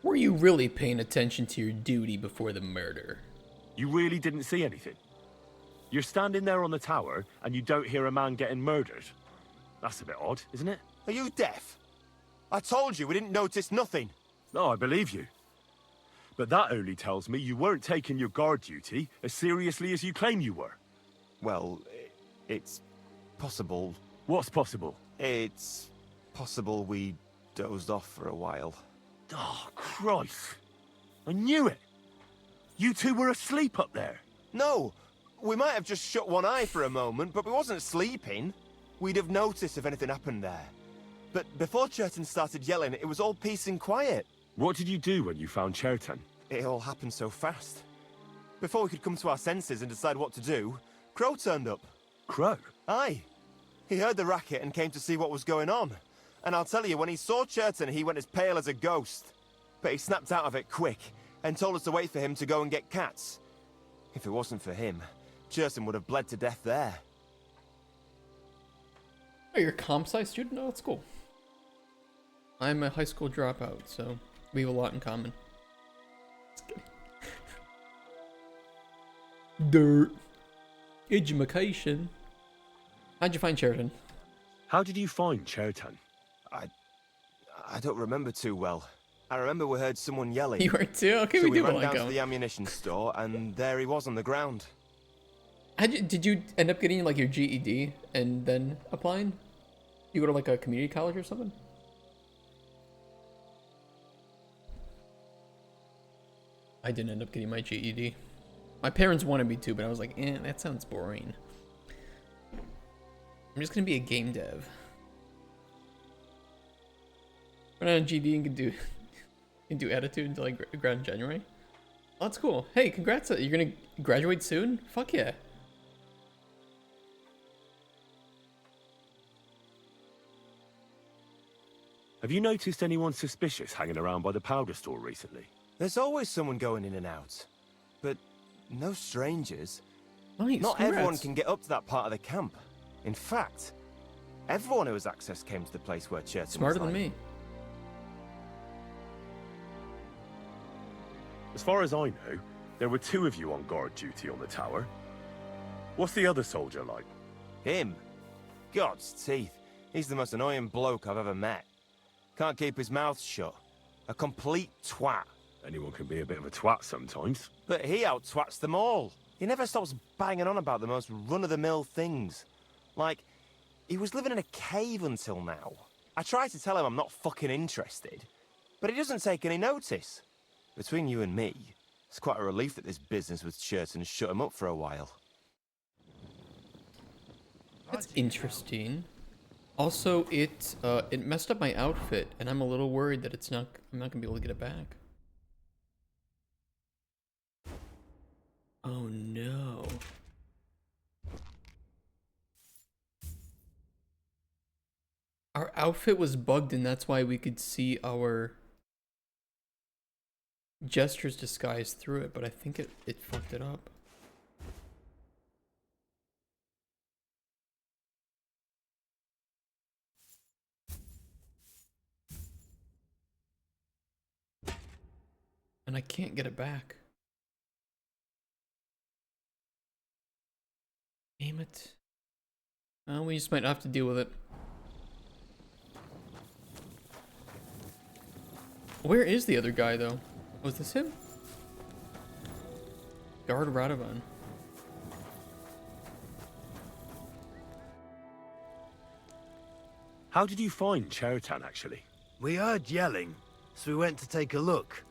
Were you really paying attention to your duty before the murder? You really didn't see anything? You're standing there on the tower, and you don't hear a man getting murdered? That's a bit odd, isn't it? Are you deaf? I told you we didn't notice nothing. No, I believe you. But that only tells me you weren't taking your guard duty as seriously as you claim you were. Well, it's possible. What's possible? It's possible we dozed off for a while. Oh, Christ. I knew it. You two were asleep up there. No, we might have just shut one eye for a moment, but we wasn't sleeping. We'd have noticed if anything happened there. But before Chertan started yelling, it was all peace and quiet. What did you do when you found Chertan? It all happened so fast. Before we could come to our senses and decide what to do, Crow turned up. Crow? Aye. He heard the racket and came to see what was going on. And I'll tell you, when he saw Chertan, he went as pale as a ghost. But he snapped out of it quick and told us to wait for him to go and get cats. If it wasn't for him, Chertan would have bled to death there. Oh, you're a comp sci student? Oh, that's cool. I'm a high school dropout, so we have a lot in common. Just kidding. Dirt. Education. How'd you find Chertan? How did you find Chertan? I don't remember too well. I remember we heard someone yelling. You were too? Okay, so we do ran like down him. to the ammunition store, and there he was on the ground. Did you end up getting like your GED and then applying? You go to like a community college or something? I didn't end up getting my GED. My parents wanted me to, but I was like, that sounds boring. I'm just gonna be a game dev. Run on GED and can do attitude until I grad in January. Oh, that's cool. Hey, congrats! You're gonna graduate soon? Fuck yeah! Have you noticed anyone suspicious hanging around by the powder store recently? There's always someone going in and out, but no strangers. Nice, Not congrats. everyone can get up to that part of the camp. In fact, everyone who has access came to the place where Chertan was Smarter than lying. me. As far as I know, there were 2 of you on guard duty on the tower. What's the other soldier like? Him? God's teeth. He's the most annoying bloke I've ever met. Can't keep his mouth shut. A complete twat. Anyone can be a bit of a twat sometimes. But he out-twats them all. He never stops banging on about the most run-of-the-mill things. Like, he was living in a cave until now. I try to tell him I'm not fucking interested, but he doesn't take any notice. Between you and me, it's quite a relief that this business with Chertan shut him up for a while. That's interesting. Also, it messed up my outfit, and I'm a little worried that I'm not gonna be able to get it back. Oh no. Our outfit was bugged, and that's why we could see our gestures disguised through it, but I think it fucked it up. And I can't get it back. Damn it. Well, we just might have to deal with it. Where is the other guy, though? Was this him? Guard Radovan. How did you find Chertan, actually? We heard yelling, so we went to take a look.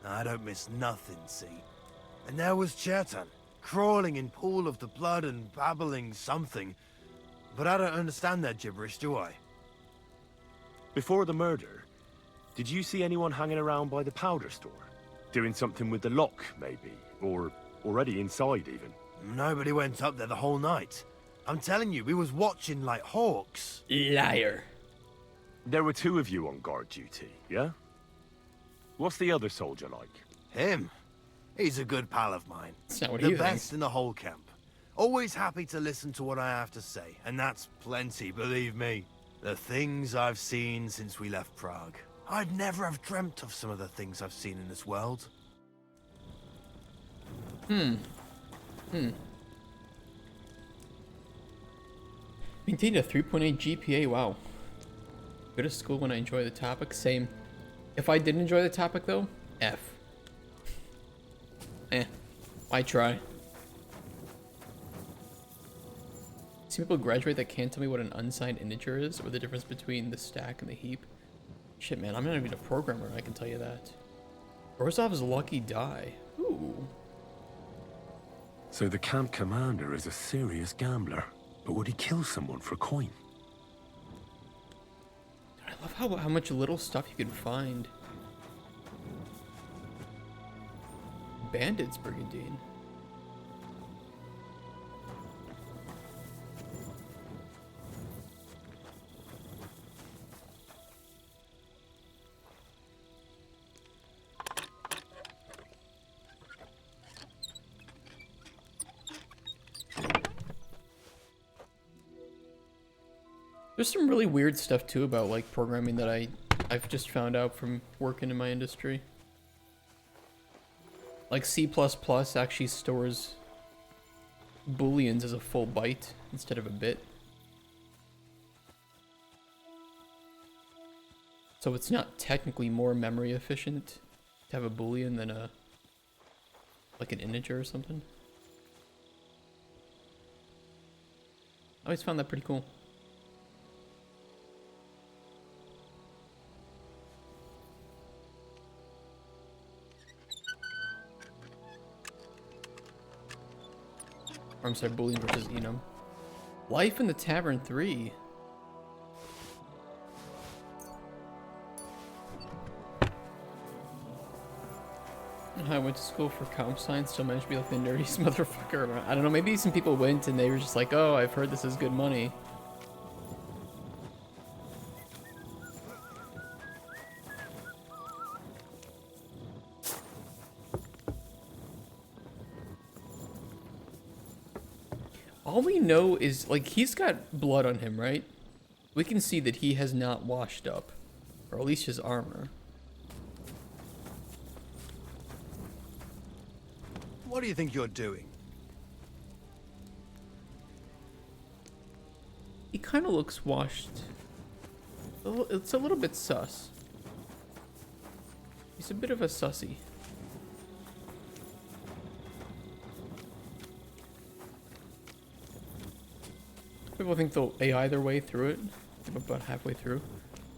I don't miss nothing, see? And there was Chertan, crawling in pool of the blood and babbling something. But I don't understand that gibberish, do I? Before the murder, did you see anyone hanging around by the powder store? Doing something with the lock, maybe? Or already inside, even? Nobody went up there the whole night. I'm telling you, we was watching like hawks. Liar. There were two of you on guard duty, yeah? What's the other soldier like? Him? He's a good pal of mine. That's not what the he best thinks. in the whole camp. Always happy to listen to what I have to say, and that's plenty, believe me. The things I've seen since we left Prague. I'd never have dreamt of some of the things I've seen in this world. Maintained a 3.8 GPA, wow. Go to school when I enjoy the topic, same. If I didn't enjoy the topic though, F. Why try? See people graduate that can't tell me what an unsigned integer is, or the difference between the stack and the heap. Shit, man, I'm not even a programmer, I can tell you that. Rozov's lucky die. Ooh. So the camp commander is a serious gambler. But would he kill someone for coin? I love how much little stuff you can find. Bandits Brigandine. There's some really weird stuff too about like programming that I've just found out from working in my industry. Like C++ actually stores booleans as a full byte instead of a bit. So it's not technically more memory efficient to have a boolean than like an integer or something. I always found that pretty cool. Or I'm sorry, Boolean versus Enum. Life in the Tavern 3. I went to school for comp science, so I managed to be like the nerdiest motherfucker around. I don't know, maybe some people went and they were just like, oh, I've heard this is good money. All we know is, like, he's got blood on him, right? We can see that he has not washed up. Or at least his armor. What do you think you're doing? He kind of looks washed. It's a little bit sus. He's a bit of a sussy. People think they'll AI their way through it. I'm about halfway through.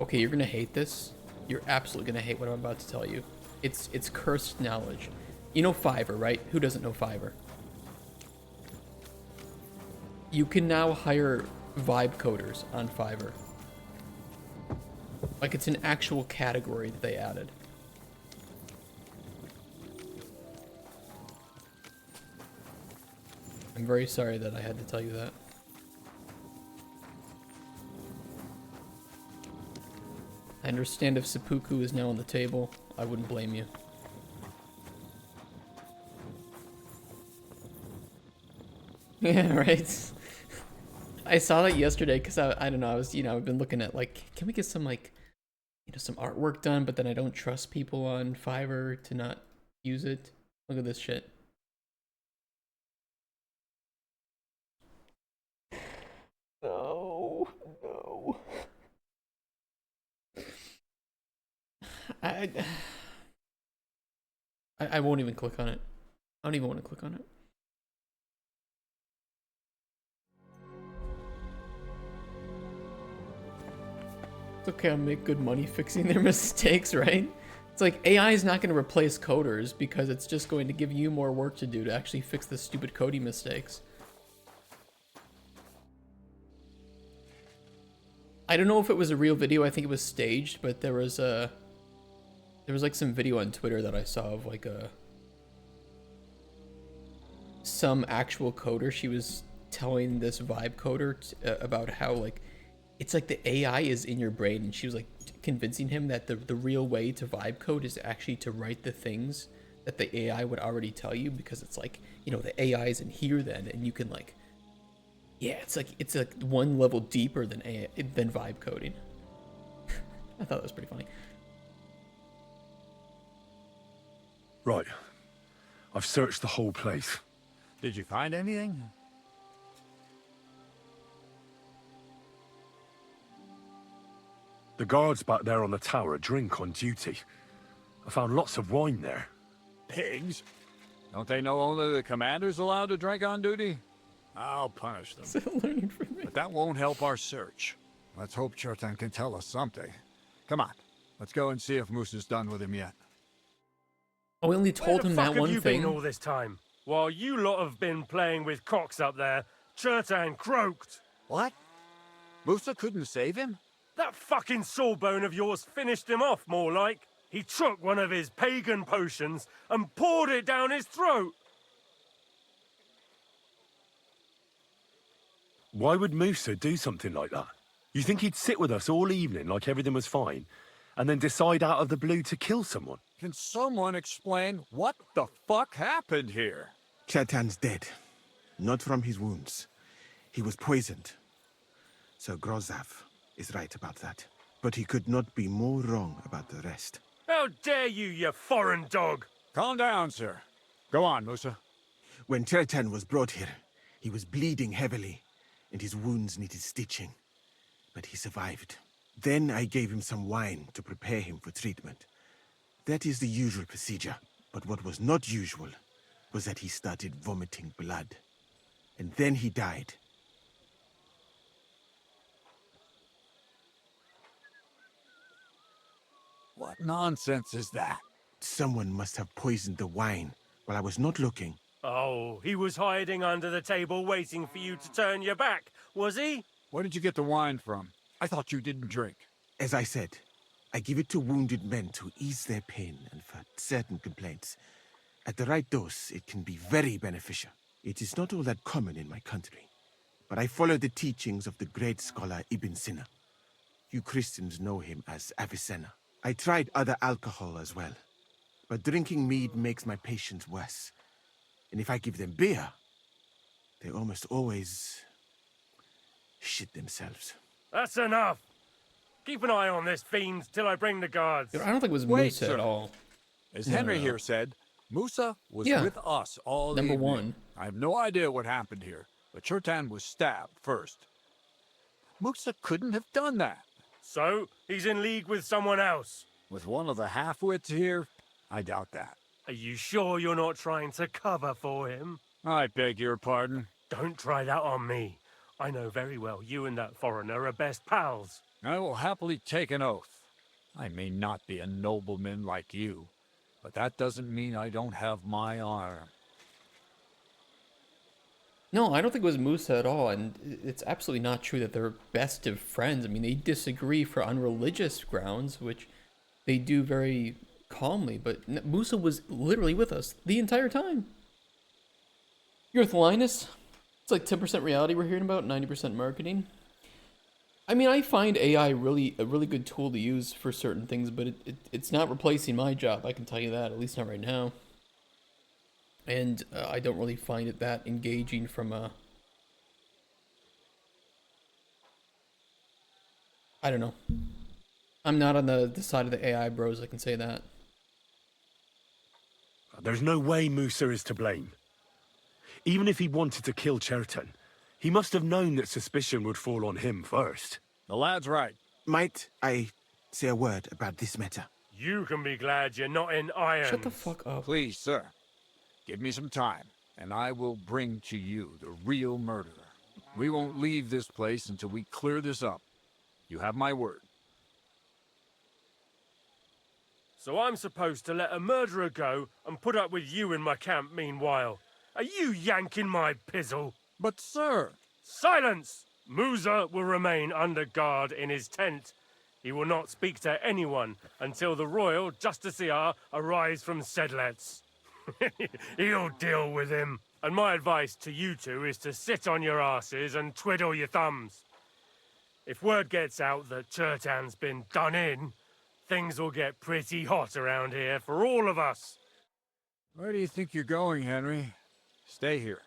Okay, you're gonna hate this. You're absolutely gonna hate what I'm about to tell you. It's cursed knowledge. You know Fiverr, right? Who doesn't know Fiverr? You can now hire vibe coders on Fiverr. Like it's an actual category that they added. I'm very sorry that I had to tell you that. I understand if seppuku is now on the table, I wouldn't blame you. Yeah, right? I saw that yesterday because I don't know, I've been looking at like, can we get some like, some artwork done, but then I don't trust people on Fiverr to not use it. Look at this shit. No, no. I won't even click on it. I don't even want to click on it. It's okay, I'll make good money fixing their mistakes, right? It's like AI is not going to replace coders because it's just going to give you more work to do to actually fix the stupid coding mistakes. I don't know if it was a real video. I think it was staged, but there was like some video on Twitter that I saw of like some actual coder. She was telling this vibe coder about how like it's like the AI is in your brain, and she was like convincing him that the real way to vibe code is actually to write the things that the AI would already tell you, because it's like, you know, the AI is in here then, and you can like, yeah, it's like one level deeper than vibe coding. I thought that was pretty funny. Right. I've searched the whole place. Did you find anything? The guards back there on the tower drink on duty. I found lots of wine there. Pigs? Don't they know only the commander's allowed to drink on duty? I'll punish them. Still learning from me. But that won't help our search. Let's hope Chertan can tell us something. Come on, let's go and see if Moose is done with him yet. Oh, we only told him that one thing. Where the fuck have you been all this time? While you lot have been playing with cocks up there, Chertan croaked. What? Musa couldn't save him? That fucking sawbone of yours finished him off, more like. He took one of his pagan potions and poured it down his throat. Why would Musa do something like that? You think he'd sit with us all evening like everything was fine, and then decide out of the blue to kill someone? Can someone explain what the fuck happened here? Chetan's dead. Not from his wounds. He was poisoned. So Grozav is right about that. But he could not be more wrong about the rest. How dare you, you foreign dog! Calm down, sir. Go on, Musa. When Chetan was brought here, he was bleeding heavily, and his wounds needed stitching. But he survived. Then I gave him some wine to prepare him for treatment. That is the usual procedure. But what was not usual was that he started vomiting blood. And then he died. What nonsense is that? Someone must have poisoned the wine while I was not looking. Oh, he was hiding under the table waiting for you to turn your back, was he? Where did you get the wine from? I thought you didn't drink. As I said, I give it to wounded men to ease their pain and for certain complaints. At the right dose, it can be very beneficial. It is not all that common in my country, but I follow the teachings of the great scholar Ibn Sina. You Christians know him as Avicenna. I tried other alcohol as well, but drinking mead makes my patients worse. And if I give them beer, they almost always shit themselves. That's enough. Keep an eye on this fiend till I bring the guards. Dude, I don't think it was Wait, Musa sir. at all. As No, Henry no. here said, Musa was Yeah. with us all Number evening. one. I have no idea what happened here, but Chertan was stabbed first. Musa couldn't have done that. So, he's in league with someone else. With one of the half-wits here, I doubt that. Are you sure you're not trying to cover for him? I beg your pardon. Don't try that on me. I know very well you and that foreigner are best pals. I will happily take an oath. I may not be a nobleman like you, but that doesn't mean I don't have my honor. No, I don't think it was Musa at all, and it's absolutely not true that they're best of friends. I mean, they disagree for unreligious grounds, which they do very calmly, but Musa was literally with us the entire time. You're with Linus. It's like 10% reality we're hearing about, 90% marketing. I mean, I find AI a really good tool to use for certain things, but it's not replacing my job, I can tell you that, at least not right now. And I don't really find it that engaging from a... I don't know. I'm not on the side of the AI bros, I can say that. There's no way Musa is to blame. Even if he wanted to kill Chertan, he must have known that suspicion would fall on him first. The lad's right. Might I say a word about this matter? You can be glad you're not in irons. Shut the fuck up. Please, sir. Give me some time, and I will bring to you the real murderer. We won't leave this place until we clear this up. You have my word. So I'm supposed to let a murderer go and put up with you in my camp meanwhile. Are you yanking my pizzle? But, sir... Silence! Musa will remain under guard in his tent. He will not speak to anyone until the royal justiciar arrives from Sedlets. He'll deal with him. And my advice to you two is to sit on your asses and twiddle your thumbs. If word gets out that Chertan's been done in, things will get pretty hot around here for all of us. Where do you think you're going, Henry? Stay here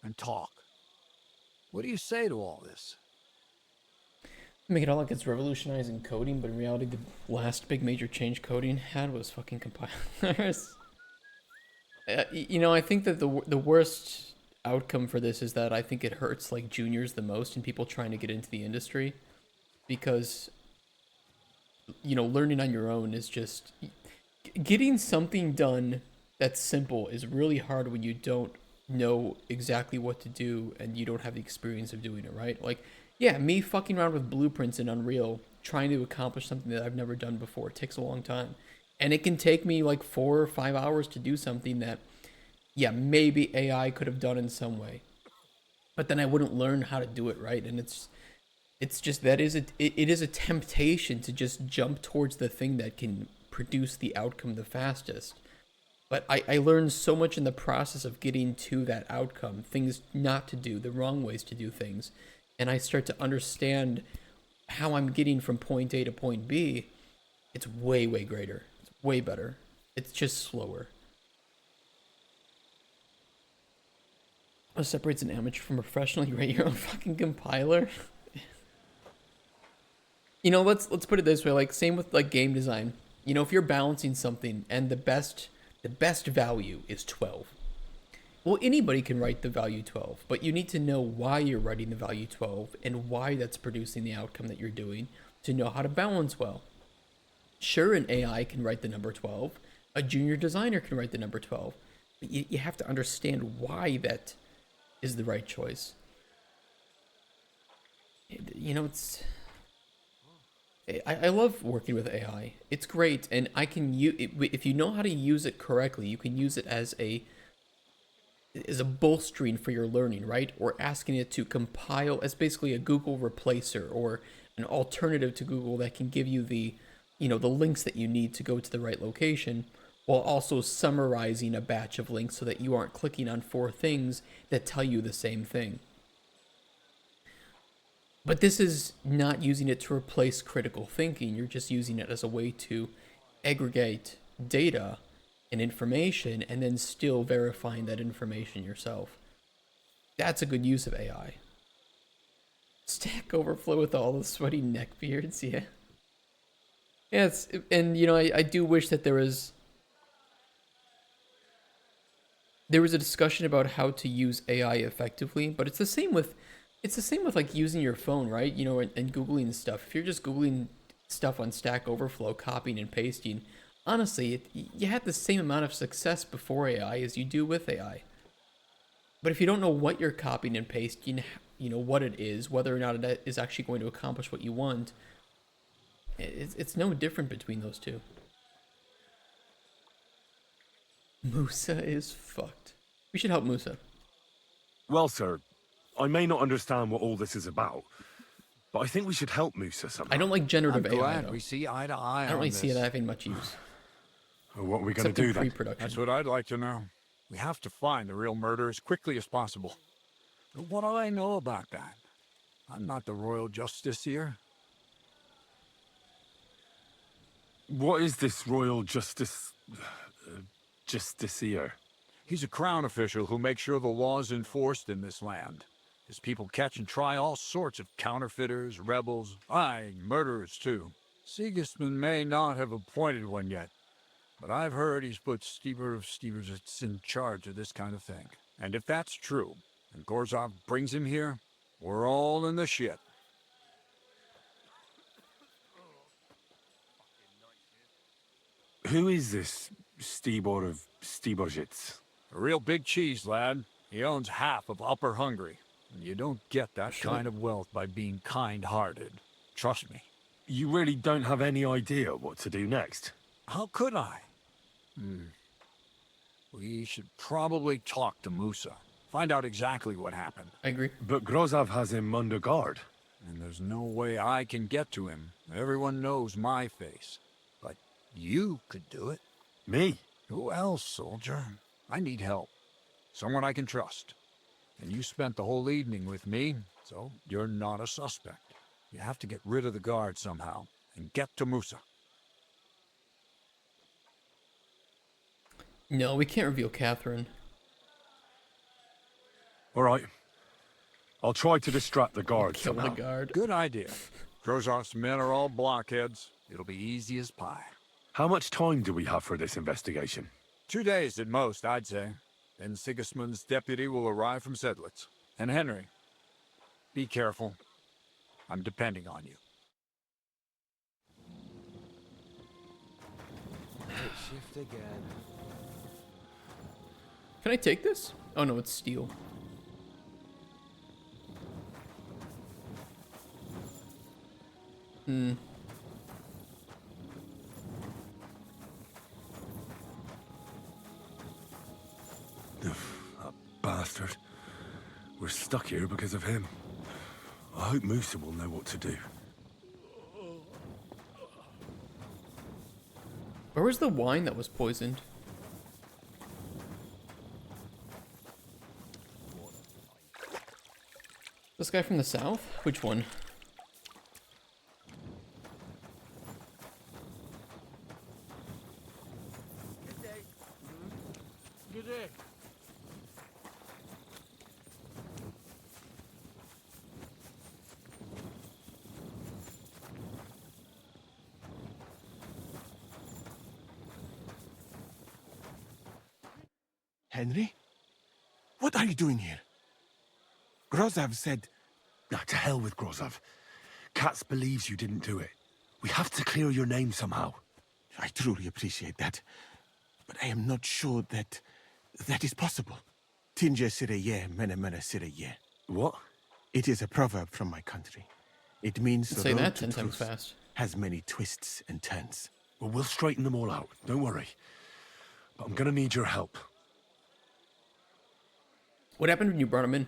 and talk. What do you say to all this? Make it all like it's revolutionizing coding, but in reality, the last big major change coding had was fucking compilers. You know, I think that the worst outcome for this is that I think it hurts like juniors the most and people trying to get into the industry, because, you know, learning on your own is just getting something done that's simple is really hard when you don't know exactly what to do and you don't have the experience of doing it, right? Like, yeah, me fucking around with blueprints in Unreal trying to accomplish something that I've never done before, it takes a long time. And it can take me like 4 or 5 hours to do something that, yeah, maybe AI could have done in some way. But then I wouldn't learn how to do it right. And it's just, it is a temptation to just jump towards the thing that can produce the outcome the fastest. But I learned so much in the process of getting to that outcome, things not to do, the wrong ways to do things. And I start to understand how I'm getting from point A to point B. It's way, way greater. It's way better. It's just slower. What separates an amateur from a professional? You write your own fucking compiler? You know, let's put it this way, like same with like game design. You know, if you're balancing something and the best value is 12. Well, anybody can write the value 12, but you need to know why you're writing the value 12 and why that's producing the outcome that you're doing to know how to balance well. Sure, an AI can write the number 12. A junior designer can write the number 12. But you have to understand why that is the right choice. You know, I love working with AI. It's great, and I can use it, if you know how to use it correctly, you can use it as a bolstering for your learning, right? Or asking it to compile as basically a Google replacer or an alternative to Google that can give you the, you know, the links that you need to go to the right location, while also summarizing a batch of links so that you aren't clicking on 4 things that tell you the same thing. But this is not using it to replace critical thinking. You're just using it as a way to aggregate data and information and then still verifying that information yourself. That's a good use of AI. Stack Overflow with all the sweaty neckbeards, yeah. Yeah, and you know, I do wish that there was a discussion about how to use AI effectively, but it's the same with like using your phone, right? You know, and Googling stuff. If you're just Googling stuff on Stack Overflow, copying and pasting, honestly, you had the same amount of success before AI as you do with AI. But if you don't know what you're copying and pasting, you know, what it is, whether or not it is actually going to accomplish what you want, it's no different between those two. Musa is fucked. We should help Musa. Well, sir, I may not understand what all this is about, but I think we should help Musa somehow. I don't like generative I'm AI, glad though. we see eye to eye. I don't really on see this. it having much use. What are we going to Except in do then? pre-production. That's what I'd like to know. We have to find the real murderer as quickly as possible. But what do I know about that? I'm not the royal justiciar. What is this royal justiciar? He's a crown official who makes sure the law is enforced in this land. His people catch and try all sorts of counterfeiters, rebels, murderers too. Sigismund may not have appointed one yet, but I've heard he's put Stever of Steversitz in charge of this kind of thing. And if that's true, and Gorzov brings him here, we're all in the shit. Who is this Stibor of Stiborjits? A real big cheese, lad. He owns half of Upper Hungary. And you don't get that kind of wealth by being kind-hearted. Trust me. You really don't have any idea what to do next? How could I? We should probably talk to Musa. Find out exactly what happened. I agree. But Grozov has him under guard. And there's no way I can get to him. Everyone knows my face. But you could do it. Me? Who else, soldier? I need help. Someone I can trust. And you spent the whole evening with me, so you're not a suspect. You have to get rid of the guard somehow, and get to Musa. No, we can't reveal Catherine. All right. I'll try to distract the guard Kill somehow. the guard. Good idea. Grozov's men are all blockheads. It'll be easy as pie. How much time do we have for this investigation? 2 days at most, I'd say. Then Sigismund's deputy will arrive from Sedlitz. And Henry, be careful. I'm depending on you. Shift again. Can I take this? Oh no, it's steel. That bastard. We're stuck here because of him. I hope Musa will know what to do. Where was the wine that was poisoned? This guy from the south? Which one? Good day. Henry? What are you doing here? Grozov said... Now, to hell with Grozov. Katz believes you didn't do it. We have to clear your name somehow. I truly appreciate that. But I am not sure that is possible. Tinge sireye, mene mene sireye. What? It is a proverb from my country. It means the Say road that to 10 times truth fast. has many twists and turns. Well, we'll straighten them all out. Don't worry. But I'm gonna need your help. What happened when you brought him in?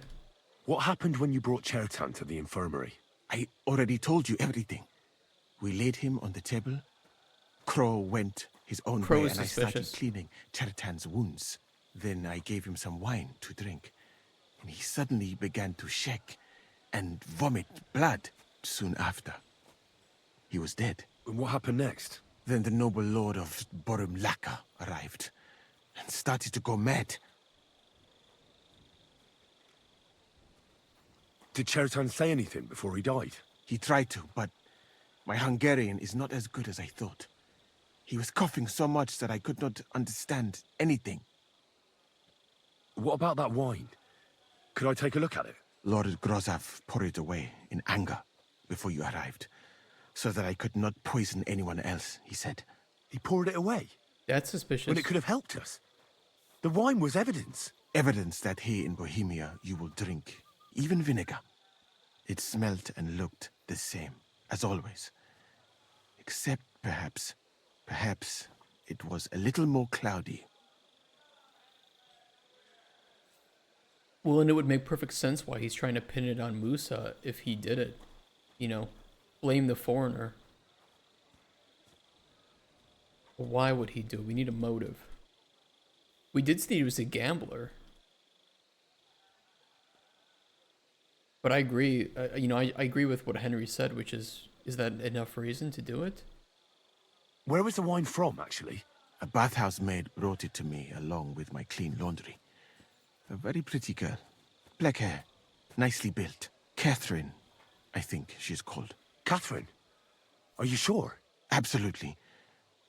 What happened when you brought Chertan to the infirmary? I already told you everything. We laid him on the table. Crow went his own Crow way is and I started suspicious. cleaning Chertan's wounds. Then I gave him some wine to drink. And he suddenly began to shake and vomit blood soon after. He was dead. And what happened next? Then the noble lord of Borumlaka arrived and started to go mad. Did Chertan say anything before he died? He tried to, but my Hungarian is not as good as I thought. He was coughing so much that I could not understand anything. What about that wine? Could I take a look at it? Lord Grozov poured it away in anger before you arrived, so that I could not poison anyone else, he said. He poured it away? That's suspicious. When it could have helped us. The wine was evidence. Evidence that here in Bohemia you will drink, even vinegar. It smelt and looked the same, as always. Except perhaps it was a little more cloudy. Well, and it would make perfect sense why he's trying to pin it on Musa if he did it. You know, blame the foreigner. But why would he do it? We need a motive. We did see he was a gambler. But I agree, I agree with what Henry said, which is that enough reason to do it? Where was the wine from, actually? A bathhouse maid brought it to me along with my clean laundry. A very pretty girl. Black hair. Nicely built. Catherine, I think she's called. Catherine? Are you sure? Absolutely.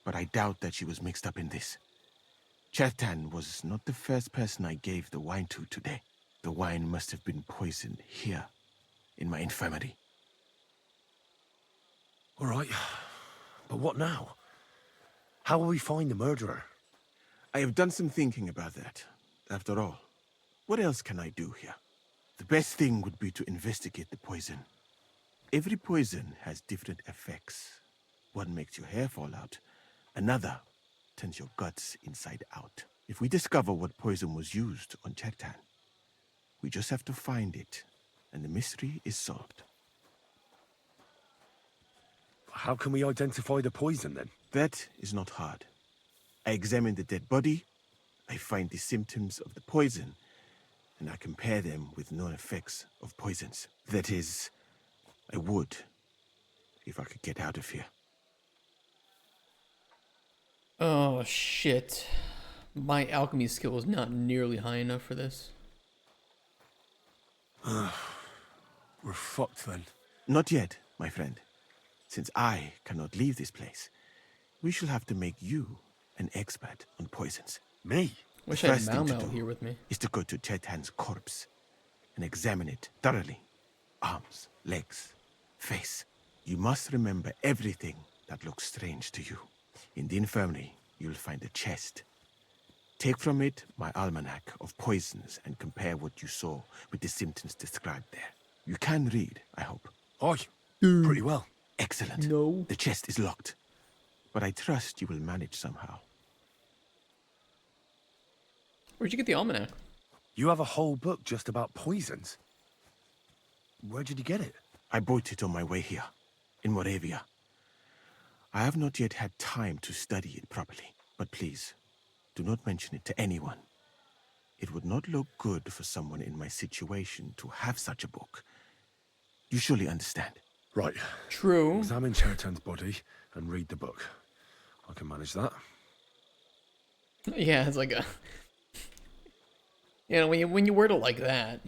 But I doubt that she was mixed up in this. Chertan was not the first person I gave the wine to today. The wine must have been poisoned here, in my infirmary. All right. But what now? How will we find the murderer? I have done some thinking about that. After all, what else can I do here? The best thing would be to investigate the poison. Every poison has different effects. One makes your hair fall out. Another turns your guts inside out. If we discover what poison was used on Chertan, we just have to find it, and the mystery is solved. How can we identify the poison, then? That is not hard. I examine the dead body, I find the symptoms of the poison, and I compare them with known effects of poisons. That is, I would, if I could get out of here. Oh, shit. My alchemy skill is not nearly high enough for this. We're fucked, then. Not yet, my friend. Since I cannot leave this place, we shall have to make you an expert on poisons. Me? Wish The I had first thing Mau to Mau do here with me. is to go to Chetan's corpse and examine it thoroughly. Arms, legs, face. You must remember everything that looks strange to you. In the infirmary, you'll find a chest. Take from it my almanac of poisons and compare what you saw with the symptoms described there. You can read, I hope. Aye, pretty well. Excellent. No. The chest is locked, but I trust you will manage somehow. Where'd you get the almanac? You have a whole book just about poisons? Where did you get it? I bought it on my way here, in Moravia. I have not yet had time to study it properly, but please, do not mention it to anyone. It would not look good for someone in my situation to have such a book. You surely understand. Right. True. Examine Chertan's body and read the book. I can manage that. Yeah, it's like a... You know, when you word it like that...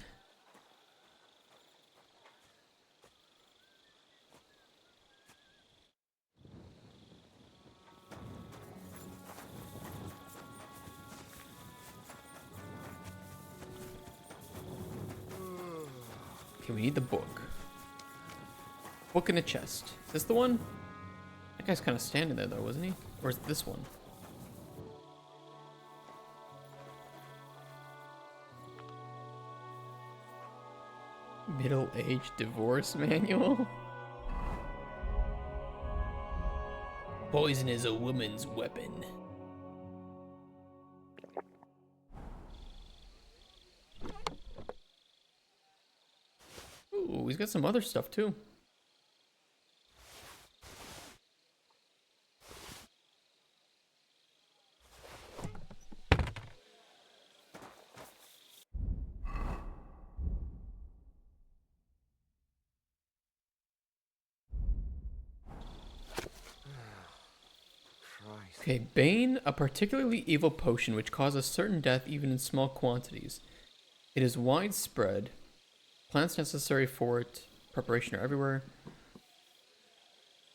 Okay, we need the book. Book in a chest. Is this the one? That guy's kind of standing there though, wasn't he? Or is it this one? Middle-aged divorce manual? Poison is a woman's weapon. Ooh, he's got some other stuff too. Okay, Bane, a particularly evil potion which causes certain death even in small quantities. It is widespread. Plants necessary for it, preparation are everywhere.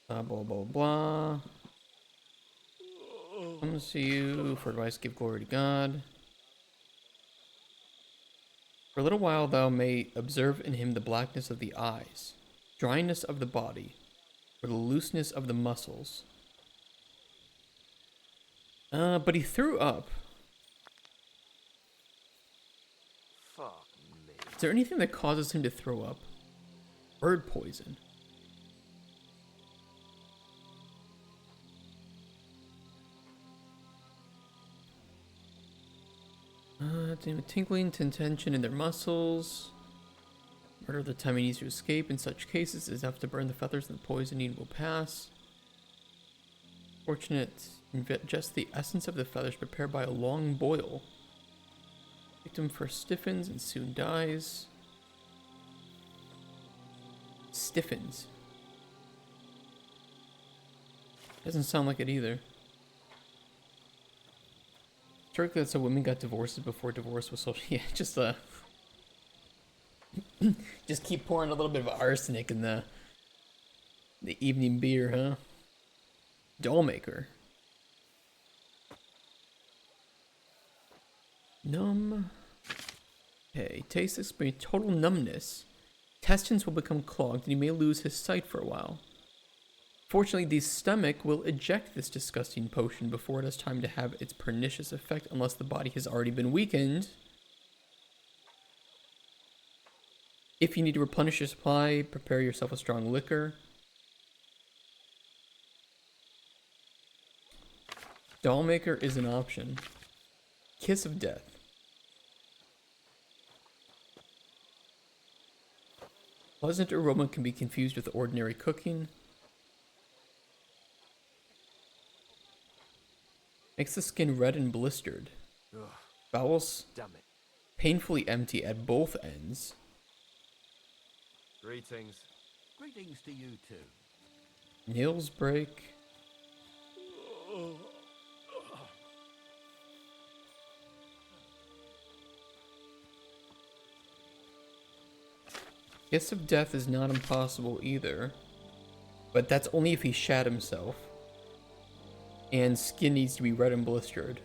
Blah, blah, blah. Comes to you for advice, give glory to God. For a little while thou may observe in him the blackness of the eyes, dryness of the body, or the looseness of the muscles. But he threw up. Fuck me. Is there anything that causes him to throw up? Bird poison. Tinkling tension in their muscles. Murder the time he needs to escape. In such cases, is enough to burn the feathers and the poisoning will pass. Fortunate, ingest the essence of the feathers prepared by a long boil. Victim first stiffens and soon dies. Stiffens. Doesn't sound like it either. Historically, that's how women got divorces before divorce was social. Yeah, just just keep pouring a little bit of arsenic in the evening beer, huh? Doll maker. Numb. Okay, taste experience total numbness. Intestines will become clogged and he may lose his sight for a while. Fortunately, the stomach will eject this disgusting potion before it has time to have its pernicious effect unless the body has already been weakened. If you need to replenish your supply, prepare yourself a strong liquor. Dollmaker is an option. Kiss of Death. Pleasant aroma can be confused with ordinary cooking. Makes the skin red and blistered. Ugh, Bowels damn it. painfully empty at both ends. Greetings. Greetings to you too. Nails break. Kiss of Death is not impossible either. But that's only if he shat himself. And skin needs to be red and blistered.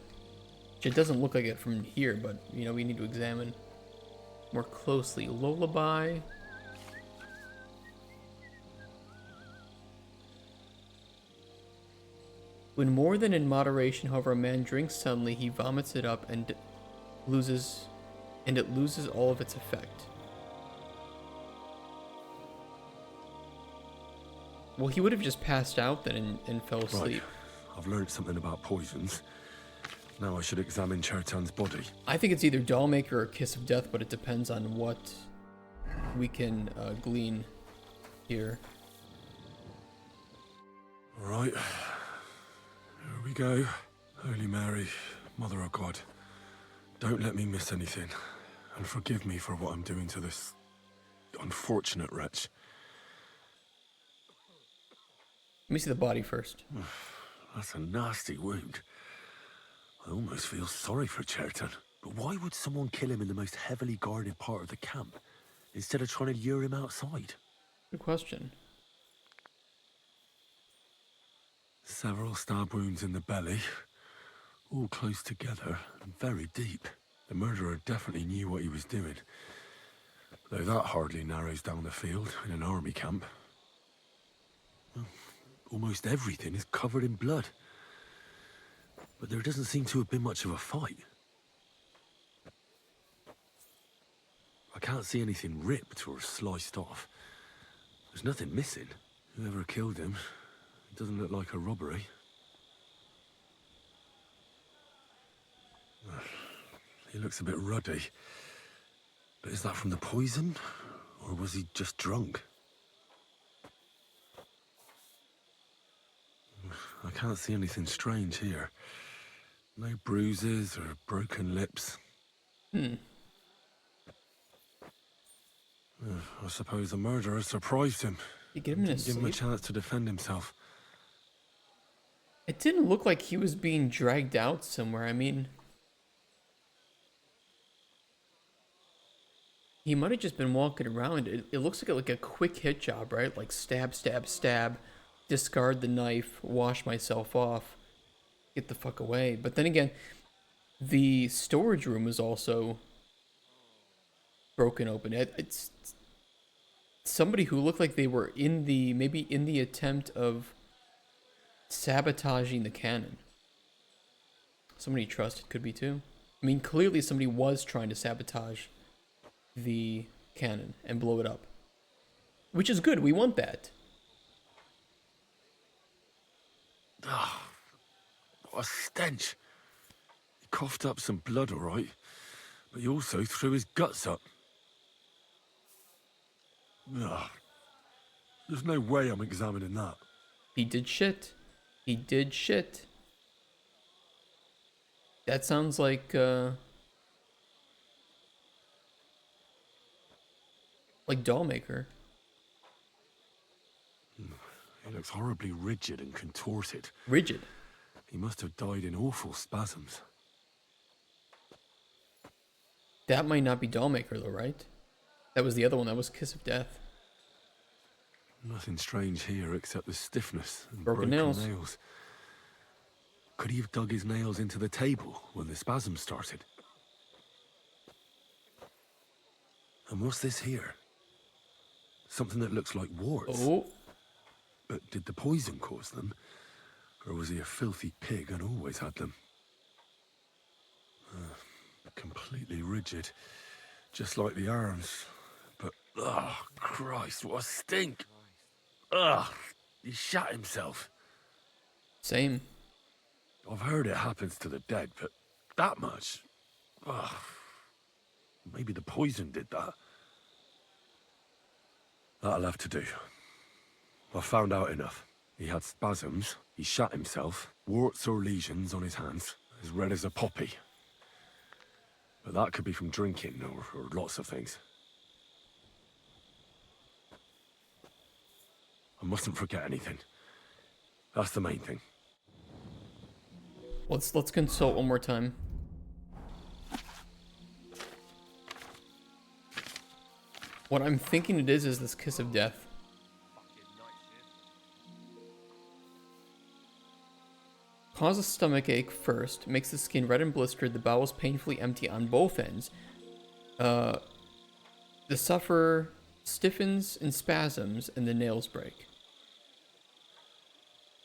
Which it doesn't look like it from here, but, you know, we need to examine more closely. Lullaby. When more than in moderation, however, a man drinks suddenly, he vomits it up and it loses all of its effect. Well, he would have just passed out then and fell asleep. Right. I've learned something about poisons. Now I should examine Chertan's body. I think it's either Dollmaker or Kiss of Death, but it depends on what we can glean here. All right. Here we go. Holy Mary, Mother of God, don't let me miss anything. And forgive me for what I'm doing to this unfortunate wretch. Let me see the body first. That's a nasty wound. I almost feel sorry for Chertan. But why would someone kill him in the most heavily guarded part of the camp, instead of trying to lure him outside? Good question. Several stab wounds in the belly, all close together and very deep. The murderer definitely knew what he was doing. Though that hardly narrows down the field in an army camp. Almost everything is covered in blood. But there doesn't seem to have been much of a fight. I can't see anything ripped or sliced off. There's nothing missing. Whoever killed him, it doesn't look like a robbery. He looks a bit ruddy. But is that from the poison? Or was he just drunk? I can't see anything strange here. No bruises or broken lips. I suppose the murderer surprised him. You give him Didn't give him a chance to defend himself. It didn't look like he was being dragged out somewhere. I mean, he might have just been walking around. It looks like a quick hit job, right? Like stab, stab, stab. Discard the knife, wash myself off, get the fuck away. But then again, the storage room was also broken open. It's somebody who looked like they were maybe in the attempt of sabotaging the cannon. Somebody you trusted could be too. I mean, clearly somebody was trying to sabotage the cannon and blow it up. Which is good, we want that. Ah, what a stench. He coughed up some blood, all right, but he also threw his guts up. Ugh. There's no way I'm examining that. He did shit. He did shit. That sounds like Dollmaker. He looks horribly rigid and contorted. Rigid? He must have died in awful spasms. That might not be Dollmaker though, right? That was the other one. That was Kiss of Death. Nothing strange here except the stiffness and Broken nails. Could he have dug his nails into the table when the spasms started? And what's this here? Something that looks like warts. Oh. But did the poison cause them? Or was he a filthy pig and always had them? Completely rigid. Just like the arms. But, oh, Christ, what a stink! Ugh, he shot himself. Same. I've heard it happens to the dead, but that much? Ugh. Maybe the poison did that. That'll have to do. I found out enough. He had spasms, he shot himself, warts or lesions on his hands, as red as a poppy. But that could be from drinking or lots of things. I mustn't forget anything. That's the main thing. Let's consult one more time. What I'm thinking it is this kiss of death. Causes stomach ache first, makes the skin red and blistered, the bowels painfully empty on both ends. The sufferer stiffens in spasms and the nails break.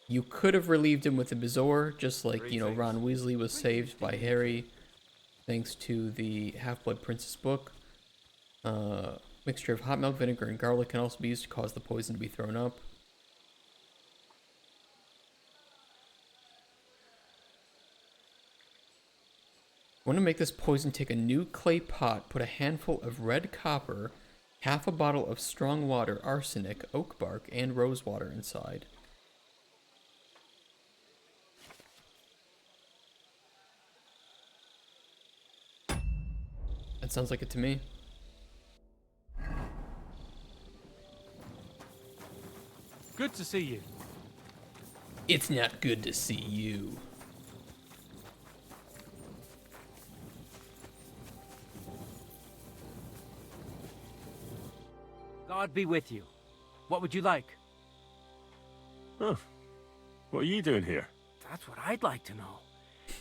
You could have relieved him with a bezoar, just like, you know, Ron Weasley was saved by Harry thanks to the Half-Blood Princess book. Mixture of hot milk, vinegar, and garlic can also be used to cause the poison to be thrown up. Want to make this poison, take a new clay pot, put a handful of red copper, half a bottle of strong water, arsenic, oak bark, and rose water inside. That sounds like it to me. Good to see you. It's not good to see you. God be with you. What would you like? Huh. What are you doing here? That's what I'd like to know.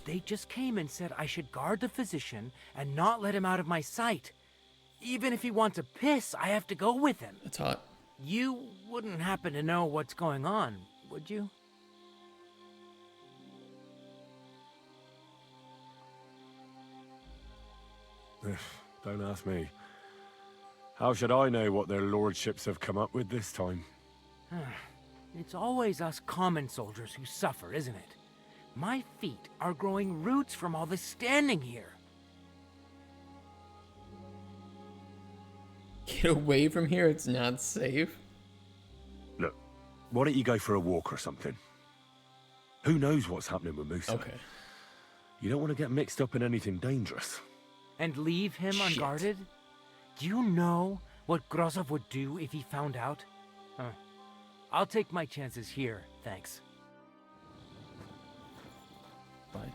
They just came and said I should guard the physician and not let him out of my sight. Even if he wants to piss, I have to go with him. That's hot. You wouldn't happen to know what's going on, would you? Don't ask me. How should I know what their lordships have come up with this time? It's always us common soldiers who suffer, isn't it? My feet are growing roots from all this standing here. Get away from here, it's not safe. Look, why don't you go for a walk or something? Who knows what's happening with Musa? Okay. You don't want to get mixed up in anything dangerous. And leave him unguarded? Do you know what Grozov would do if he found out? I'll take my chances here, thanks. Fine.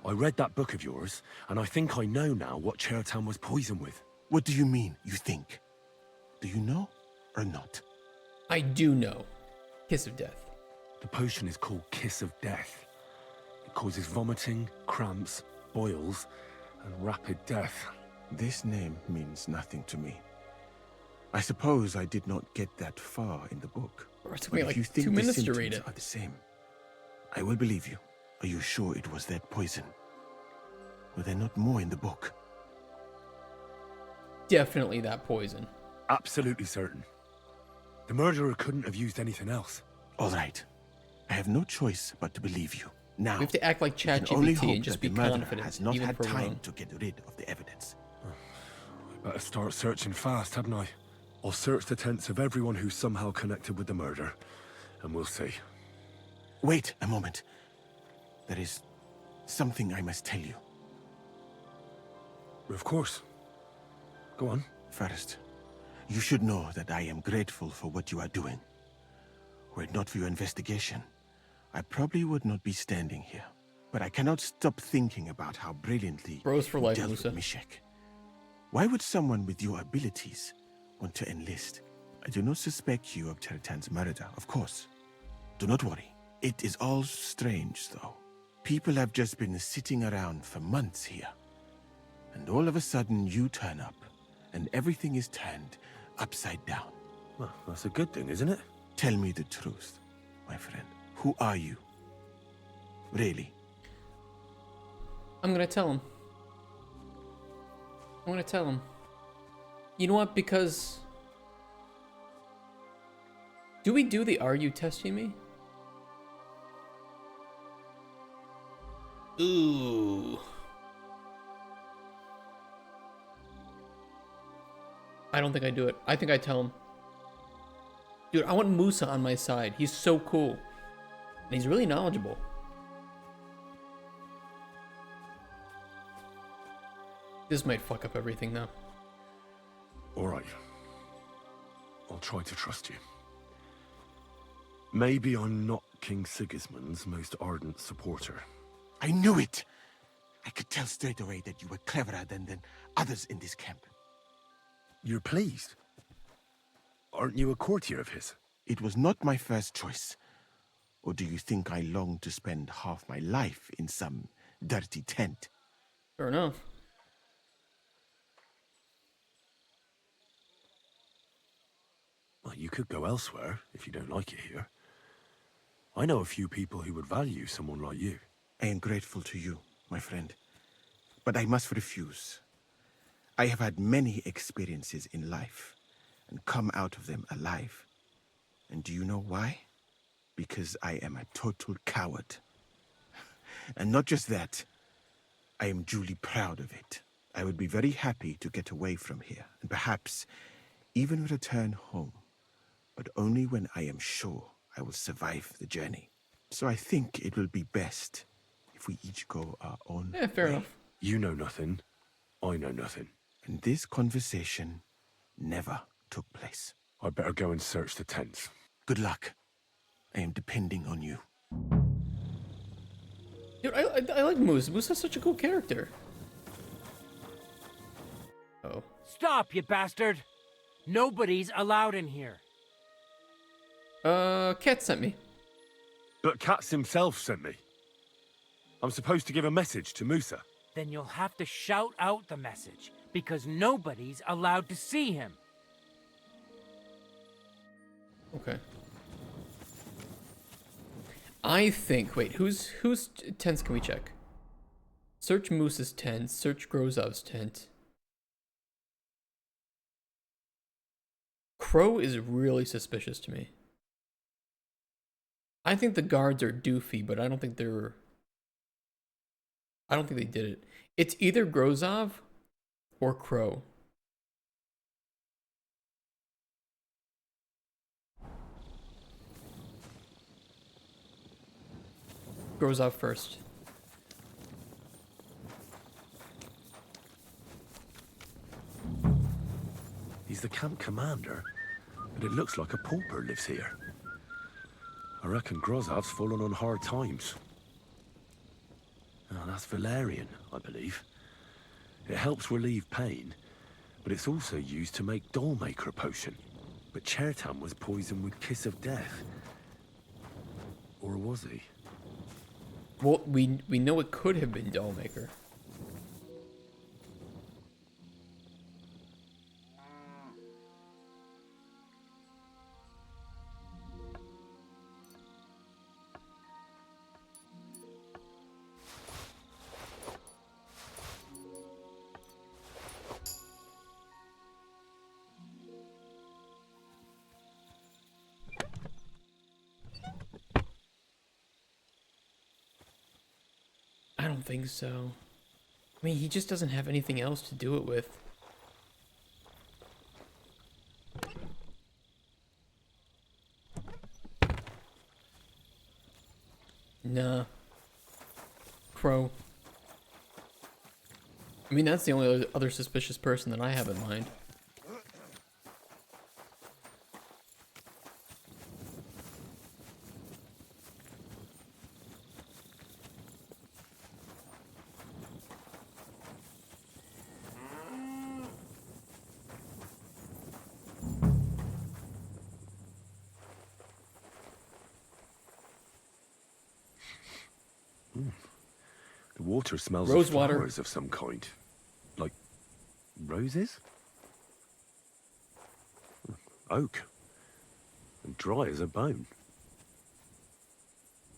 I read that book of yours, and I think I know now what Chertan was poisoned with. What do you mean, you think? Do you know or not? I do know. Kiss of death. The potion is called Kiss of Death. It causes vomiting, cramps, boils, and rapid death. This name means nothing to me. I suppose I did not get that far in the book. Or it took But me if like you think 2 the minutes to read symptoms it. are the same, I will believe you. Are you sure it was that poison? Were there not more in the book? Definitely that poison. Absolutely certain. The murderer couldn't have used anything else. All right. I have no choice but to believe you. Now, We have to act like we can only ChatGPT hope and just that be the murderer confident, has not even had if we're time wrong. to get rid of the evidence. I better start searching fast, hadn't I? I'll search the tents of everyone who's somehow connected with the murder, and we'll see. Wait a moment. There is something I must tell you. Of course. Go on. First, you should know that I am grateful for what you are doing. Were it not for your investigation, I probably would not be standing here. But I cannot stop thinking about how brilliantly Bros for you life, dealt Musa. with Mishek. Why would someone with your abilities want to enlist? I do not suspect you of Chertan's murder, of course. Do not worry. It is all strange, though. People have just been sitting around for months here. And all of a sudden you turn up, and everything is turned upside down. Well, that's a good thing, isn't it? Tell me the truth, my friend. Who are you? Really? I'm gonna tell him. I'm gonna tell him. You know what? Because... Do we do the "Are you testing me"? Ooh. I don't think I do it. I think I tell him. Dude, I want Musa on my side. He's so cool. And he's really knowledgeable. This might fuck up everything though. Alright. I'll try to trust you. Maybe I'm not King Sigismund's most ardent supporter. I knew it! I could tell straight away that you were cleverer than others in this camp. You're pleased? Aren't you a courtier of his? It was not my first choice. Or do you think I long to spend half my life in some dirty tent? Fair enough. Well, you could go elsewhere if you don't like it here. I know a few people who would value someone like you. I am grateful to you, my friend. But I must refuse. I have had many experiences in life and come out of them alive. And do you know why? Because I am a total coward. And not just that, I am duly proud of it. I would be very happy to get away from here and perhaps even return home, but only when I am sure I will survive the journey. So I think it will be best if we each go our own way. Yeah, fair enough. You know nothing. I know nothing. And this conversation never took place. I better go and search the tents. Good luck. I am depending on you. Dude, I like Moose. Moose is such a cool character. Oh. Stop, you bastard! Nobody's allowed in here. Cat sent me. But Katz himself sent me. I'm supposed to give a message to Musa. Then you'll have to shout out the message, because nobody's allowed to see him. Okay. I think, wait, whose tents can we check? Search Moose's tent, search Grozov's tent. Crow is really suspicious to me. I think the guards are doofy, but I don't think they did it. It's either Grozov or Crow. Grozov first. He's the camp commander, but it looks like a pauper lives here. I reckon Grozov's fallen on hard times. Oh, that's valerian, I believe. It helps relieve pain, but it's also used to make Dollmaker potion. But Chertan was poisoned with Kiss of Death. Or was he? Well, we know it could have been Dollmaker. I don't think so. I mean, he just doesn't have anything else to do it with. Nah. Crow. I mean, that's the only other suspicious person that I have in mind. The water smells Rose of water. flowers of some kind. Like roses? Oak. And dry as a bone.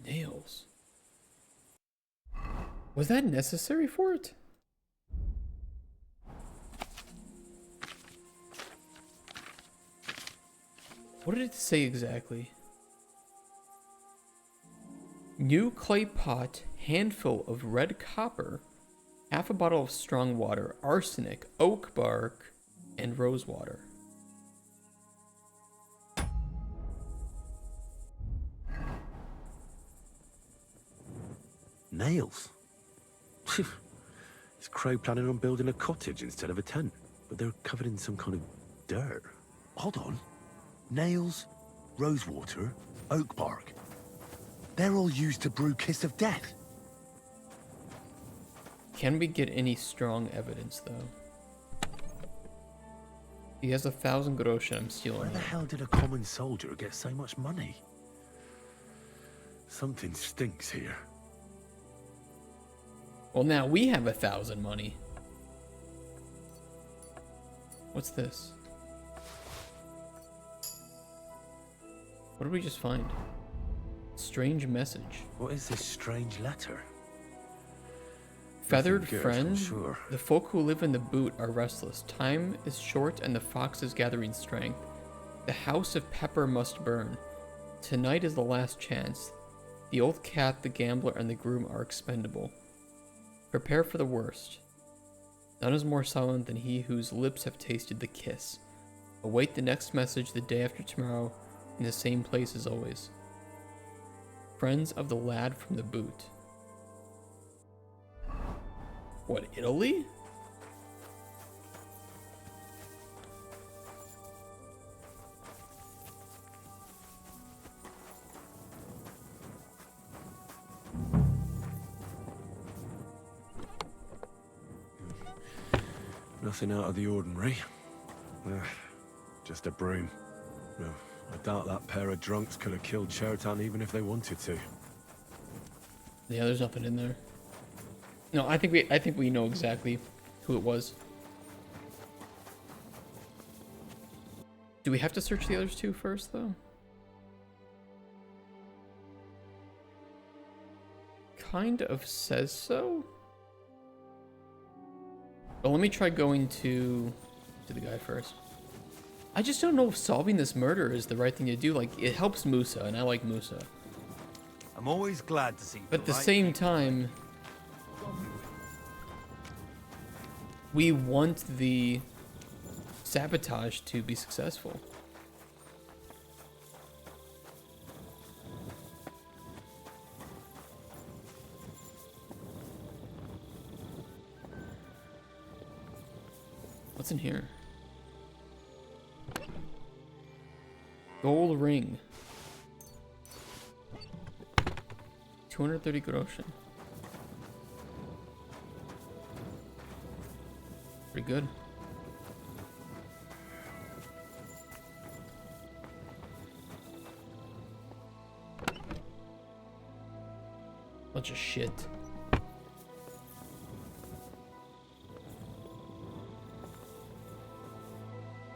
Nails. Was that necessary for it? What did it say exactly? New clay pot, handful of red copper, half a bottle of strong water, arsenic, oak bark, and rose water. Nails? Is Crow planning on building a cottage instead of a tent? But they're covered in some kind of dirt. Hold on. Nails, rosewater, oak bark. They're all used to brew Kiss of Death. Can we get any strong evidence, though? He has 1,000 groschen. I'm stealing Where the that. hell did a common soldier get so much money? Something stinks here. Well, now we have 1,000 money. What's this? What did we just find? Strange message. What is this strange letter? Feathered Nothing good, friend, I'm sure. the folk who live in the boot are restless. Time is short and the fox is gathering strength. The house of pepper must burn. Tonight is the last chance. The old cat, the gambler, and the groom are expendable. Prepare for the worst. None is more silent than he whose lips have tasted the kiss. Await the next message the day after tomorrow in the same place as always. Friends of the lad from the boot. What, Italy? Nothing out of the ordinary. Just a broom. No, I doubt that pair of drunks could have killed Chertan even if they wanted to. Yeah, there's nothing in there. No, I think we know exactly who it was. Do we have to search the others two first, though? Kind of says so. But let me try going to the guy first. I just don't know if solving this murder is the right thing to do. Like, it helps Musa, and I like Musa. I'm always glad to see. But at the right same time, we want the sabotage to be successful. What's in here? Gold ring. 230 groschen. Pretty good. Bunch of shit.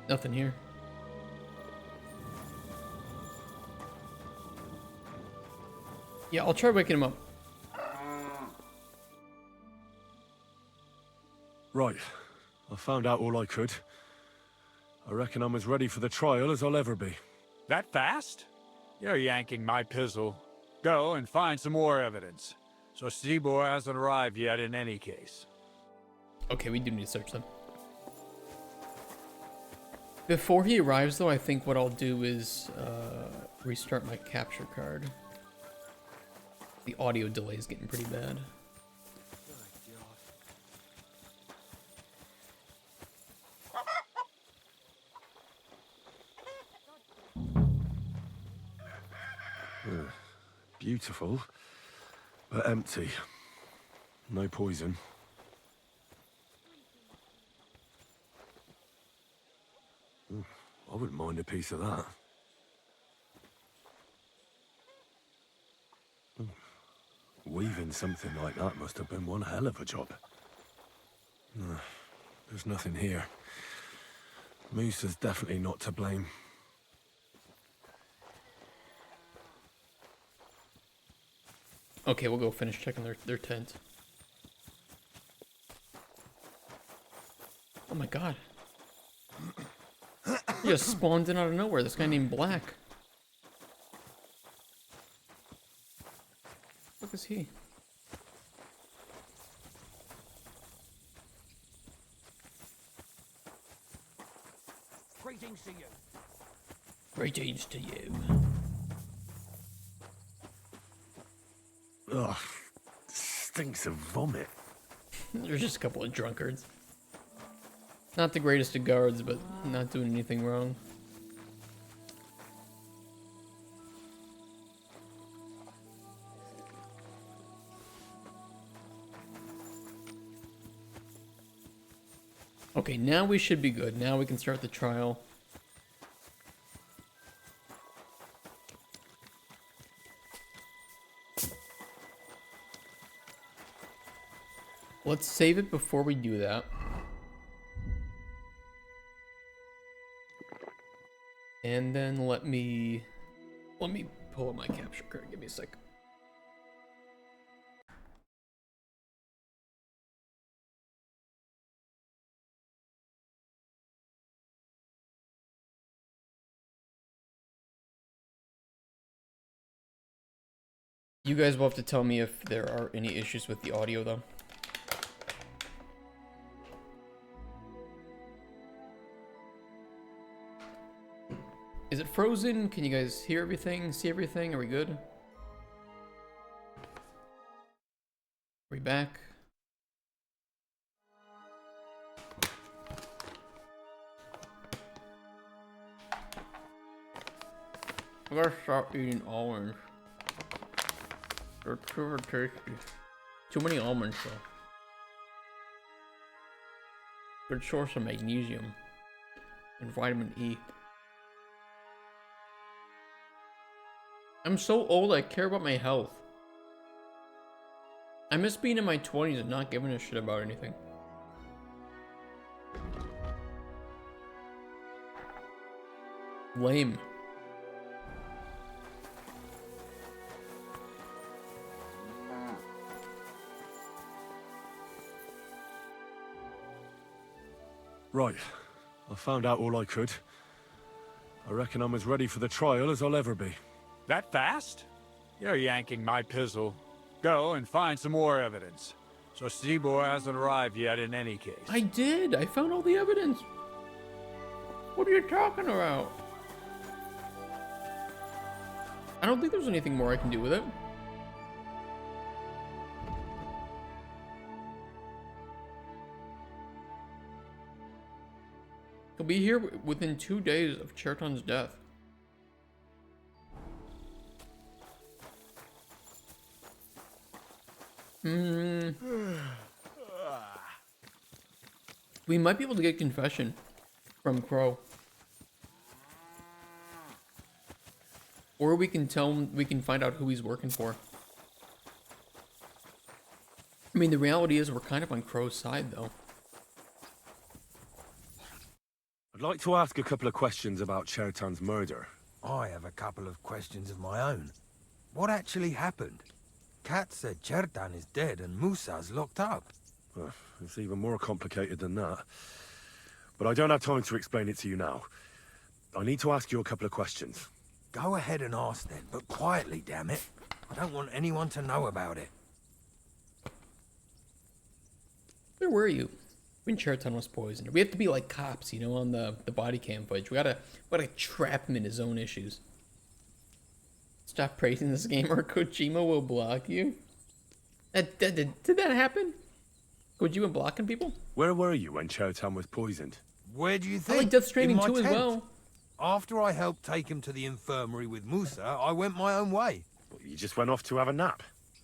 Nothing here. Yeah, I'll try waking him up. Right. I found out all I could. I reckon I'm as ready for the trial as I'll ever be. That fast? You're yanking my pizzle. Go and find some more evidence. So Stibor hasn't arrived yet in any case. Okay, we do need to search them. Before he arrives, though, I think what I'll do is restart my capture card. The audio delay is getting pretty bad. Beautiful, but empty. No poison. I wouldn't mind a piece of that. Weaving something like that must have been one hell of a job. There's nothing here. Musa's definitely not to blame. Okay, we'll go finish checking their tent. Oh my god. He just spawned in out of nowhere, this guy named Black. What is he? Greetings to you. Greetings to you. Ugh, stinks of vomit. There's just a couple of drunkards. Not the greatest of guards, but not doing anything wrong. Okay, now we should be good. Now we can start the trial. Let's save it before we do that. And then let me pull up my capture card. Give me a sec. You guys will have to tell me if there are any issues with the audio, though. Is it frozen? Can you guys hear everything? See everything? Are we good? Are we back? I gotta stop eating almonds. They're too tasty. Too many almonds, though. Good source of magnesium and vitamin E. I'm so old, I care about my health. I miss being in my 20s and not giving a shit about anything. Lame. Right. I found out all I could. I reckon I'm as ready for the trial as I'll ever be. That fast? You're yanking my pizzle. Go and find some more evidence. So Stibor hasn't arrived yet in any case. I did! I found all the evidence! What are you talking about? I don't think there's anything more I can do with it. He'll be here within 2 days of Cherton's death. We might be able to get confession from Crow. Or we can tell him, we can find out who he's working for. I mean, the reality is we're kind of on Crow's side, though. I'd like to ask a couple of questions about Cherton's murder. I have a couple of questions of my own. What actually happened? Kat said Chertan is dead and Musa's locked up. It's even more complicated than that. But I don't have time to explain it to you now. I need to ask you a couple of questions. Go ahead and ask then, but quietly, damn it. I don't want anyone to know about it. Where were you when Cherton was poisoned? We have to be like cops, you know, on the body cam footage. We gotta trap him in his own issues. Stop praising this game or Kojima will block you. Did that happen? Kojima blocking people? Where were you when Cherton was poisoned? Where do you think? I like Death Stranding In my 2 as tent. well. After I helped take him to the infirmary with Musa, I went my own way. You just went off to have a nap?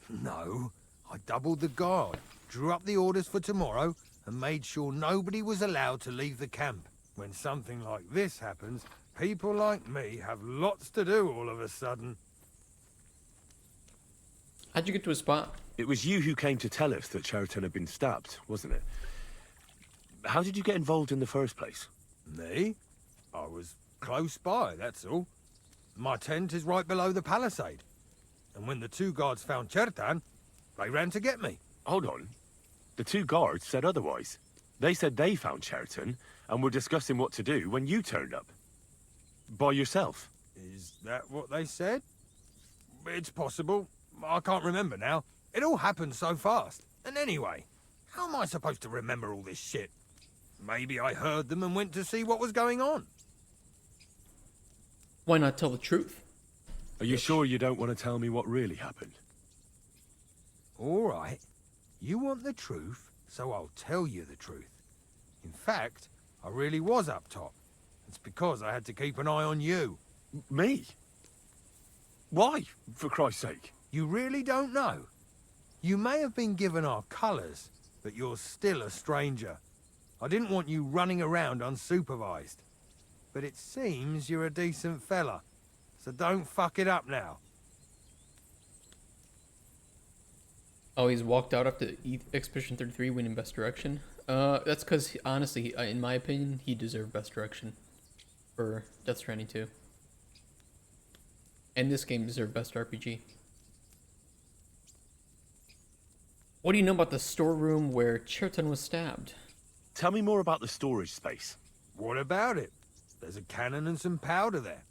No, I doubled the guard, drew up the orders for tomorrow, and made sure nobody was allowed to leave the camp. When something like this happens, people like me have lots to do all of a sudden. How'd you get to his spot? It was you who came to tell us that Cheriton had been stabbed, wasn't it? How did you get involved in the first place? Me? I was close by, that's all. My tent is right below the palisade. And when the two guards found Chertan, they ran to get me. Hold on. The two guards said otherwise. They said they found Cheriton and were discussing what to do when you turned up. By yourself. Is that what they said? It's possible. I can't remember now. It all happened so fast. And anyway, how am I supposed to remember all this shit? Maybe I heard them and went to see what was going on. Why not tell the truth? Are you sure you don't want to tell me what really happened? All right. You want the truth, so I'll tell you the truth. In fact, I really was up top. It's because I had to keep an eye on you. Me? Why, for Christ's sake? You really don't know? You may have been given our colours, but you're still a stranger. I didn't want you running around unsupervised. But it seems you're a decent fella, so don't fuck it up now. Oh, he's walked out after Expedition 33 winning Best Direction. That's because, honestly, in my opinion, he deserved Best Direction for Death Stranding 2. And this game deserved Best RPG. What do you know about the storeroom where Cheriton was stabbed? Tell me more about the storage space. What about it? There's a cannon and some powder there.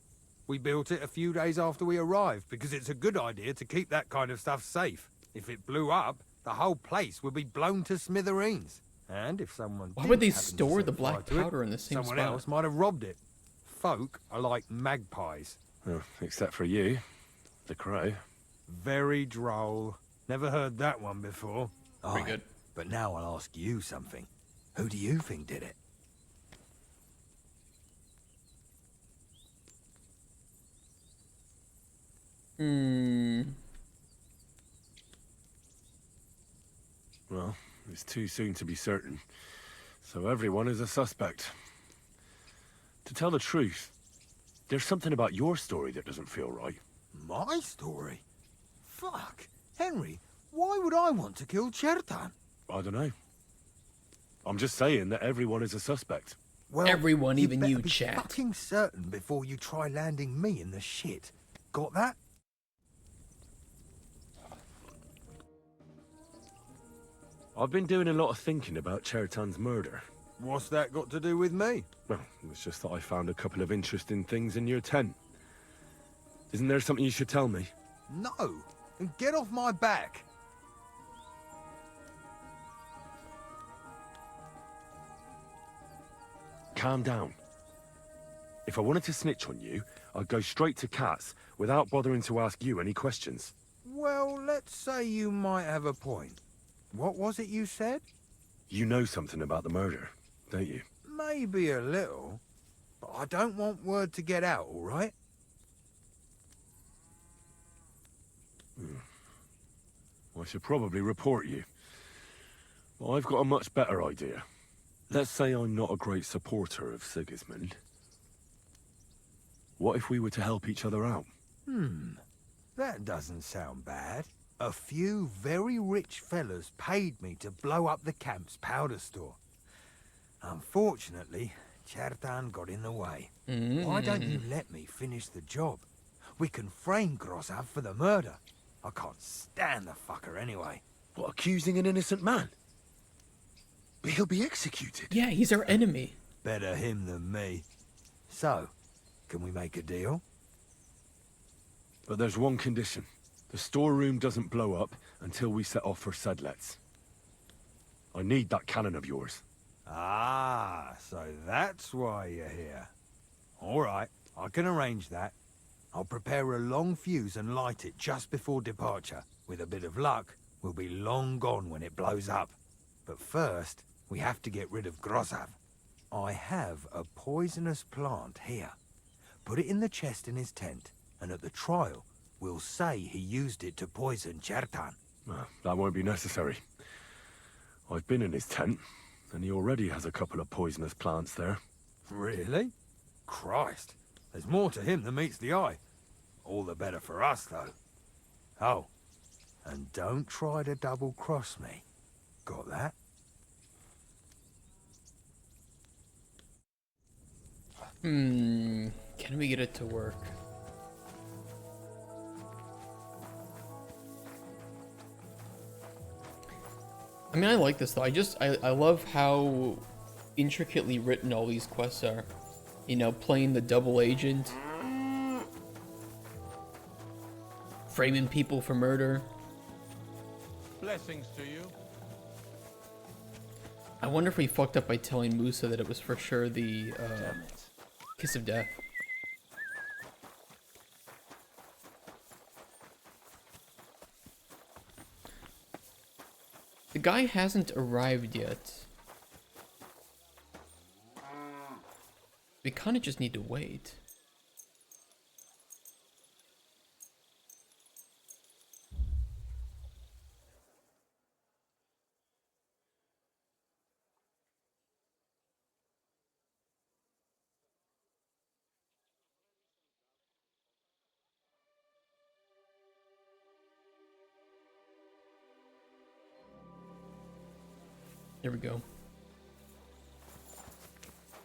We built it a few days after we arrived because it's a good idea to keep that kind of stuff safe. If it blew up, the whole place would be blown to smithereens. And if someone Why would they store the black powder in the same someone spot? else might have robbed it. Folk are like magpies. Oh, except for you, the crow. Very droll. Never heard that one before. Pretty good. But now I'll ask you something. Who do you think did it? Well, it's too soon to be certain. So everyone is a suspect. To tell the truth, there's something about your story that doesn't feel right. My story? Fuck. Henry, why would I want to kill Chertan? I don't know. I'm just saying that everyone is a suspect. Well, everyone, even better you, be chat. fucking certain before you try landing me in the shit. Got that? I've been doing a lot of thinking about Cheritan's murder. What's that got to do with me? Well, it's just that I found a couple of interesting things in your tent. Isn't there something you should tell me? No. And get off my back. Calm down. If I wanted to snitch on you, I'd go straight to Katz without bothering to ask you any questions. Well, let's say you might have a point. What was it you said? You know something about the murder, don't you? Maybe a little. But I don't want word to get out, all right? I should probably report you. But I've got a much better idea. Let's say I'm not a great supporter of Sigismund. What if we were to help each other out? That doesn't sound bad. A few very rich fellas paid me to blow up the camp's powder store. Unfortunately, Chertan got in the way. Why don't you let me finish the job? We can frame Grossav for the murder. I can't stand the fucker anyway. What, accusing an innocent man? But he'll be executed. Yeah, he's our enemy. Better him than me. So, can we make a deal? But there's one condition. The storeroom doesn't blow up until we set off for Sedlets. I need that cannon of yours. Ah, so that's why you're here. All right, I can arrange that. I'll prepare a long fuse and light it just before departure. With a bit of luck, we'll be long gone when it blows up. But first, we have to get rid of Grossav. I have a poisonous plant here. Put it in the chest in his tent, and at the trial, we'll say he used it to poison Chertan. That won't be necessary. I've been in his tent, and he already has a couple of poisonous plants there. Really? Christ, there's more to him than meets the eye. All the better for us, though. Oh, And don't try to double-cross me. Got that? Can we get it to work? I mean, I like this though. I love how intricately written all these quests are. You know, playing the double agent, framing people for murder. Blessings to you. I wonder if we fucked up by telling Musa that it was for sure the kiss of death. The guy hasn't arrived yet. We kind of just need to wait. There we go.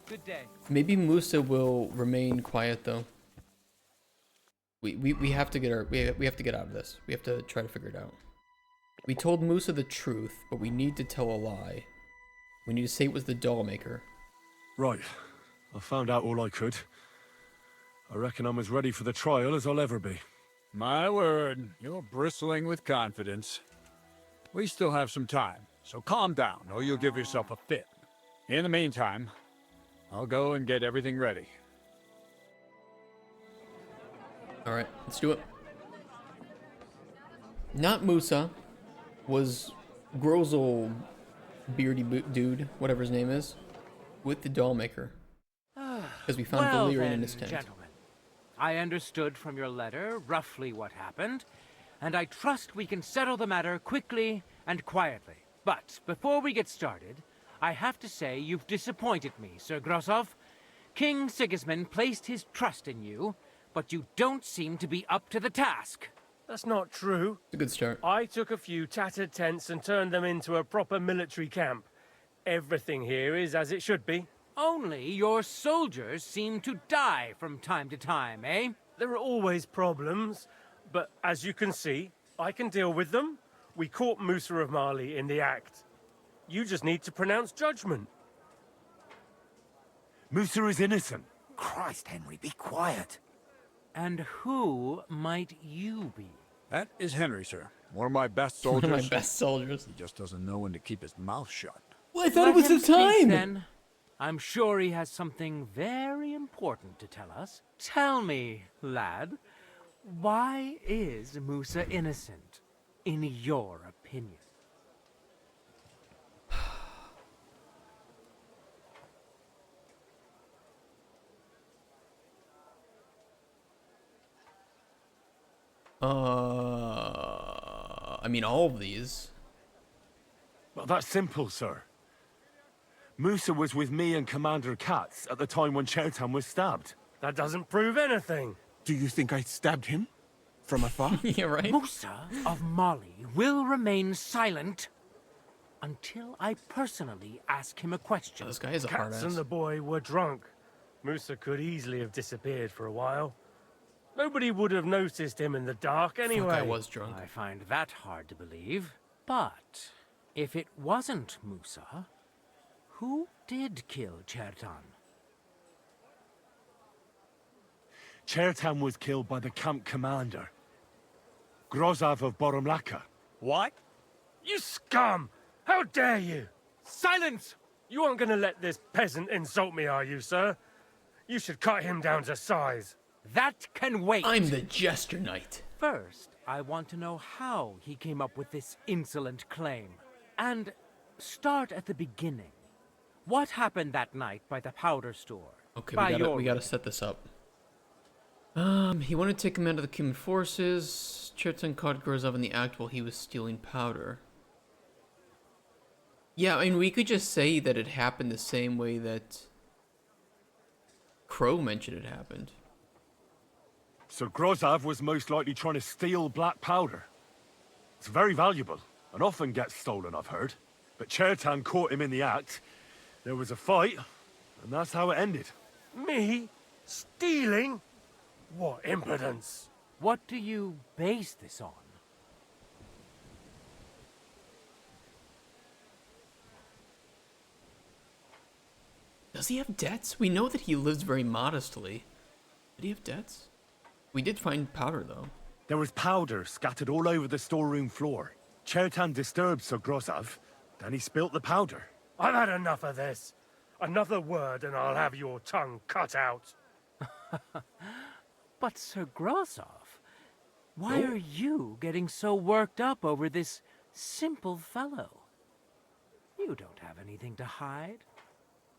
Good day. Maybe Musa will remain quiet though. We have to get our we have to get out of this. We have to try to figure it out. We told Musa the truth, but we need to tell a lie. We need to say it was the doll maker. Right. I found out all I could. I reckon I'm as ready for the trial as I'll ever be. My word, you're bristling with confidence. We still have some time, so calm down, or you'll give yourself a fit. In the meantime, I'll go and get everything ready. Alright, let's do it. Not Musa. Was Grozel beardy dude, whatever his name is, with the doll maker. Because we found Well Valyrian in then, his tent. gentlemen, I understood from your letter roughly what happened, and I trust we can settle the matter quickly and quietly. But before we get started, I have to say you've disappointed me, Sir Grosov. King Sigismund placed his trust in you, but you don't seem to be up to the task. That's not true. It's a good start. I took a few tattered tents and turned them into a proper military camp. Everything here is as it should be. Only your soldiers seem to die from time to time, eh? There are always problems, but as you can see, I can deal with them. We caught Musa of Mali in the act. You just need to pronounce judgment. Musa is innocent. Christ, Henry, be quiet. And who might you be? That is Henry, sir. One of my best soldiers. One of my best soldiers. He just doesn't know when to keep his mouth shut. Well, I thought it Let was him the time. speak, then. I'm sure he has something very important to tell us. Tell me, lad, why is Musa innocent, in your opinion? I mean, all of these. Well, that's simple, sir. Musa was with me and Commander Katz at the time when Chertan was stabbed. That doesn't prove anything. Do you think I stabbed him? From afar? Yeah, right? Musa of Mali will remain silent until I personally ask him a question. This guy is a hard Katz ass. and the boy were drunk. Musa could easily have disappeared for a while. Nobody would have noticed him in the dark anyway. Fuck, I was drunk. I find that hard to believe. But if it wasn't Musa, who did kill Chertan? Chertan was killed by the camp commander, Grozov of Boromlaka. What? You scum! How dare you! Silence! You aren't gonna let this peasant insult me, are you, sir? You should cut him down to size. That can wait. I'm the Jester Knight. First, I want to know how he came up with this insolent claim. And start at the beginning. What happened that night by the powder store? Okay, By we gotta set this up. He wanted to take command of the Cuman forces. Chertan caught Grozov in the act while he was stealing powder. Yeah, I mean, we could just say that it happened the same way that Crow mentioned it happened. So Grozov was most likely trying to steal black powder. It's very valuable, and often gets stolen, I've heard. But Chertan caught him in the act. There was a fight, and that's how it ended. Me? Stealing? What impudence! What do you base this on? Does he have debts? We know that he lives very modestly. Did he have debts? We did find powder, though. There was powder scattered all over the storeroom floor. Chertan disturbed Sir Grozav, then he spilt the powder. I've had enough of this. Another word and I'll have your tongue cut out. But Sir Grozov, why are you getting so worked up over this simple fellow? You don't have anything to hide,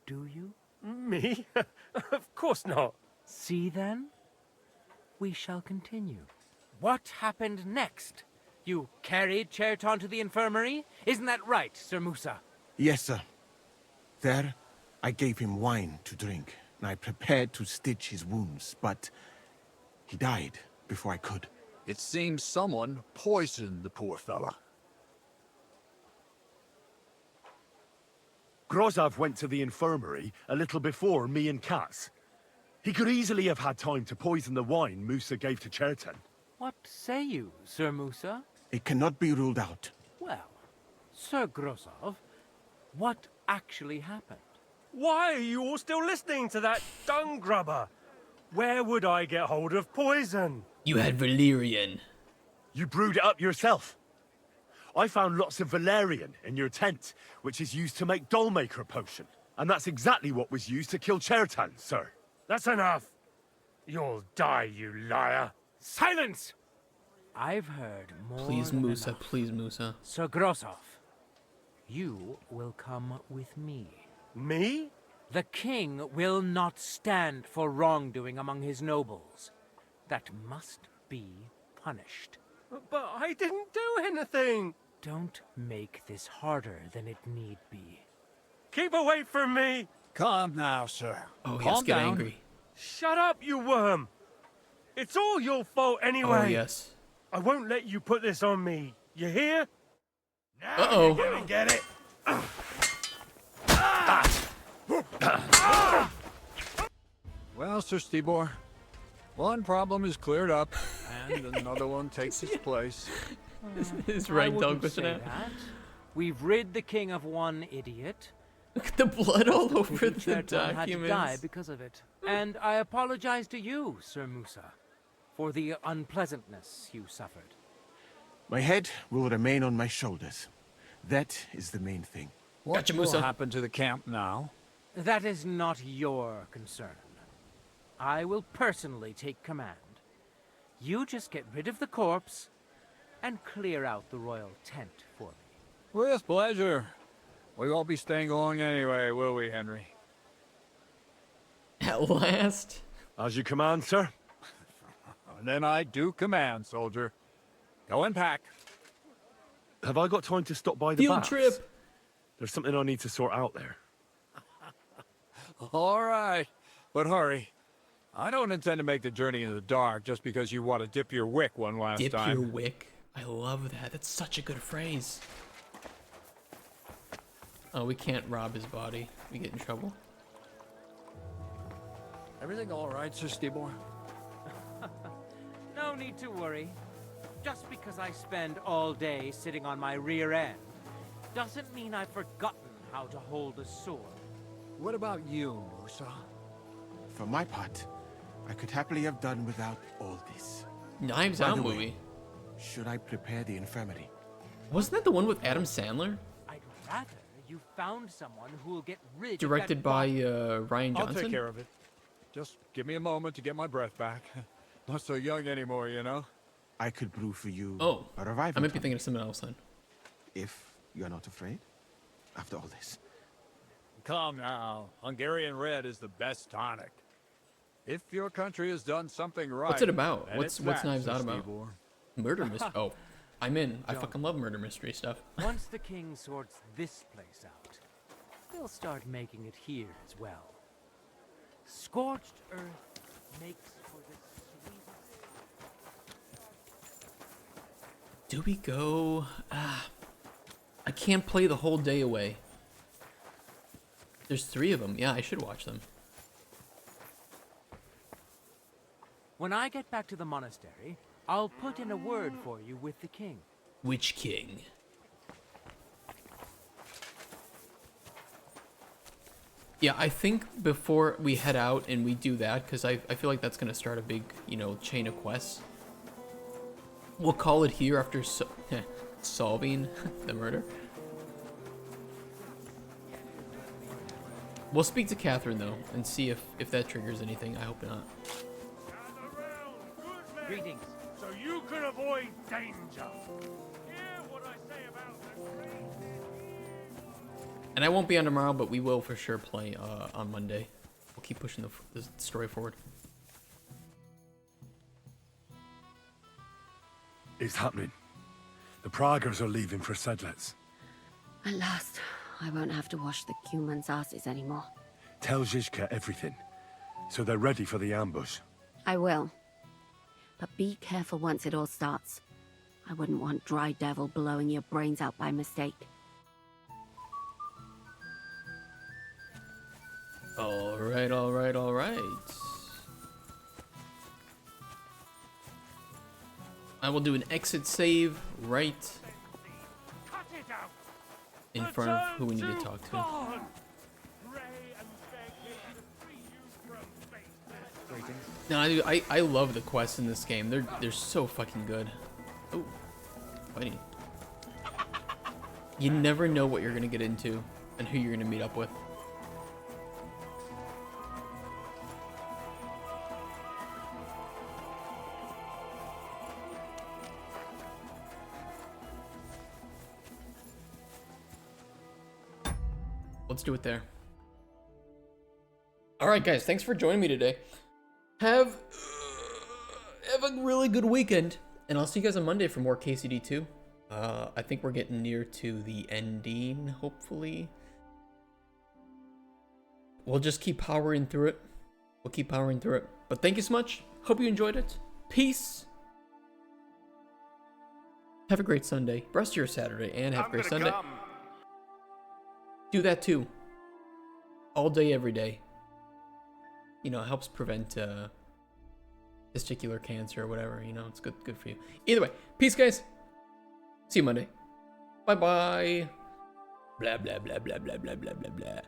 do you? Me? Of course not. See then? We shall continue. What happened next? You carried Chertan to the infirmary? Isn't that right, Sir Musa? Yes, sir. There, I gave him wine to drink, and I prepared to stitch his wounds, but he died before I could. It seems someone poisoned the poor fella. Grozav went to the infirmary a little before me and Katz. He could easily have had time to poison the wine Musa gave to Chertan. What say you, Sir Musa? It cannot be ruled out. Well, Sir Grozov, what actually happened? Why are you all still listening to that dung grubber? Where would I get hold of poison? You had valerian. You brewed it up yourself. I found lots of valerian in your tent, which is used to make Dollmaker potion. And that's exactly what was used to kill Chertan, sir. That's enough. You'll die, you liar. Silence! I've heard more Please, than Musa, enough. please, Musa. Sir Grozov, you will come with me. Me? The king will not stand for wrongdoing among his nobles. That must be punished. But I didn't do anything. Don't make this harder than it need be. Keep away from me. Calm now, sir. Oh, Calm yes, get down. angry. Shut up, you worm. It's all your fault anyway. Oh, yes. I won't let you put this on me. You hear? Uh-oh. You're gonna get it. Well, Sir Stibor, one problem is cleared up, and another one takes its place. His I right wouldn't dog with say an that. We've rid the king of one idiot. Look at the blood all over Pity the Chertan had to die documents. because of it. And I apologize to you, Sir Musa, for the unpleasantness you suffered. My head will remain on my shoulders. That is the main thing. What Gotcha, will Musa. happen to the camp now? That is not your concern. I will personally take command. You just get rid of the corpse and clear out the royal tent for me. With pleasure. We won't be staying long anyway, will we, Henry? At last. As you command, sir. And then I do command, soldier. Go and pack. Have I got time to stop by the Field baths? trip. There's something I need to sort out there. All right, but hurry. I don't intend to make the journey in the dark just because you want to dip your wick one last Dip time. your wick. I love that. That's such a good phrase. Oh, we can't rob his body. We get in trouble. Everything all right, Sir Stibor? No need to worry. Just because I spend all day sitting on my rear end doesn't mean I've forgotten how to hold a sword. What about you, Musa? For my part, I could happily have done without all this. Knives By Out the way, movie. Should I prepare the infirmary? Wasn't that the one with Adam Sandler? I'd rather you found someone who will get rid Directed of that by body. Ryan I'll Johnson? take care of it. Just give me a moment to get my breath back. Not so young anymore, you know? I could brew for you Oh, a revival I might be tonic, thinking of something else then. if you're not afraid. After all this. Calm now. Hungarian Red is the best tonic. If your country has done something right... What's it about? then What's it's What's that, Knives Sir Out about? Stibor. Murder mystery. Oh, I'm in. I Don't. fucking love murder mystery stuff. Once the king sorts this place out, they'll start making it here as well. Scorched earth makes for the sweetest... Do we go? I can't play the whole day away. There's 3 of them. Yeah, I should watch them. When I get back to the monastery, I'll put in a word for you with the king. Which king? Yeah, I think before we head out and we do that, because I feel like that's going to start a big, you know, chain of quests. We'll call it here after solving the murder. We'll speak to Catherine, though, and see if that triggers anything. I hope not. Greetings. So you can avoid danger. Hear what I say about the... And I won't be on tomorrow, but we will for sure play on Monday. We'll keep pushing the story forward. It's happening. The Praguers are leaving for Sedlets. At last, I won't have to wash the humans' asses anymore. Tell Zizka everything, so they're ready for the ambush. I will. But be careful once it all starts. I wouldn't want Dry Devil blowing your brains out by mistake. Alright, alright, alright. I will do an exit save right in front of who we need to talk to. No, I love the quests in this game. They're so fucking good. Oh, fighting. You never know what you're gonna get into and who you're gonna meet up with. Let's do it there. All right, guys, thanks for joining me today. Have a really good weekend, and I'll see you guys on Monday for more KCD 2. I think we're getting near to the ending, hopefully. We'll just keep powering through it. We'll keep powering through it. But thank you so much. Hope you enjoyed it. Peace. Have a great Sunday. Rest of your Saturday, and have a great Sunday. Do that too. All day, every day. You know, it helps prevent testicular cancer or whatever. You know, it's good for you. Either way, peace, guys. See you Monday. Bye bye. Blah blah blah blah blah blah blah blah blah.